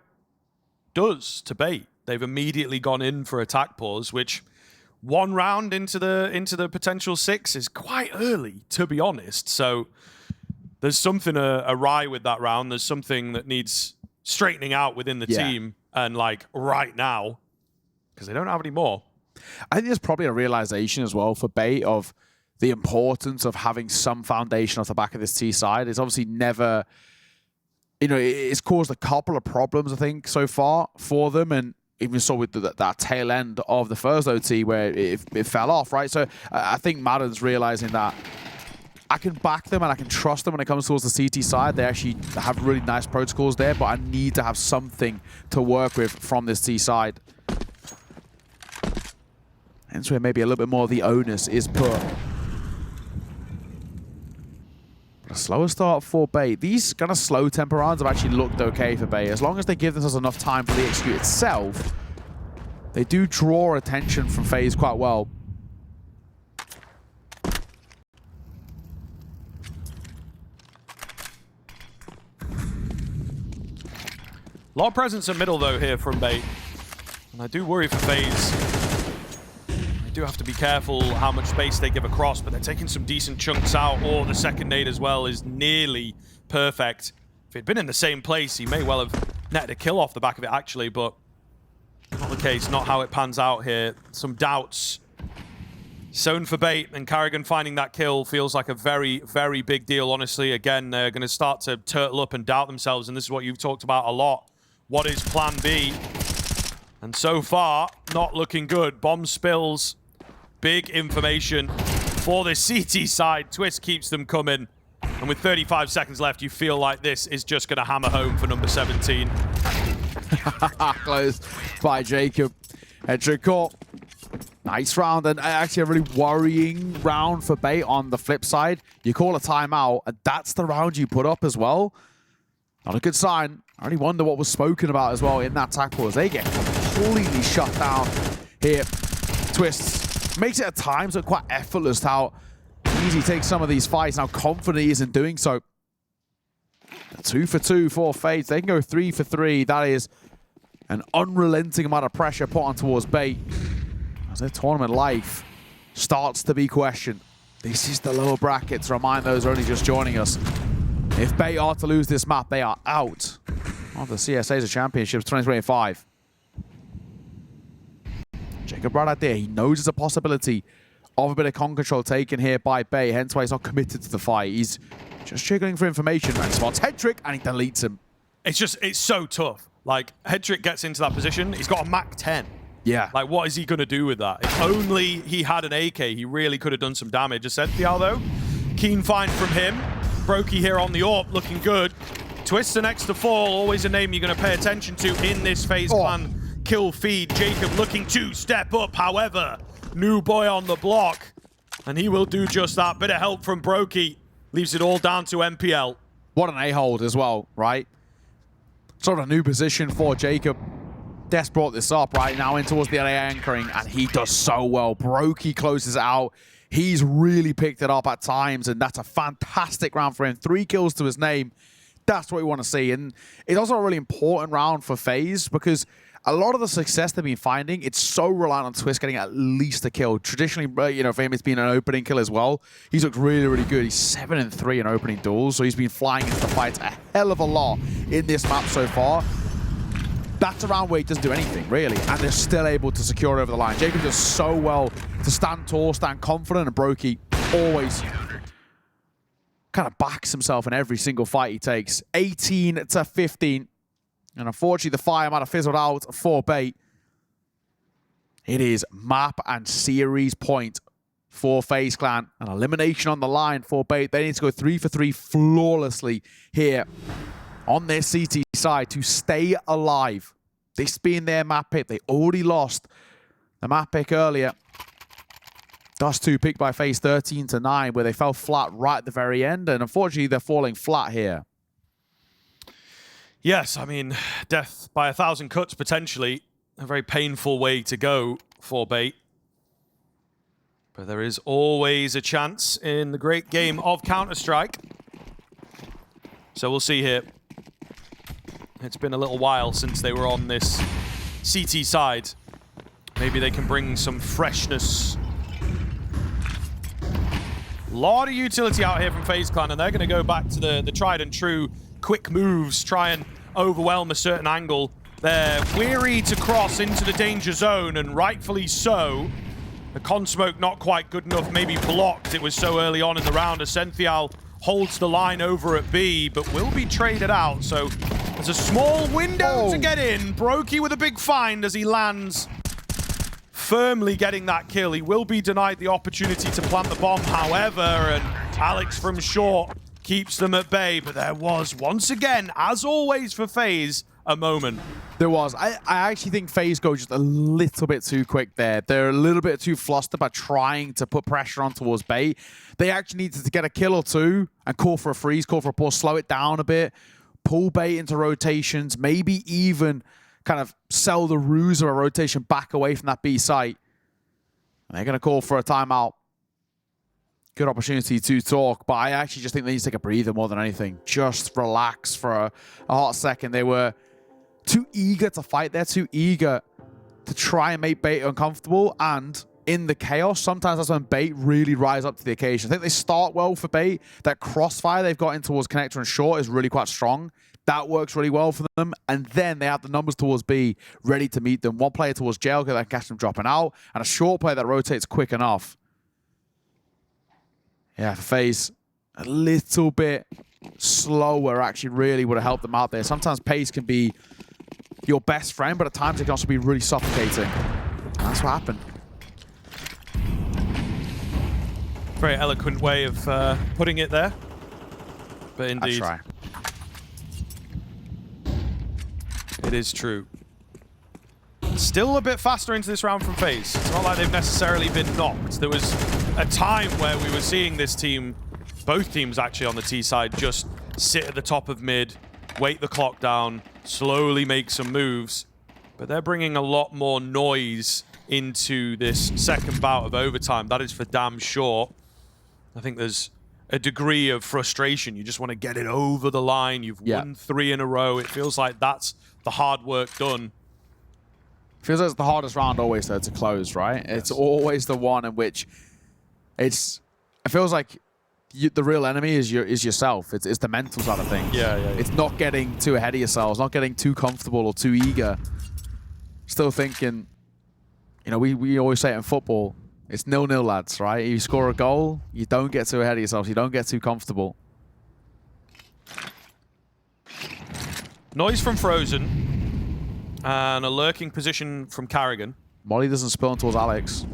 does to Bait. They've immediately gone in for attack pause, which 1 round into the potential 6 is quite early, to be honest. So there's something awry with that round. There's something that needs straightening out within the team, and like right now, because they don't have any more. I think there's probably a realization as well for Bait of the importance of having some foundation off the back of this T side. It's obviously never, you know, it's caused a couple of problems, I think, so far for them, and even saw with that tail end of the first OT where it fell off, right? So I think Madden's realizing that I can back them and I can trust them when it comes towards the CT side. They actually have really nice protocols there, but I need to have something to work with from this T side. Hence where maybe a little bit more of the onus is put. A slower start for Bait. These kind of slow tempo rounds have actually looked okay for Bait. As long as they give themselves enough time for the execute itself, they do draw attention from FaZe quite well. A lot of presence in middle, though, here from Bait. And I do worry for FaZe. They do have to be careful how much space they give across, but they're taking some decent chunks out. Or the second nade as well is nearly perfect. If he'd been in the same place, he may well have netted a kill off the back of it, actually, but not the case, not how it pans out here. Some doubts sown for Bait, and Carrigan finding that kill feels like a very, very big deal, honestly. Again, they're going to start to turtle up and doubt themselves, and this is what you've talked about a lot. What is plan B? And so far, not looking good. Bomb spills. Big information for the CT side. Twist keeps them coming. And with 35 seconds left, you feel like this is just going to hammer home for number 17. Close by Jacob. Hedrick caught. Nice round, and actually a really worrying round for Bait on the flip side. You call a timeout, and that's the round you put up as well. Not a good sign. I only wonder what was spoken about as well in that tackle as they get completely shut down here. Twist makes it at times look quite effortless how easy he takes some of these fights and how confident he is in doing so. 2 for 2 for FaZe. They can go 3 for 3. That is an unrelenting amount of pressure put on towards Bait as their tournament life starts to be questioned. This is the lower bracket, to remind those who are only just joining us. If Bait are to lose this map, they are out of the CSA's Championships 2025. Jacob right out there, he knows it's a possibility of a bit of con control taken here by Bait, hence why he's not committed to the fight. He's just triggering for information, and he spots Hedrick, and he deletes him. It's so tough. Like, Hedrick gets into that position, he's got a Mach 10. Yeah. Like, what is he going to do with that? If only he had an AK, he really could have done some damage. Essential, though, keen find from him. Brokey here on the AWP, looking good. Twist the next to fall, always a name you're going to pay attention to in this FaZe Clan kill feed. Jacob looking to step up, however. New boy on the block, and he will do just that. Bit of help from Brokey. Leaves it all down to MPL. What an A-hold as well, right? Sort of a new position for Jacob. Des brought this up right now in towards the LA anchoring, and he does so well. Brokey closes it out. He's really picked it up at times, and that's a fantastic round for him. 3 kills to his name. That's what we want to see. And it's also a really important round for FaZe because a lot of the success they've been finding, it's so reliant on Twist getting at least a kill. Traditionally, you know, for him, it's been an opening kill as well. He's looked really, really good. He's 7-3 in opening duels, so he's been flying into the fights a hell of a lot in this map so far. That's a round where he doesn't do anything, really, and they're still able to secure it over the line. Jacob does so well to stand tall, stand confident, and Brokey always kind of backs himself in every single fight he takes. 18-15. And unfortunately, the fire might have fizzled out for Bait. It is map and series point for FaZe Clan. An elimination on the line for Bait. They need to go 3 for 3 flawlessly here on their CT side to stay alive. This being their map pick. They already lost the map pick earlier. Dust2 picked by FaZe 13-9, where they fell flat right at the very end, and unfortunately they're falling flat here. Yes, I mean, death by 1,000 cuts potentially. A very painful way to go for Bait. But there is always a chance in the great game of Counter-Strike. So we'll see here. It's been a little while since they were on this CT side. Maybe they can bring some freshness. A lot of utility out here from FaZe Clan, and they're going to go back to the tried and true quick moves, try and overwhelm a certain angle. They're weary to cross into the danger zone, and rightfully so. The con smoke not quite good enough, maybe blocked. It was so early on in the round. Ascenthial holds the line over at B, but will be traded out. So there's a small window to get in. Brokey with a big find as he lands, firmly getting that kill. He will be denied the opportunity to plant the bomb, however, and Alex from short keeps them at bay. But there was, once again, as always for FaZe, a moment. There was. I actually think FaZe go just a little bit too quick there. They're a little bit too flustered by trying to put pressure on towards Bait. They actually needed to get a kill or two and call for a freeze, call for a pause, slow it down a bit, pull Bait into rotations, maybe even kind of sell the ruse of a rotation back away from that B site. And they're going to call for a timeout. Good opportunity to talk, but I actually just think they need to take a breather more than anything. Just relax for a hot second. They were too eager to fight. They're too eager to try and make Bait uncomfortable. And in the chaos, sometimes that's when Bait really rise up to the occasion. I think they start well for Bait. That crossfire they've got in towards Connector and Short is really quite strong. That works really well for them. And then they have the numbers towards B ready to meet them. One player towards Jail that can catch them dropping out, and a Short player that rotates quick enough. Yeah, for FaZe, a little bit slower actually really would have helped them out there. Sometimes pace can be your best friend, but at times it can also be really suffocating. And that's what happened. Very eloquent way of putting it there. But indeed, I try. It is true. Still a bit faster into this round from FaZe. It's not like they've necessarily been knocked. There was a time where we were seeing this team, both teams actually on the T side, just sit at the top of mid, wait the clock down, slowly make some moves. But they're bringing a lot more noise into this second bout of overtime. That is for damn sure. I think there's a degree of frustration. You just want to get it over the line. You've won 3 in a row. It feels like that's the hard work done. Feels like it's the hardest round always though to close, right? Yes. It's always the one in which it feels like the real enemy is yourself. It's the mental side of things. Yeah. It's not getting too ahead of yourselves, not getting too comfortable or too eager. Still thinking, you know, we always say it in football, it's 0-0, lads, right? You score a goal, you don't get too ahead of yourselves, you don't get too comfortable. Noise from Frozen. And a lurking position from Carrigan. Molly doesn't spill towards Alex.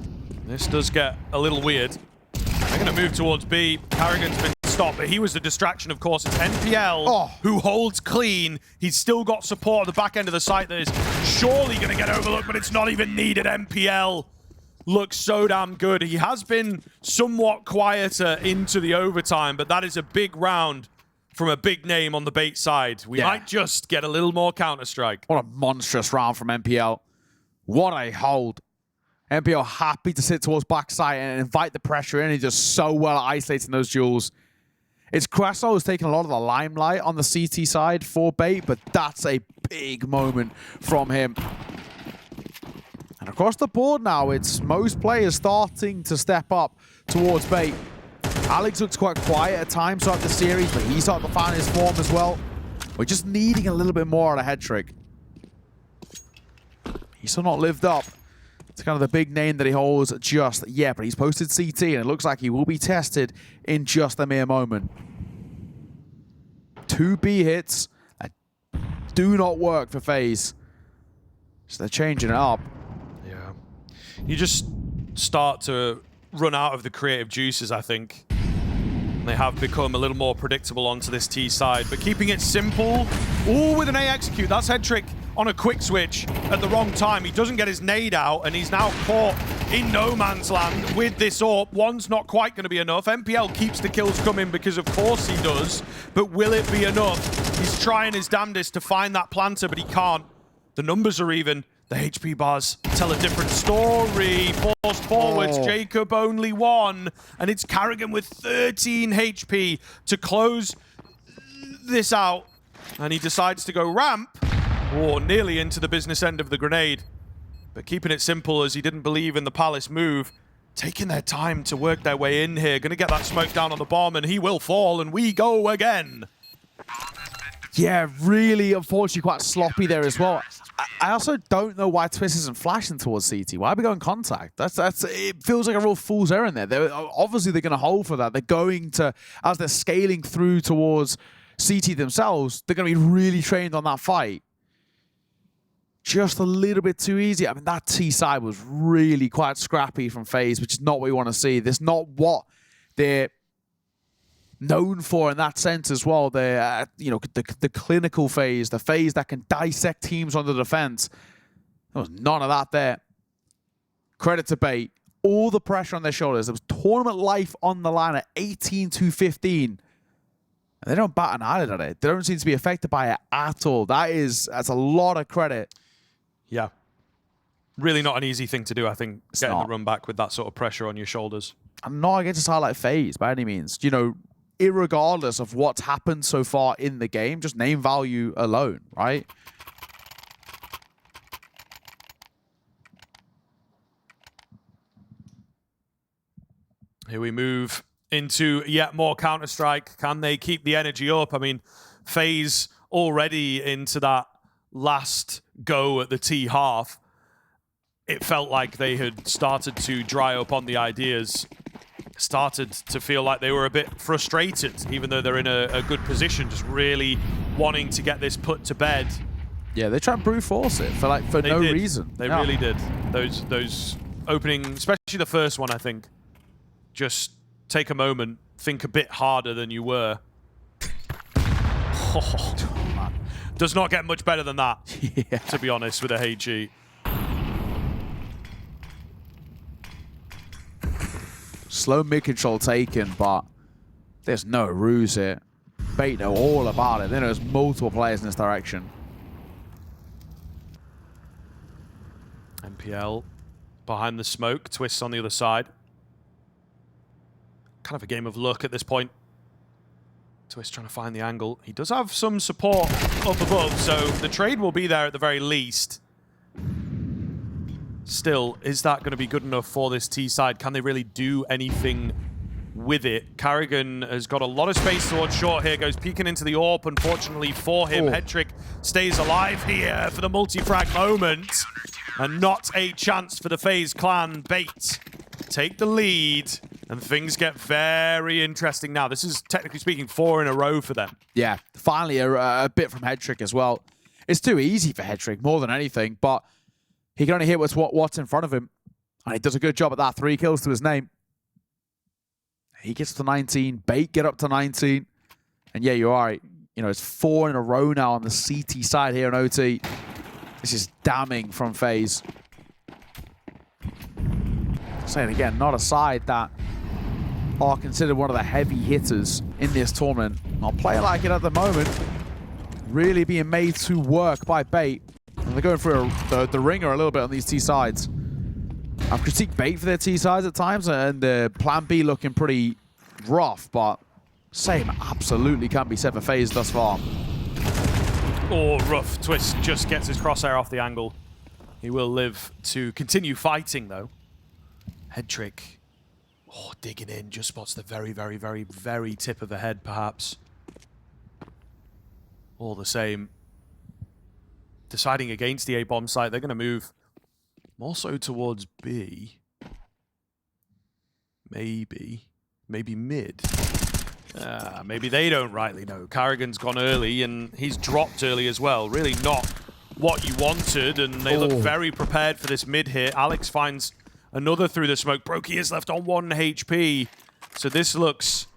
This does get a little weird. They're going to move towards B. Carrigan's been stopped, but he was the distraction, of course. It's NPL who holds clean. He's still got support at the back end of the site that is surely going to get overlooked, but it's not even needed. NPL looks so damn good. He has been somewhat quieter into the overtime, but that is a big round from a big name on the Bait side. We might just get a little more Counter-Strike. What a monstrous round from NPL. What a hold. NPL happy to sit towards backside and invite the pressure in. He does so well at isolating those duels. It's Queso who's taken a lot of the limelight on the CT side for Bait, but that's a big moment from him. And across the board now, it's most players starting to step up towards Bait. Alex looks quite quiet at times throughout the series, but he's starting to find his form as well. We're just needing a little bit more on a head trick. He's still not lived up. It's kind of the big name that he holds just yet, but he's posted CT, and it looks like he will be tested in just a mere moment. 2 B hits that do not work for FaZe. So they're changing it up. Yeah. You just start to run out of the creative juices, I think. They have become a little more predictable onto this T side, but keeping it simple. Ooh, with an A execute. That's Headtrick on a quick switch at the wrong time. He doesn't get his nade out, and he's now caught in no man's land with this AWP. One's not quite going to be enough. MPL keeps the kills coming because of course he does, but will it be enough? He's trying his damnedest to find that planter, but he can't. The numbers are even. The HP bars tell a different story. Forced forwards, Jacob only 1, and it's Carrigan with 13 HP to close this out. And he decides to go ramp, or nearly into the business end of the grenade. But keeping it simple as he didn't believe in the Palace move. Taking their time to work their way in here. Gonna get that smoke down on the bomb, and he will fall, and we go again. Yeah, really, unfortunately, quite sloppy there as well. I also don't know why Twist isn't flashing towards CT. Why are we going contact? It feels like a real fool's errand there. Obviously, they're going to hold for that. They're going to, as they're scaling through towards CT themselves, they're going to be really trained on that fight. Just a little bit too easy. I mean, that T side was really quite scrappy from FaZe, which is not what we want to see. That's not what they're known for in that sense as well. They're, you know, the clinical FaZe, the FaZe that can dissect teams on the defense. There was none of that there. Credit to Bait. All the pressure on their shoulders. There was tournament life on the line at 18-15. And they don't bat an eyelid at it. They don't seem to be affected by it at all. That's a lot of credit. Yeah. Really not an easy thing to do, I think, getting not. the run back with that sort of pressure on your shoulders. I'm not against to highlight FaZe by any means. You know, irregardless of what's happened so far in the game, just name value alone, right? Here we move into yet more Counter-Strike. Can they keep the energy up? I mean, FaZe already into that last go at the T half. It felt like they had started to dry up on the ideas. Started to feel like they were a bit frustrated, even though they're in a good position, just really wanting to get this put to bed. Yeah, they try and brute force it for no reason. They really did. Those opening, especially the first one, I think. Just take a moment, think a bit harder than you were. Oh, man. Does not get much better than that, yeah, to be honest, with a HG. Slow mid-control taken, but there's no ruse here. Bait know all about it. Then there's multiple players in this direction. MPL behind the smoke, Twists on the other side. Kind of a game of luck at this point. Twist trying to find the angle. He does have some support up above, so the trade will be there at the very least. Still, is that going to be good enough for this T side? Can they really do anything with it? Carrigan has got a lot of space towards short here, goes peeking into the AWP. Unfortunately for him, Headtrick stays alive here for the multi-frag moment. And not a chance for the FaZe Clan. Bait take the lead, and things get very interesting now. This is, technically speaking, 4 in a row for them. Yeah, finally a bit from Headtrick as well. It's too easy for Headtrick, more than anything, but he can only hit what's in front of him. And he does a good job at that. 3 kills to his name. He gets to 19. Bait get up to 19. And yeah, you're right. You know, it's 4 in a row now on the CT side here in OT. This is damning from FaZe. Saying again, not a side that are considered one of the heavy hitters in this tournament. Not playing like it at the moment. Really being made to work by Bait. And they're going through the ringer a little bit on these T sides. I've critiqued Bait for their T sides at times, and the plan B looking pretty rough, but same absolutely can be said for FaZe thus far. Oh, rough. Twist just gets his crosshair off the angle. He will live to continue fighting, though. Headtrick. Oh, digging in. Just spots the very, very, very, very tip of the head, perhaps. All the same. Deciding against the A-bomb site. They're going to move more so towards B. Maybe mid. Maybe they don't rightly know. Carrigan's gone early, and he's dropped early as well. Really not what you wanted, and they look very prepared for this mid hit. Alex finds another through the smoke. Brokey is left on 1 HP. So this looks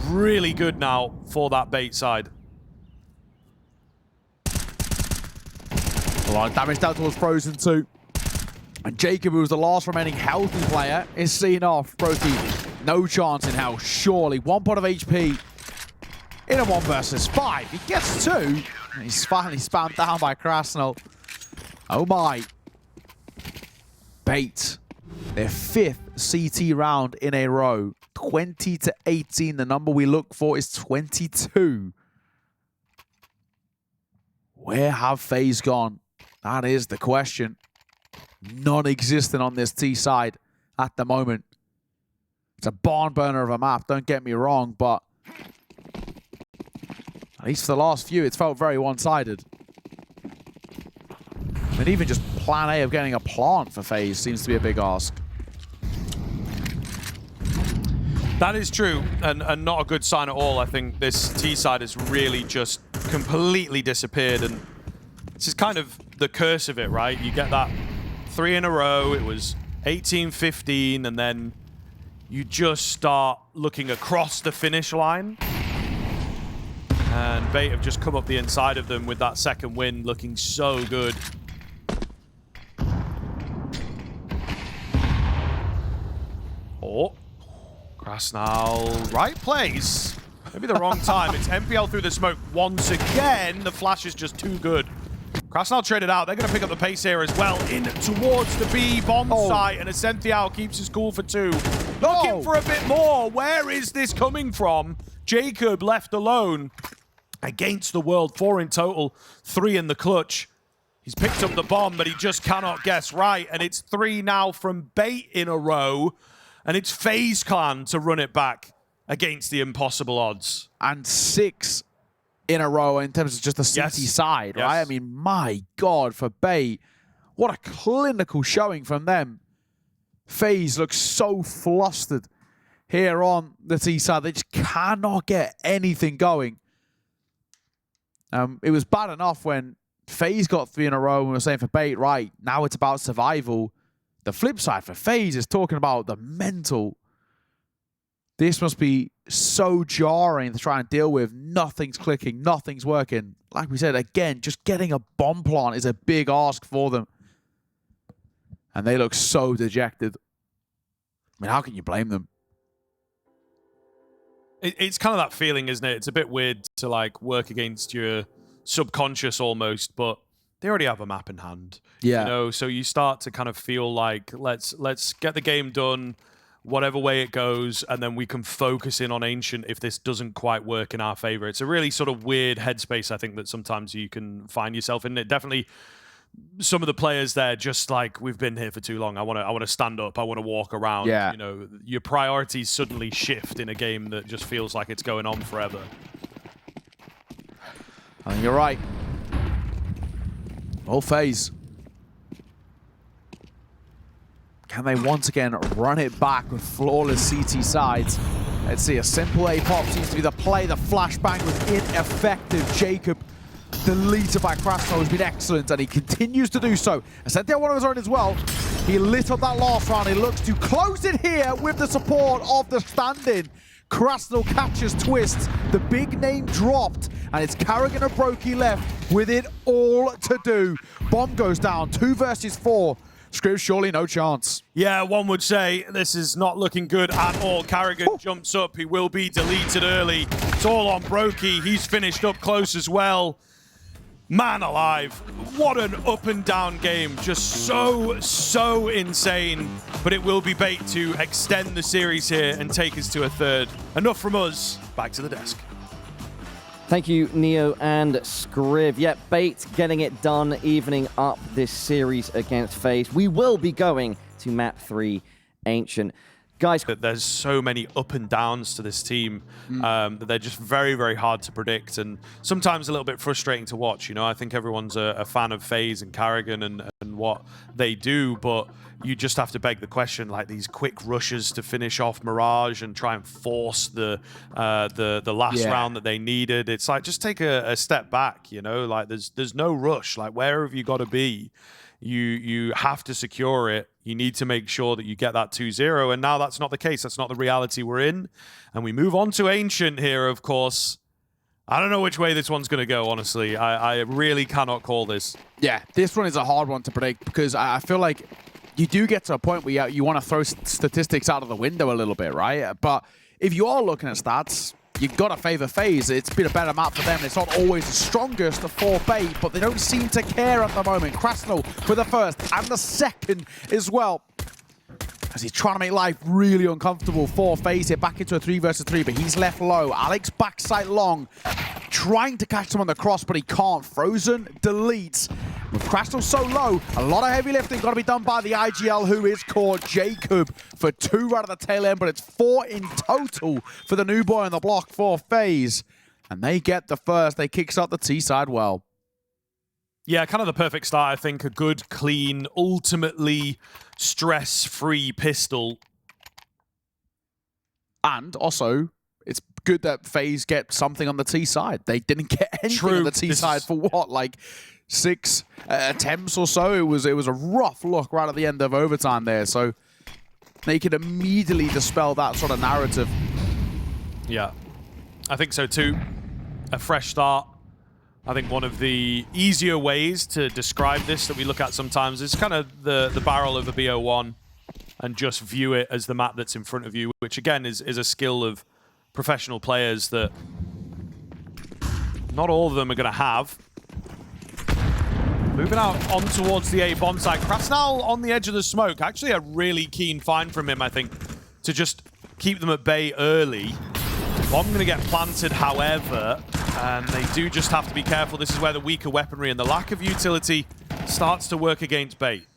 really good now for that bait side. A lot of damage down towards Frozen 2. And Jacob, who was the last remaining healthy player, is seen off. Brokey, no chance in hell, surely. 1 pot of HP in a 1 versus 5. He gets 2. And he's finally spammed down by Krasnal. Oh my. Bait. Their 5th CT round in a row. 20-18. The number we look for is 22. Where have FaZe gone? That is the question. Non-existent on this T side at the moment. It's a barn burner of a map, don't get me wrong, but at least for the last few, it's felt very one-sided. And even just plan A of getting a plant for FaZe seems to be a big ask. That is true, and not a good sign at all. I think this T side has really just completely disappeared, and this is kind of the curse of it, right? You get that 3 in a row, it was 18-15, and then you just start looking across the finish line. And Bait have just come up the inside of them with that second win, looking so good. Oh, Krasnal, right place. Maybe the wrong time. It's MPL through the smoke once again. The flash is just too good. Krasnal traded out. They're going to pick up the pace here as well. In towards the B bomb site, and Ascential keeps his cool for 2. Looking for a bit more. Where is this coming from? Jacob left alone against the world. 4 in total, 3 in the clutch. He's picked up the bomb, but he just cannot guess right. And it's 3 now from Bait in a row. And it's FaZe Clan to run it back against the impossible odds. And 6 in a row in terms of just the CT side, right? I mean, my God, for Bait, what a clinical showing from them. FaZe looks so flustered here on the T side. They just cannot get anything going. It was bad enough when FaZe got 3 in a row and we were saying for Bait, right, now it's about survival. The flip side for FaZe is talking about the mental. This must be so jarring to try and deal with. Nothing's clicking, nothing's working. Like we said, again, just getting a bomb plant is a big ask for them. And they look so dejected. I mean, how can you blame them? It's kind of that feeling, isn't it? It's a bit weird to like work against your subconscious almost, but they already have a map in hand. Yeah. You know, so you start to kind of feel like let's get the game done, whatever way it goes, and then we can focus in on Ancient if this doesn't quite work in our favor. It's a really sort of weird headspace, I think, that sometimes you can find yourself in. It definitely, some of the players there, just like, we've been here for too long. I want to stand up. I want to walk around. Yeah. You know, your priorities suddenly shift in a game that just feels like it's going on forever. I think you're right. Oh, FaZe. Can they once again run it back with flawless CT sides? Let's see, a simple A pop seems to be the play. The flashbang was ineffective. Jacob, deleted by Krasnal, has been excellent, and he continues to do so. Ascential one of his own as well. He lit up that last round. He looks to close it here with the support of the stand-in. Krasnal catches Twist. The big name dropped, and it's Karrigan and Brokey left with it all to do. Bomb goes down, 2 versus 4. Scriv, surely no chance. Yeah, one would say this is not looking good at all. Karrigan jumps up. He will be deleted early. It's all on Brokey. He's finished up close as well. Man alive. What an up and down game. Just so insane. But it will be Bait to extend the series here and take us to a 3rd. Enough from us. Back to the desk. Thank you, Neo and Scriv. Yep, Bait getting it done, evening up this series against FaZe. We will be going to map 3, Ancient. Guys, There's so many up and downs to this team that they're just very, very hard to predict, and sometimes a little bit frustrating to watch. You know, I think everyone's a fan of FaZe and Carrigan and what they do, but you just have to beg the question, like these quick rushes to finish off Mirage and try and force the last round that they needed. It's like, just take a step back, you know, like there's no rush. Like, where have you got to be? You have to secure it. You need to make sure that you get that 2-0, and now that's not the case. That's not the reality we're in. And we move on to Ancient here, of course. I don't know which way this one's going to go, honestly. I really cannot call this. Yeah, this one is a hard one to predict because I feel like you do get to a point where you want to throw statistics out of the window a little bit, right? But if you are looking at stats, you've got to favor FaZe. It's been a better map for them. It's not always the strongest for Bait, but they don't seem to care at the moment. Krasnal for the first and the second as well, as he's trying to make life really uncomfortable for FaZe here, back into a 3 versus 3, but he's left low. Alex backside long, trying to catch him on the cross, but he can't. Frozen deletes. With Krasnal so low, a lot of heavy lifting got to be done by the IGL, who is caught. Jacob for 2 right at the tail end, but it's 4 in total for the new boy on the block for FaZe. And they get the first. They kickstart the T side well. Yeah, kind of the perfect start, I think. A good, clean, ultimately stress-free pistol. And also, it's good that FaZe get something on the T side. They didn't get anything on the T side for what, like 6 attempts or so. It was a rough look right at the end of overtime there. So they could immediately dispel that sort of narrative. Yeah, I think so too. A fresh start. I think one of the easier ways to describe this that we look at sometimes is kind of the barrel of a BO1 and just view it as the map that's in front of you, which again is a skill of professional players that not all of them are going to have. Moving out on towards the A bomb site. Krasnal on the edge of the smoke. Actually a really keen find from him, I think, to just keep them at bay early. Bomb going to get planted, however, and they do just have to be careful. This is where the weaker weaponry and the lack of utility starts to work against Bait.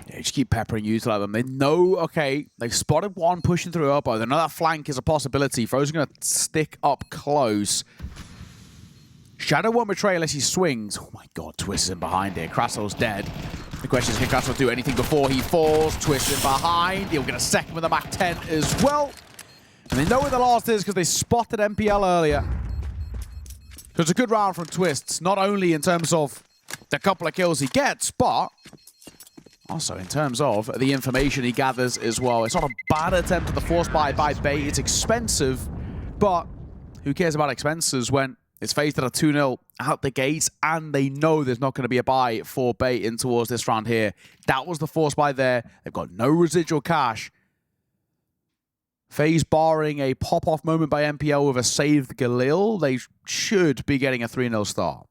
Yeah, just keep peppering you like them. They know, okay, they've spotted one pushing through elbow. They know that flank is a possibility. Frozen going to stick up close. Shadow won't betray unless he swings. Oh my god, Twist is in behind here. Krasnal's dead. The question is, can Krasnal do anything before he falls? Twist in behind. He'll get a second with a Mach 10 as well. And they know where the last is because they spotted MPL earlier. So it's a good round from Twists, not only in terms of the couple of kills he gets, but also in terms of the information he gathers as well. It's not a bad attempt at the force buy by Bait. It's expensive, but who cares about expenses when it's FaZe that are 2-0 out the gates and they know there's not going to be a buy for Bait in towards this round here. That was the force buy there. They've got no residual cash. FaZe barring a pop-off moment by MPL with a saved Galil, they should be getting a 3-0 start.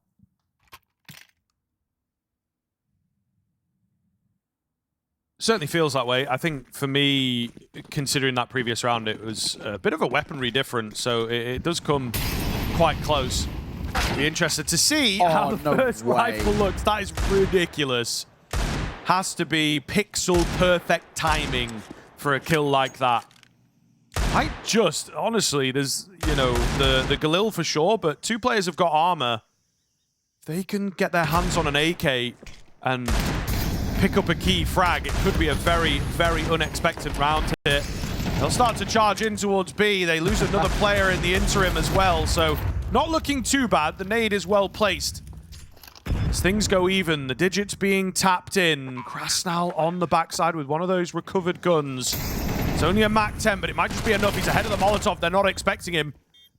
Certainly feels that way. I think for me, considering that previous round, it was a bit of a weaponry difference, so it does come quite close. Be interested to see how the first rifle looks. That is ridiculous. Has to be pixel perfect timing for a kill like that. I just, honestly, there's, you know, the Galil for sure, but 2 players have got armor. They can get their hands on an AK and pick up a key frag. It could be a very, very unexpected round here. They'll start to charge in towards B. They lose another player in the interim as well, so not looking too bad. The nade is well placed. As things go even, the digits being tapped in. Krasnal on the backside with one of those recovered guns. It's only a Mach 10, but it might just be enough. He's ahead of the Molotov. They're not expecting him.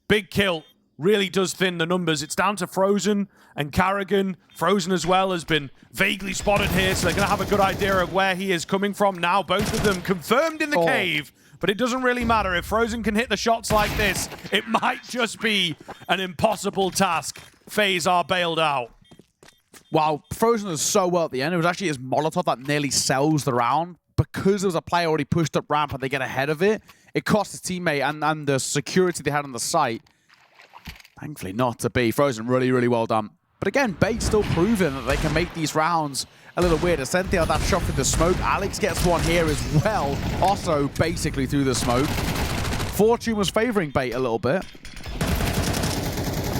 Big kill. Really does thin the numbers. It's down to Frozen and Carrigan. Frozen as well has been vaguely spotted here, so they're going to have a good idea of where he is coming from now. Both of them confirmed in the cave, but it doesn't really matter. If Frozen can hit the shots like this, it might just be an impossible task. FaZe are bailed out. Wow, Frozen is so well at the end. It was actually his Molotov that nearly sells the round. Because there was a player already pushed up ramp and they get ahead of it, it cost his teammate and the security they had on the site. Thankfully not to be. Frozen really, really well done. But again, Bait's still proven that they can make these rounds a little weird. Ascentia, that shot through the smoke. Alex gets one here as well. Also, basically through the smoke. Fortune was favoring Bait a little bit.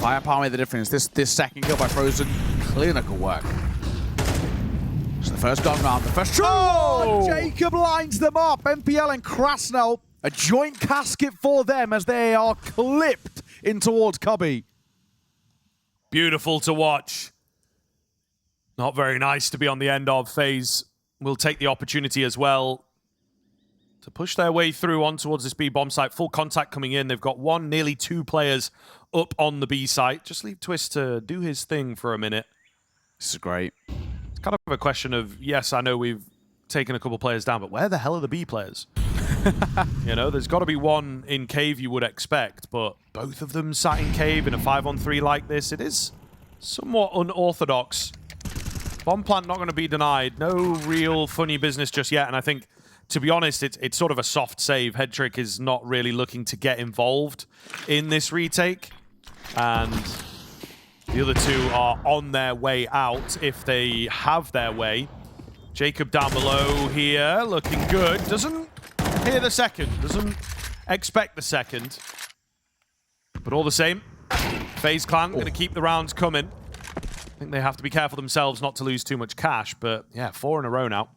Firepower made the difference. This second kill by Frozen, clinical work. So the first gun round, the first shot. Oh! Jacob lines them up. MPL and Krasnell, a joint casket for them as they are clipped in towards Cubby. Beautiful to watch. Not very nice to be on the end of. FaZe will take the opportunity as well to push their way through on towards this B bomb site. Full contact coming in. They've got one, nearly two players up on the B site. Just leave Twist to do his thing for a minute. This is great. It's kind of a question of, yes, I know we've taken a couple players down, but where the hell are the B players? You know, there's got to be one in Cave you would expect, but both of them sat in Cave in a 5-on-3 like this. It is somewhat unorthodox. Bomb plant not going to be denied. No real funny business just yet, and I think, to be honest, it's sort of a soft save. Headtrick is not really looking to get involved in this retake, and the other two are on their way out if they have their way. Jacob down below here, looking good. Doesn't hear the second, doesn't expect the second. But all the same, FaZe Clan going to keep the rounds coming. I think they have to be careful themselves not to lose too much cash, but yeah, 4 in a row now.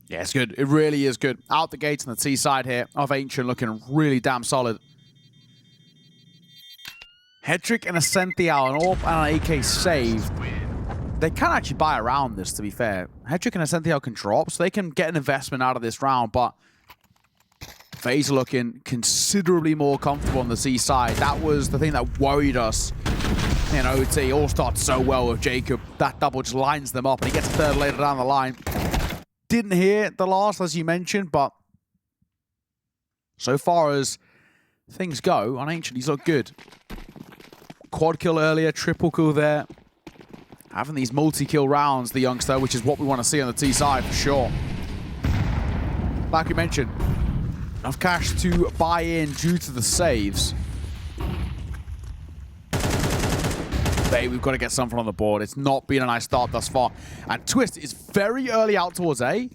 Yeah, it's good. It really is good. Out the gates on the T side here of Ancient looking really damn solid. Headtrick and a Sentinel, an AWP and an AK saved. They can actually buy around this, to be fair. Headtrick and a Sentinel can drop, so they can get an investment out of this round, but FaZe looking considerably more comfortable on the C side. That was the thing that worried us in OT. All starts so well with Jacob. That double just lines them up, and he gets a third later down the line. Didn't hear the last, as you mentioned, but so far as things go, on Ancient, he's looked good. Quad kill earlier, triple kill there. Having these multi-kill rounds, the youngster, which is what we want to see on the T side for sure. Like we mentioned, enough cash to buy in due to the saves. We've got to get something on the board. It's not been a nice start thus far. And Twist is very early out towards A.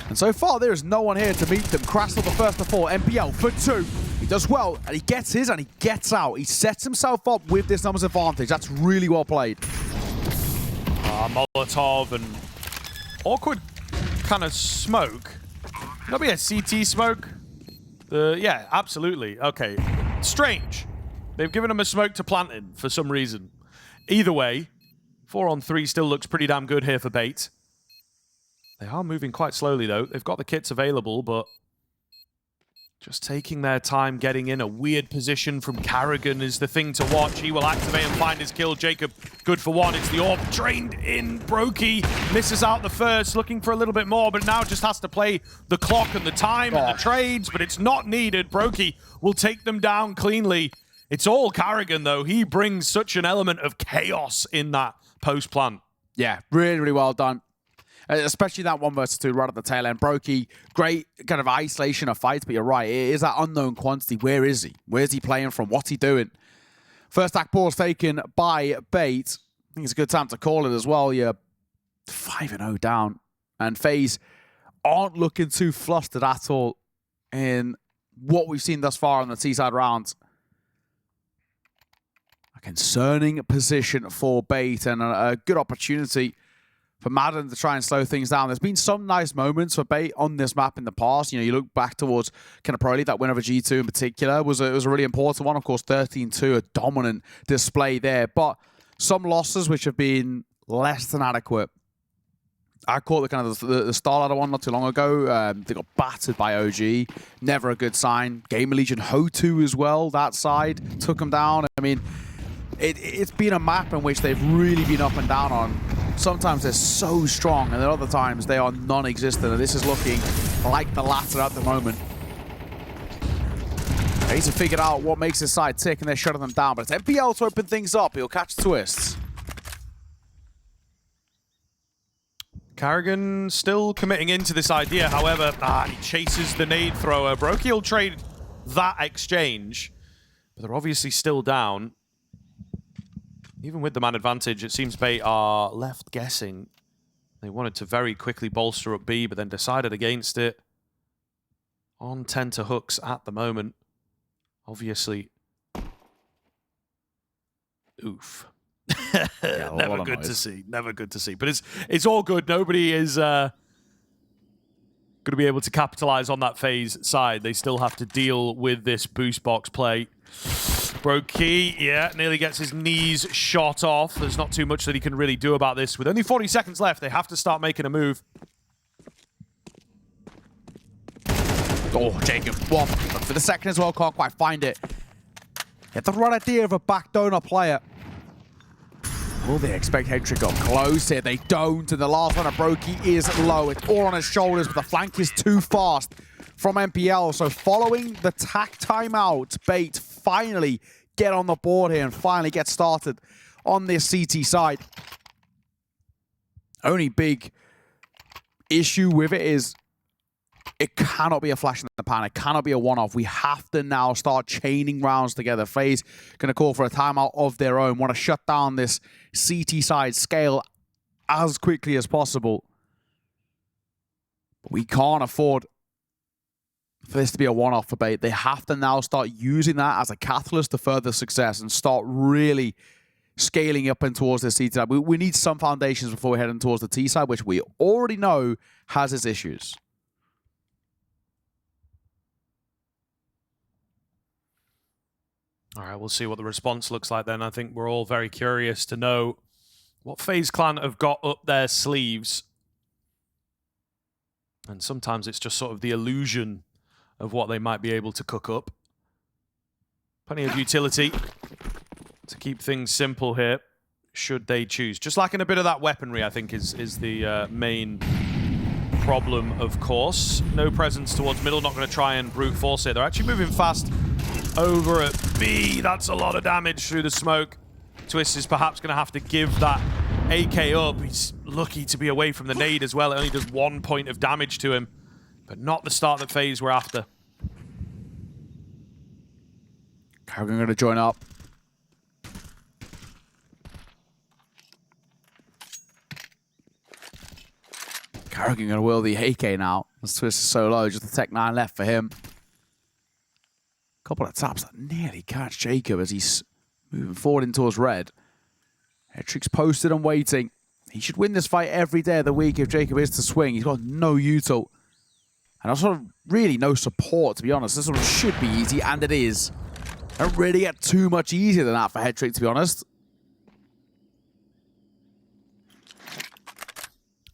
And so far, there is no one here to meet them. Krasnell the first to fall. MPL for 2. He does well, and he gets his, and he gets out. He sets himself up with this numbers advantage. That's really well played. Molotov and awkward kind of smoke. Could that be a CT smoke? Yeah, absolutely. Okay. Strange. They've given him a smoke to plant in for some reason. Either way, 4-on-3 still looks pretty damn good here for Bait. They are moving quite slowly, though. They've got the kits available, but just taking their time getting in. A weird position from Carrigan is the thing to watch. He will activate and find his kill. Jacob, good for one. It's the AWP trained in. Brokey misses out the first, looking for a little bit more, but now just has to play the clock and the time and the trades, but it's not needed. Brokey will take them down cleanly. It's all Carrigan, though. He brings such an element of chaos in that post-plant. Yeah, really, really well done. Especially that 1 versus 2 right at the tail end. Brokey, great kind of isolation of fights, but you're right. It is that unknown quantity. Where is he? Where's he playing from? What's he doing? First act pause taken by Bait. I think it's a good time to call it as well. You're 5-0 down. And FaZe aren't looking too flustered at all in what we've seen thus far on the T-side rounds. A concerning position for Bait and a good opportunity for Madden to try and slow things down. There's been some nice moments for Bait on this map in the past. You know, you look back towards kind of Pro League, that win over G2 in particular was a really important one. Of course, 13-2, a dominant display there. But some losses which have been less than adequate. I caught the kind of the Starladder one not too long ago. They got battered by OG. Never a good sign. GamerLegion Ho2 as well, that side, took them down. I mean, it's been a map in which they've really been up and down on. Sometimes they're so strong, and then other times they are non-existent, and this is looking like the latter at the moment. He's figured out what makes his side tick, and they're shutting them down, but it's MPL to open things up. He'll catch Twists. Carrigan still committing into this idea, however, he chases the nade thrower. Brokey will trade that exchange, but they're obviously still down. even with the man advantage, it seems Bait are left guessing. They wanted to very quickly bolster up B, but then decided against it. On 10 to hooks at the moment. Obviously. Oof. Never good to see. Never good to see. But it's all good. Nobody is going to be able to capitalize on that FaZe side. They still have to deal with this boost box play. Broke key, yeah, nearly gets his knees shot off. There's not too much that he can really do about this. With only 40 seconds left, they have to start making a move. Oh, Jacob, look for the second as well, can't quite find it. Get the right idea of a back donut player. Will they expect Hedrick up close here? They don't, and the last one of Brokey is low. It's all on his shoulders, but the flank is too fast from MPL. So following the TAC timeout, Bait finally get on the board here and finally get started on this CT side. Only big issue with it is it cannot be a flash in the pan. It cannot be a one-off. We have to now start chaining rounds together. FaZe going to call for a timeout of their own. Want to shut down this CT side scale as quickly as possible. But we can't afford for this to be a one-off for Bait. They have to now start using that as a catalyst to further success and start really scaling up and towards the CT side. We need some foundations before we head in towards the T side, which we already know has its issues. All right, we'll see what the response looks like then. I think we're all very curious to know what FaZe Clan have got up their sleeves. And sometimes it's just sort of the illusion of what they might be able to cook up. Plenty of utility to keep things simple here, should they choose. Just lacking a bit of that weaponry, I think, is the main problem, of course. No presence towards middle, not going to try and brute force it. They're actually moving fast over at B. That's a lot of damage through the smoke. Twist is perhaps going to have to give that AK up. He's lucky to be away from the nade as well. It only does 1 point of damage to him, but not the start that FaZe were after. Carrigan going to join up. Carrigan going to will the AK now. This Twist is so low, just the Tech 9 left for him. Couple of taps that nearly catch Jacob as he's moving forward in towards red. Hedrick's posted and waiting. He should win this fight every day of the week if Jacob is to swing. He's got no util. And also really no support, to be honest. This one should be easy, and it is. Don't really get too much easier than that for Hedrick, to be honest.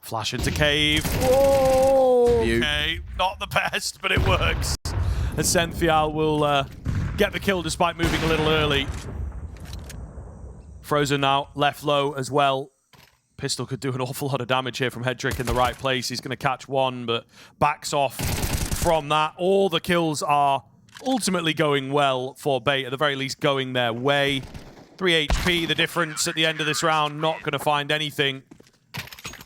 Flash into cave. Whoa! Okay, not the best, but it works. Ascenthial will get the kill despite moving a little early. Frozen now, left low as well. Pistol could do an awful lot of damage here from Hedrick in the right place. He's going to catch one, but backs off from that. All the kills are ultimately going well for Bait, at the very least going their way. 3 HP, the difference at the end of this round, not going to find anything.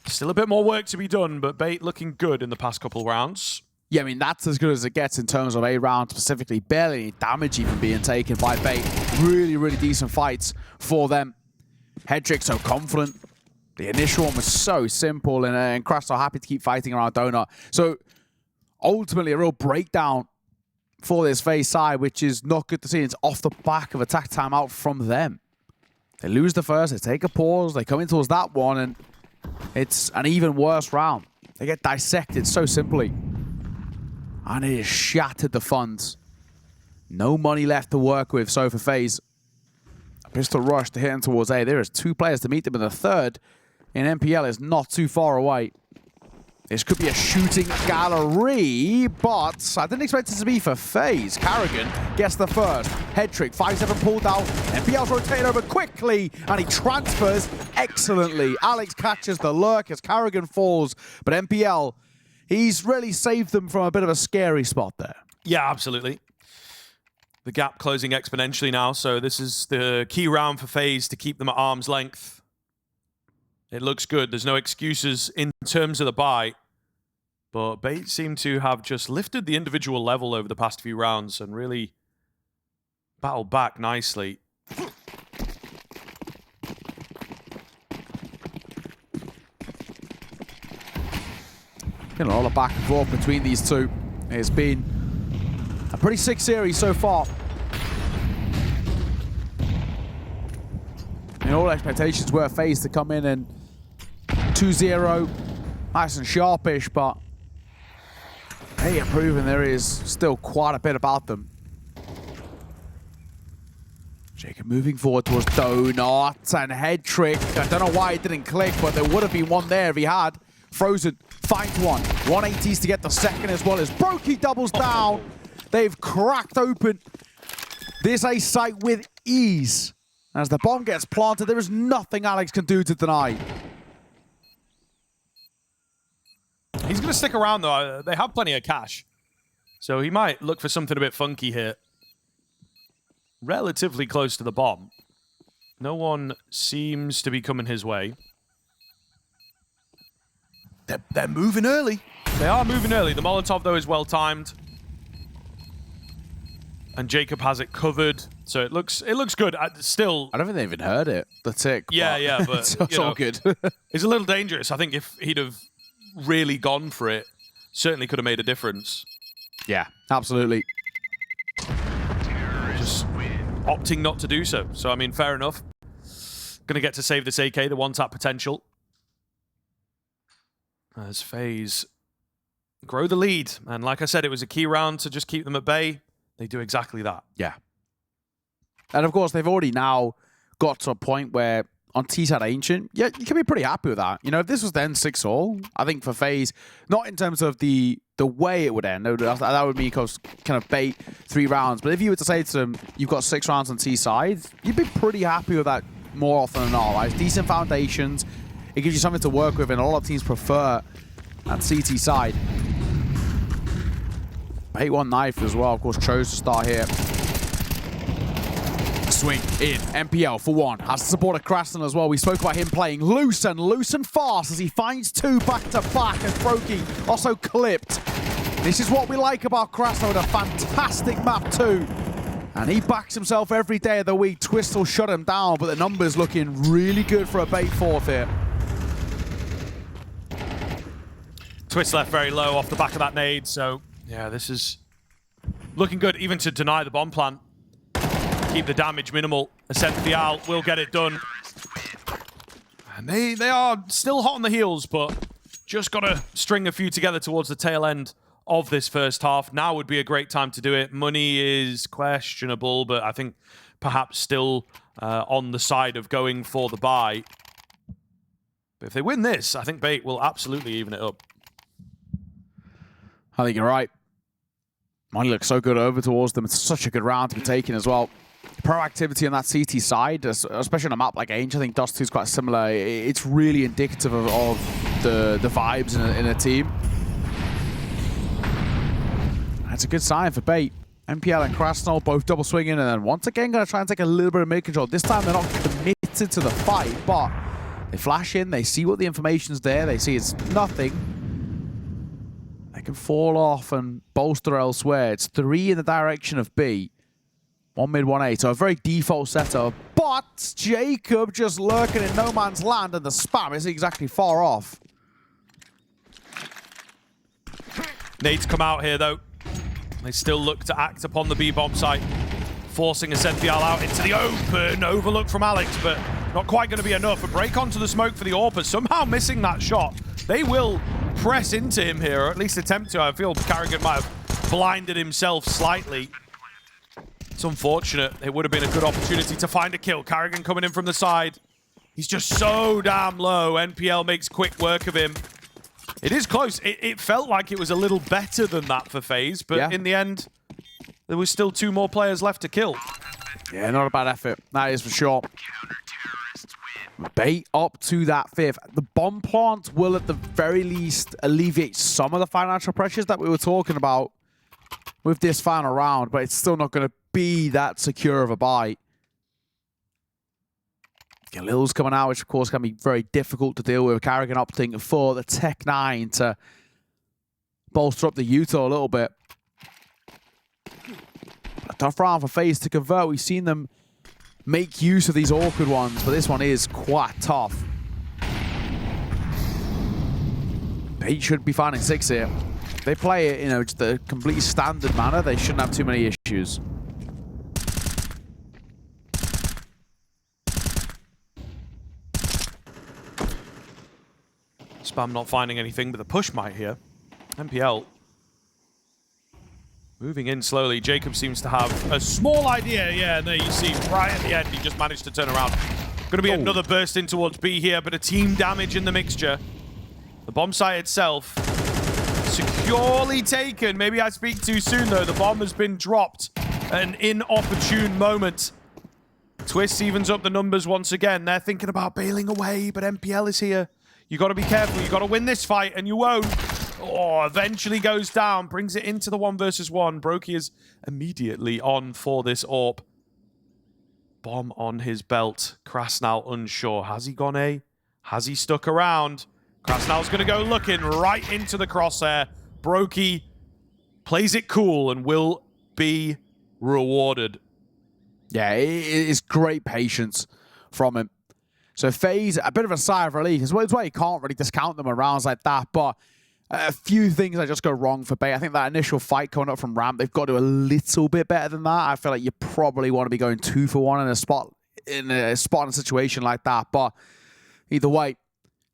Still a bit more work to be done, but Bait looking good in the past couple rounds. Yeah, I mean, that's as good as it gets in terms of a round specifically. Barely any damage even being taken by Bait. Really, really decent fights for them. Hedrick so confident. The initial one was so simple, and Crash so happy to keep fighting around Donut. So, ultimately, a real breakdown for this FaZe side, which is not good to see. It's off the back of attack timeout from them. They lose the first, they take a pause, they come in towards that one, and it's an even worse round. They get dissected so simply. And it has shattered the funds. No money left to work with. So for FaZe, a pistol rush to hit him towards A. There is 2 players to meet them, and the third in MPL is not too far away. This could be a shooting gallery, but I didn't expect it to be for FaZe. Carrigan gets the first. Hedrick, 5-7 pulled out. MPL's rotating over quickly, and he transfers excellently. Alex catches the lurk as Carrigan falls, but MPL, he's really saved them from a bit of a scary spot there. Yeah, absolutely. The gap closing exponentially now, so this is the key round for FaZe to keep them at arm's length. It looks good. There's no excuses in terms of the buy, but Bait seem to have just lifted the individual level over the past few rounds and really battled back nicely. Been a lot of back and forth between these two. It's been a pretty sick series so far. And all expectations were FaZe to come in and 2-0, nice and sharpish, but they are proving there is still quite a bit about them. Jacob moving forward towards Donut and head trick. I don't know why it didn't click, but there would have been one there if he had. Frozen finds one. 180s to get the second as well as Brokey doubles down. They've cracked open this A site with ease. As the bomb gets planted, there is nothing Alex can do to deny. He's going to stick around, though. They have plenty of cash. So he might look for something a bit funky here. Relatively close to the bomb. No one seems to be coming his way. They're moving early. They are moving early. The Molotov, though, is well-timed. And Jacob has it covered. So it looks good. Still, I don't think they even heard it. The tick. Yeah, but it's all good. It's a little dangerous. I think if he'd have really gone for it, certainly could have made a difference. Yeah, absolutely. Just opting not to do so. So, I mean, fair enough. Going to get to save this AK, the one-tap potential. As FaZe grow the lead. And like I said, it was a key round to just keep them at bay. They do exactly that. Yeah. And of course, they've already now got to a point where on T-side Ancient, yeah, you can be pretty happy with that. You know, if this was then 6-all, I think for FaZe, not in terms of the way it would end, that would mean kind of bait 3 rounds. But if you were to say to them, you've got 6 rounds on T-side, you'd be pretty happy with that more often than not, right? Decent foundations. It gives you something to work with, and a lot of teams prefer that CT side. 8-1 knife as well, of course, chose to start here. Swing in, MPL for 1. Has the support of Krasnal as well. We spoke about him playing loose and fast as he finds 2 back-to-back as Brokey also clipped. This is what we like about Krasnal with a fantastic map too. And he backs himself every day of the week. Twist will shut him down, but the numbers looking really good for a bait 4th here. Twist left very low off the back of that nade, so yeah, this is looking good, even to deny the bomb plant. Keep the damage minimal. Essential will get it done. And they are still hot on the heels, but just got to string a few together towards the tail end of this first half. Now would be a great time to do it. Money is questionable, but I think perhaps still on the side of going for the buy. But if they win this, I think Bait will absolutely even it up. I think you're right. Money looks so good over towards them. It's such a good round to be taken as well. Proactivity on that CT side, especially on a map like Ange, I think Dust2 is quite similar. It's really indicative of the vibes in a team. That's a good sign for Bait. MPL and Krasnal both double swinging, and then once again going to try and take a little bit of mid control. This time they're not committed to the fight, but they flash in, they see what the information's there, they see it's nothing. They can fall off and bolster elsewhere. It's 3 in the direction of B. 1 mid, 1 A. So a very default setup. But Jacob just lurking in no man's land, and the spam isn't exactly far off. Nades come out here, though. They still look to act upon the B-bomb site, forcing Essential out into the open. Overlook from Alex, but not quite going to be enough. A break onto the smoke for the AWPers, somehow missing that shot. They will press into him here, or at least attempt to. I feel Carrigan might have blinded himself slightly. It's unfortunate. It would have been a good opportunity to find a kill. Carrigan coming in from the side. He's just so damn low. NPL makes quick work of him. It is close. It felt like it was a little better than that for FaZe, but in the end, there was still 2 more players left to kill. Yeah, not a bad effort. That is for sure. Bait up to that 5th. The bomb plant will at the very least alleviate some of the financial pressures that we were talking about with this final round, but it's still not going to be that secure of a buy. Galil's coming out, which of course can be very difficult to deal with. Carrigan opting for the Tech 9 to bolster up the Utah a little bit. A tough round for FaZe to convert. We've seen them make use of these awkward ones, but this one is quite tough. They should be finding 6 here. If they play it, just a completely standard manner, they shouldn't have too many issues. Spam not finding anything, but the push might here. MPL moving in slowly. Jacob seems to have a small idea. Yeah, and there you see, right at the end, he just managed to turn around. Going to be another burst in towards B here, but a team damage in the mixture. The bomb site itself securely taken. Maybe I speak too soon, though. The bomb has been dropped. An inopportune moment. Twist evens up the numbers once again. They're thinking about bailing away, but MPL is here. You got to be careful. You got to win this fight, and you won't. Oh, eventually goes down, brings it into the 1 versus 1. Brokey is immediately on for this AWP. Bomb on his belt. Krasnal unsure. Has he gone A? Has he stuck around? Krasnal's going to go looking right into the crosshair. Brokey plays it cool and will be rewarded. Yeah, it's great patience from him. So FaZe, a bit of a sigh of relief. As well, you can't really discount them on rounds like that, but a few things that just go wrong for Bait. I think that initial fight coming up from ramp, they've got to do a little bit better than that. I feel like you probably want to be going 2 for 1 in a situation like that. But either way,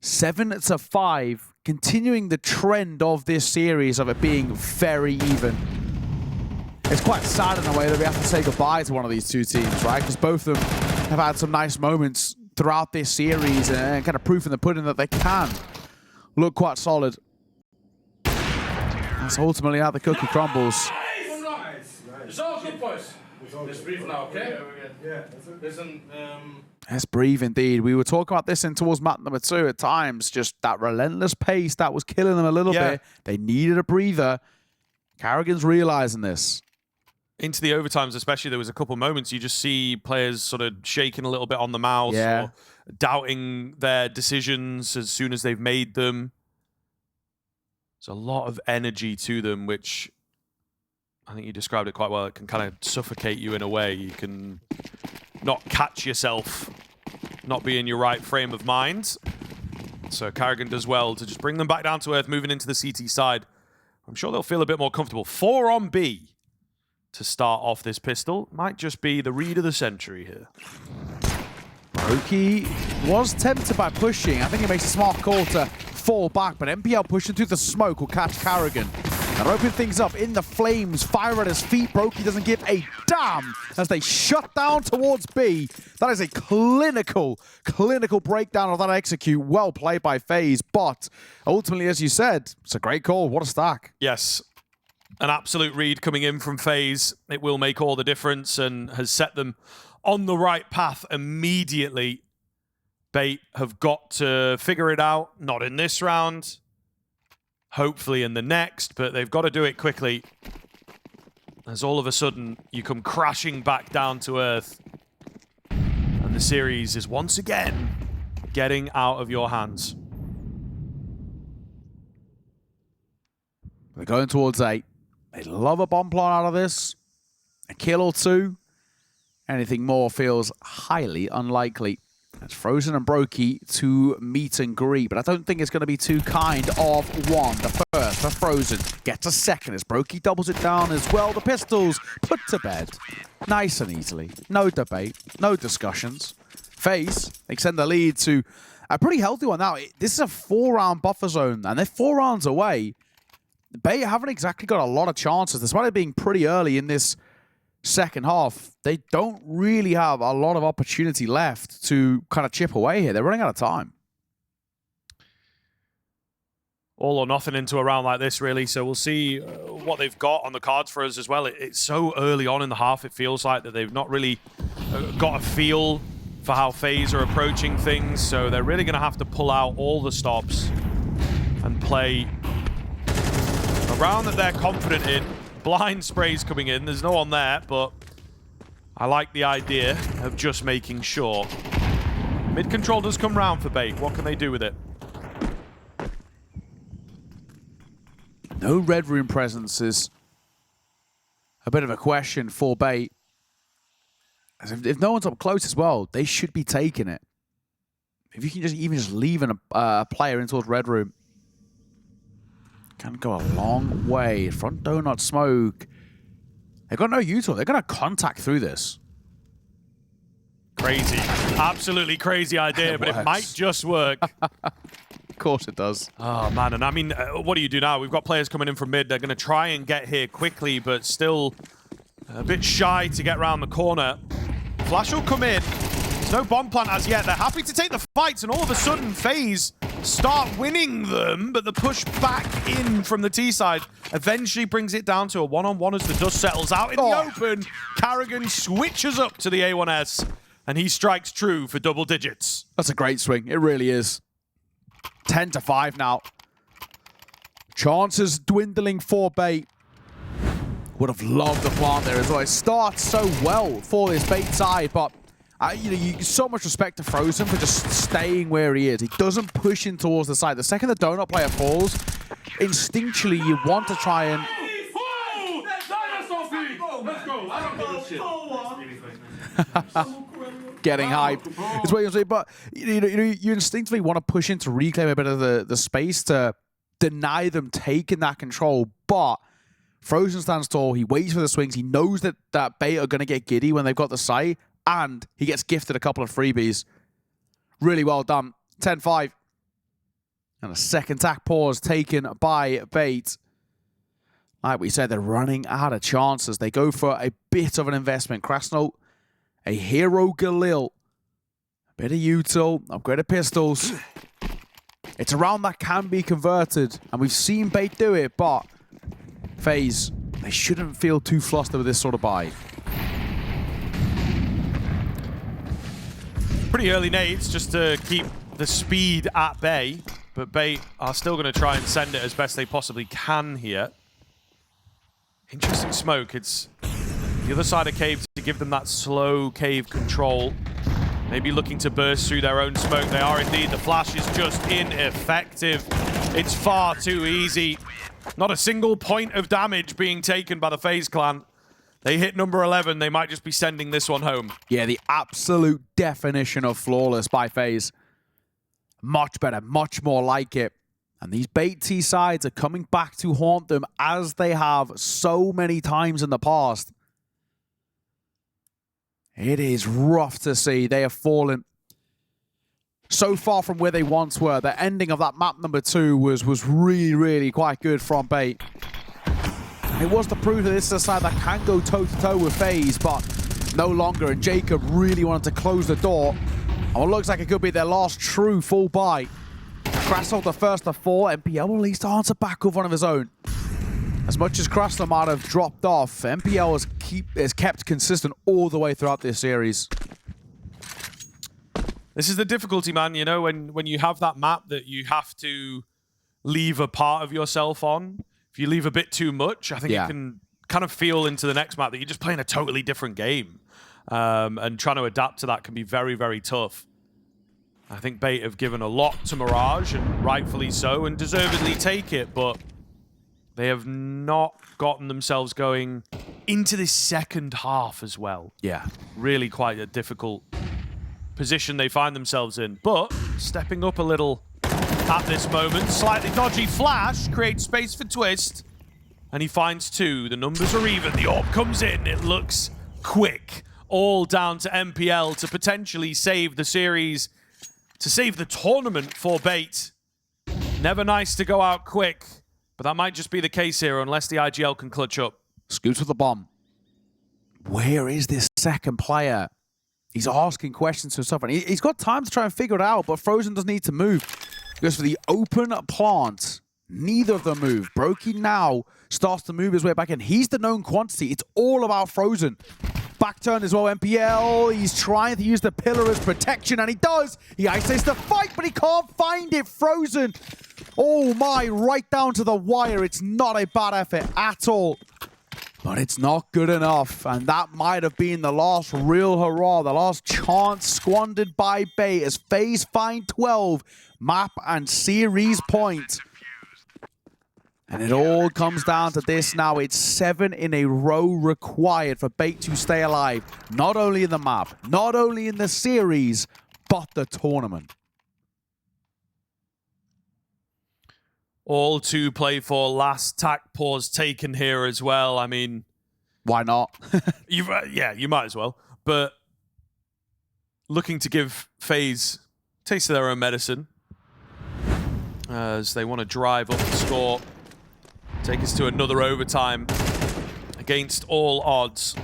7-5, continuing the trend of this series of it being very even. It's quite sad in a way that we have to say goodbye to one of these two teams, right? Because both of them have had some nice moments throughout this series and kind of proof in the pudding that they can look quite solid. That's ultimately how the cookie crumbles. Nice. It's all good, boys. Let's breathe now, okay? Yeah. Listen, Let's breathe indeed. We were talking about this in towards map number 2 at times. Just that relentless pace that was killing them a little bit. They needed a breather. Carrigan's realizing this. Into the overtimes especially, there was a couple moments you just see players sort of shaking a little bit on the mouse or doubting their decisions as soon as they've made them. There's a lot of energy to them, which I think you described it quite well. It can kind of suffocate you in a way. You can not catch yourself, not be in your right frame of mind. So Carrigan does well to just bring them back down to earth, moving into the CT side. I'm sure they'll feel a bit more comfortable. 4 on B to start off this pistol. Might just be the read of the century here. Brokey was tempted by pushing. I think he makes a smart call to fall back, but MPL pushing through the smoke will catch Carrigan. And open things up in the flames, fire at his feet. Brokey doesn't give a damn as they shut down towards B. That is a clinical breakdown of that execute. Well played by FaZe, but ultimately, as you said, it's a great call. What a stack. Yes. An absolute read coming in from FaZe. It will make all the difference and has set them on the right path immediately. Bait have got to figure it out. Not in this round. Hopefully in the next, but they've got to do it quickly. As all of a sudden, you come crashing back down to earth. And the series is once again getting out of your hands. They're going towards 8. They love a bomb plant out of this. A kill or 2. Anything more feels highly unlikely. It's Frozen and Brokey to meet and greet, but I don't think it's going to be too kind of one. The first for Frozen gets a second as Brokey doubles it down as well. The pistols put to bed. Nice and easily. No debate. No discussions. FaZe extend the lead to a pretty healthy one now. This is a 4-round buffer zone, and they're 4 rounds away. Bay haven't exactly got a lot of chances, despite it being pretty early in this second half. They don't really have a lot of opportunity left to kind of chip away here. They're running out of time. All or nothing into a round like this, really. So we'll see what they've got on the cards for us as well. It's so early on in the half, it feels like that they've not really got a feel for how FaZe are approaching things. So they're really going to have to pull out all the stops and play a round that they're confident in. Blind sprays coming in. There's no one there, but I like the idea of just making sure. Mid control does come round for Bait. What can they do with it? No red room presence is a bit of a question for Bait. As if no one's up close as well, they should be taking it. If you can just even leave a player in towards red room. Can go a long way. Front donut smoke. They've got no util. They're going to contact through this. Crazy. Absolutely crazy idea, but it might just work. Of course it does. Oh, man. And I mean, what do you do now? We've got players coming in from mid. They're going to try and get here quickly, but still a bit shy to get around the corner. Flash will come in. There's no bomb plant as yet. They're happy to take the fights, and all of a sudden, FaZe start winning them, but the push back in from the T side eventually brings it down to a one-on-one as the dust settles out in the open. Karrigan switches up to the A1S, and he strikes true for double digits. That's a great swing. It really is. 10-5 now. Chances dwindling for Bait. Would have loved the plant there as well. It starts so well for this Bait side, but you so much respect to Frozen for just staying where he is. He doesn't push in towards the side. The second the donut player falls, instinctually you want to try and... Getting hyped. It's what you're saying, but you instinctively want to push in to reclaim a bit of the space to deny them taking that control, but Frozen stands tall. He waits for the swings. He knows that Bait are going to get giddy when they've got the site, and he gets gifted a couple of freebies. Really well done. 10-5. And a second tack pause taken by Bait. Like we said, they're running out of chances. They go for a bit of an investment. Krasno, a hero Galil, a bit of util, upgraded pistols. It's a round that can be converted, and we've seen Bait do it, but FaZe, they shouldn't feel too flustered with this sort of buy. Pretty early nades just to keep the speed at bay, but Bait are still going to try and send it as best they possibly can here. Interesting smoke. It's the other side of cave to give them that slow cave control. Maybe looking to burst through their own smoke. They are indeed. The flash is just ineffective. It's far too easy. Not a single point of damage being taken by the FaZe Clan. They hit number 11. They might just be sending this one home. Yeah, the absolute definition of flawless by FaZe. Much better, much more like it. And these Bait T sides are coming back to haunt them as they have so many times in the past. It is rough to see. They have fallen so far from where they once were. The ending of that map number 2 was really, really quite good from Bait. It was to prove that this is a side that can go toe-to-toe with FaZe, but no longer. And Jacob really wanted to close the door. And what looks like it could be their last true full buy. Krasnov the first of 4. MPL will at least answer back with one of his own. As much as Krasnov might have dropped off, MPL has kept consistent all the way throughout this series. This is the difficulty, man. You know, when you have that map that you have to leave a part of yourself on, if you leave a bit too much, I think you can kind of feel into the next map that you're just playing a totally different game. And trying to adapt to that can be very, very tough. I think Bait have given a lot to Mirage, and rightfully so, and deservedly take it, but they have not gotten themselves going into this second half as well. Yeah. Really quite a difficult position they find themselves in, but stepping up a little at this moment. Slightly dodgy flash creates space for Twist, and he finds 2. The numbers are even. The orb comes in. It looks quick. All down to MPL to potentially save the series, to save the tournament for Bait. Never nice to go out quick, but that might just be the case here unless the IGL can clutch up. Scoots with the bomb. Where is this second player? He's asking questions to himself, and he's got time to try and figure it out, but Frozen does need to move. He goes for the open plant. Neither of them move. Brokey now starts to move his way back in. He's the known quantity. It's all about Frozen. Back turn as well, MPL. He's trying to use the pillar as protection, and he does. He isolates the fight, but he can't find it. Frozen. Oh my, right down to the wire. It's not a bad effort at all. But it's not good enough, and that might have been the last real hurrah, the last chance squandered by Bait as FaZe find 12 map and series point. And it all comes down to this now. It's 7 in a row required for Bait to stay alive. Not only in the map, not only in the series, but the tournament. all to play for. Last tack pause taken here as well. I mean, why not? Yeah, you might as well. But looking to give FaZe a taste of their own medicine as they want to drive up the score, take us to another overtime against all odds.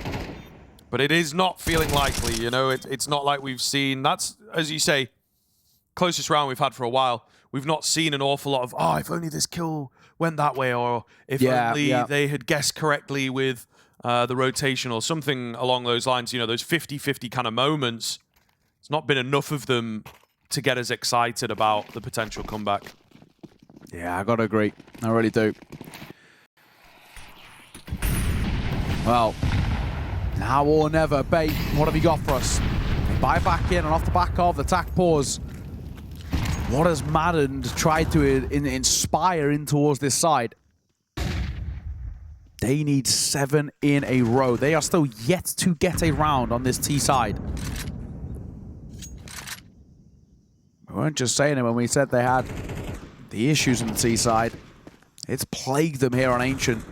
But it is not feeling likely, you know. It's not like we've seen. That's, as you say, closest round we've had for a while. We've not seen an awful lot of, oh, if only this kill went that way, or if only they had guessed correctly with the rotation or something along those lines. You know, those 50-50 kind of moments. It's not been enough of them to get us excited about the potential comeback. Yeah, I gotta agree. I really do. Well, now or never. Bait, what have you got for us? They buy back in and off the back of the tack pause. What has Madden tried to inspire in towards this side? They need 7 in a row. They are still yet to get a round on this T side. We weren't just saying it when we said they had the issues in the T side. It's plagued them here on Ancient.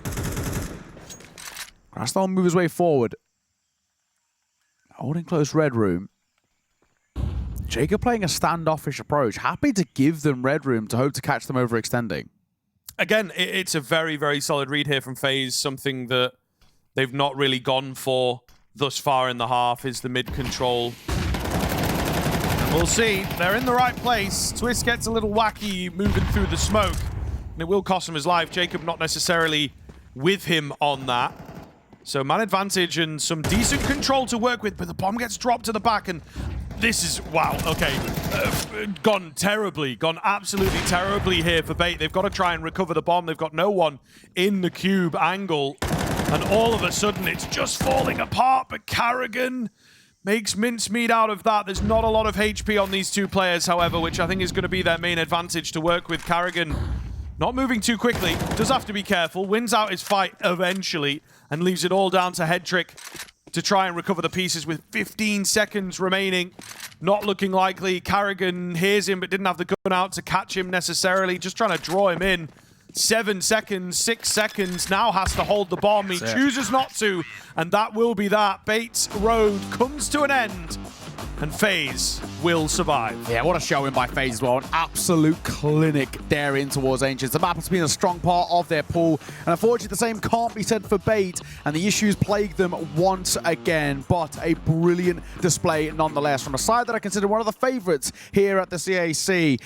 Grasnell move his way forward. Holding close Red Room. Jacob playing a standoffish approach. Happy to give them Red Room to hope to catch them overextending. Again, it's a very, very solid read here from FaZe. Something that they've not really gone for thus far in the half is the mid control. And we'll see. They're in the right place. Twist gets a little wacky moving through the smoke. And it will cost him his life. Jacob not necessarily with him on that. So man advantage and some decent control to work with, but the bomb gets dropped to the back, and this is, wow, okay, gone terribly, gone absolutely terribly here for Bait. They've got to try and recover the bomb. They've got no one in the cube angle, and all of a sudden it's just falling apart, but Carrigan makes mincemeat out of that. There's not a lot of HP on these two players, however, which I think is going to be their main advantage to work with. Carrigan not moving too quickly, does have to be careful, wins out his fight eventually, and leaves it all down to Headtrick to try and recover the pieces with 15 seconds remaining. Not looking likely. Carrigan hears him, but didn't have the gun out to catch him necessarily. Just trying to draw him in. 7 seconds, 6 seconds, now has to hold the bomb. He chooses not to, and that will be that. Bait's road comes to an end, and FaZe will survive. Yeah, what a showing by FaZe as well. An absolute clinic there in towards Ancients. The map has been a strong part of their pool, and unfortunately the same can't be said for Bait, and the issues plague them once again, but a brilliant display nonetheless from a side that I consider one of the favorites here at the CAC.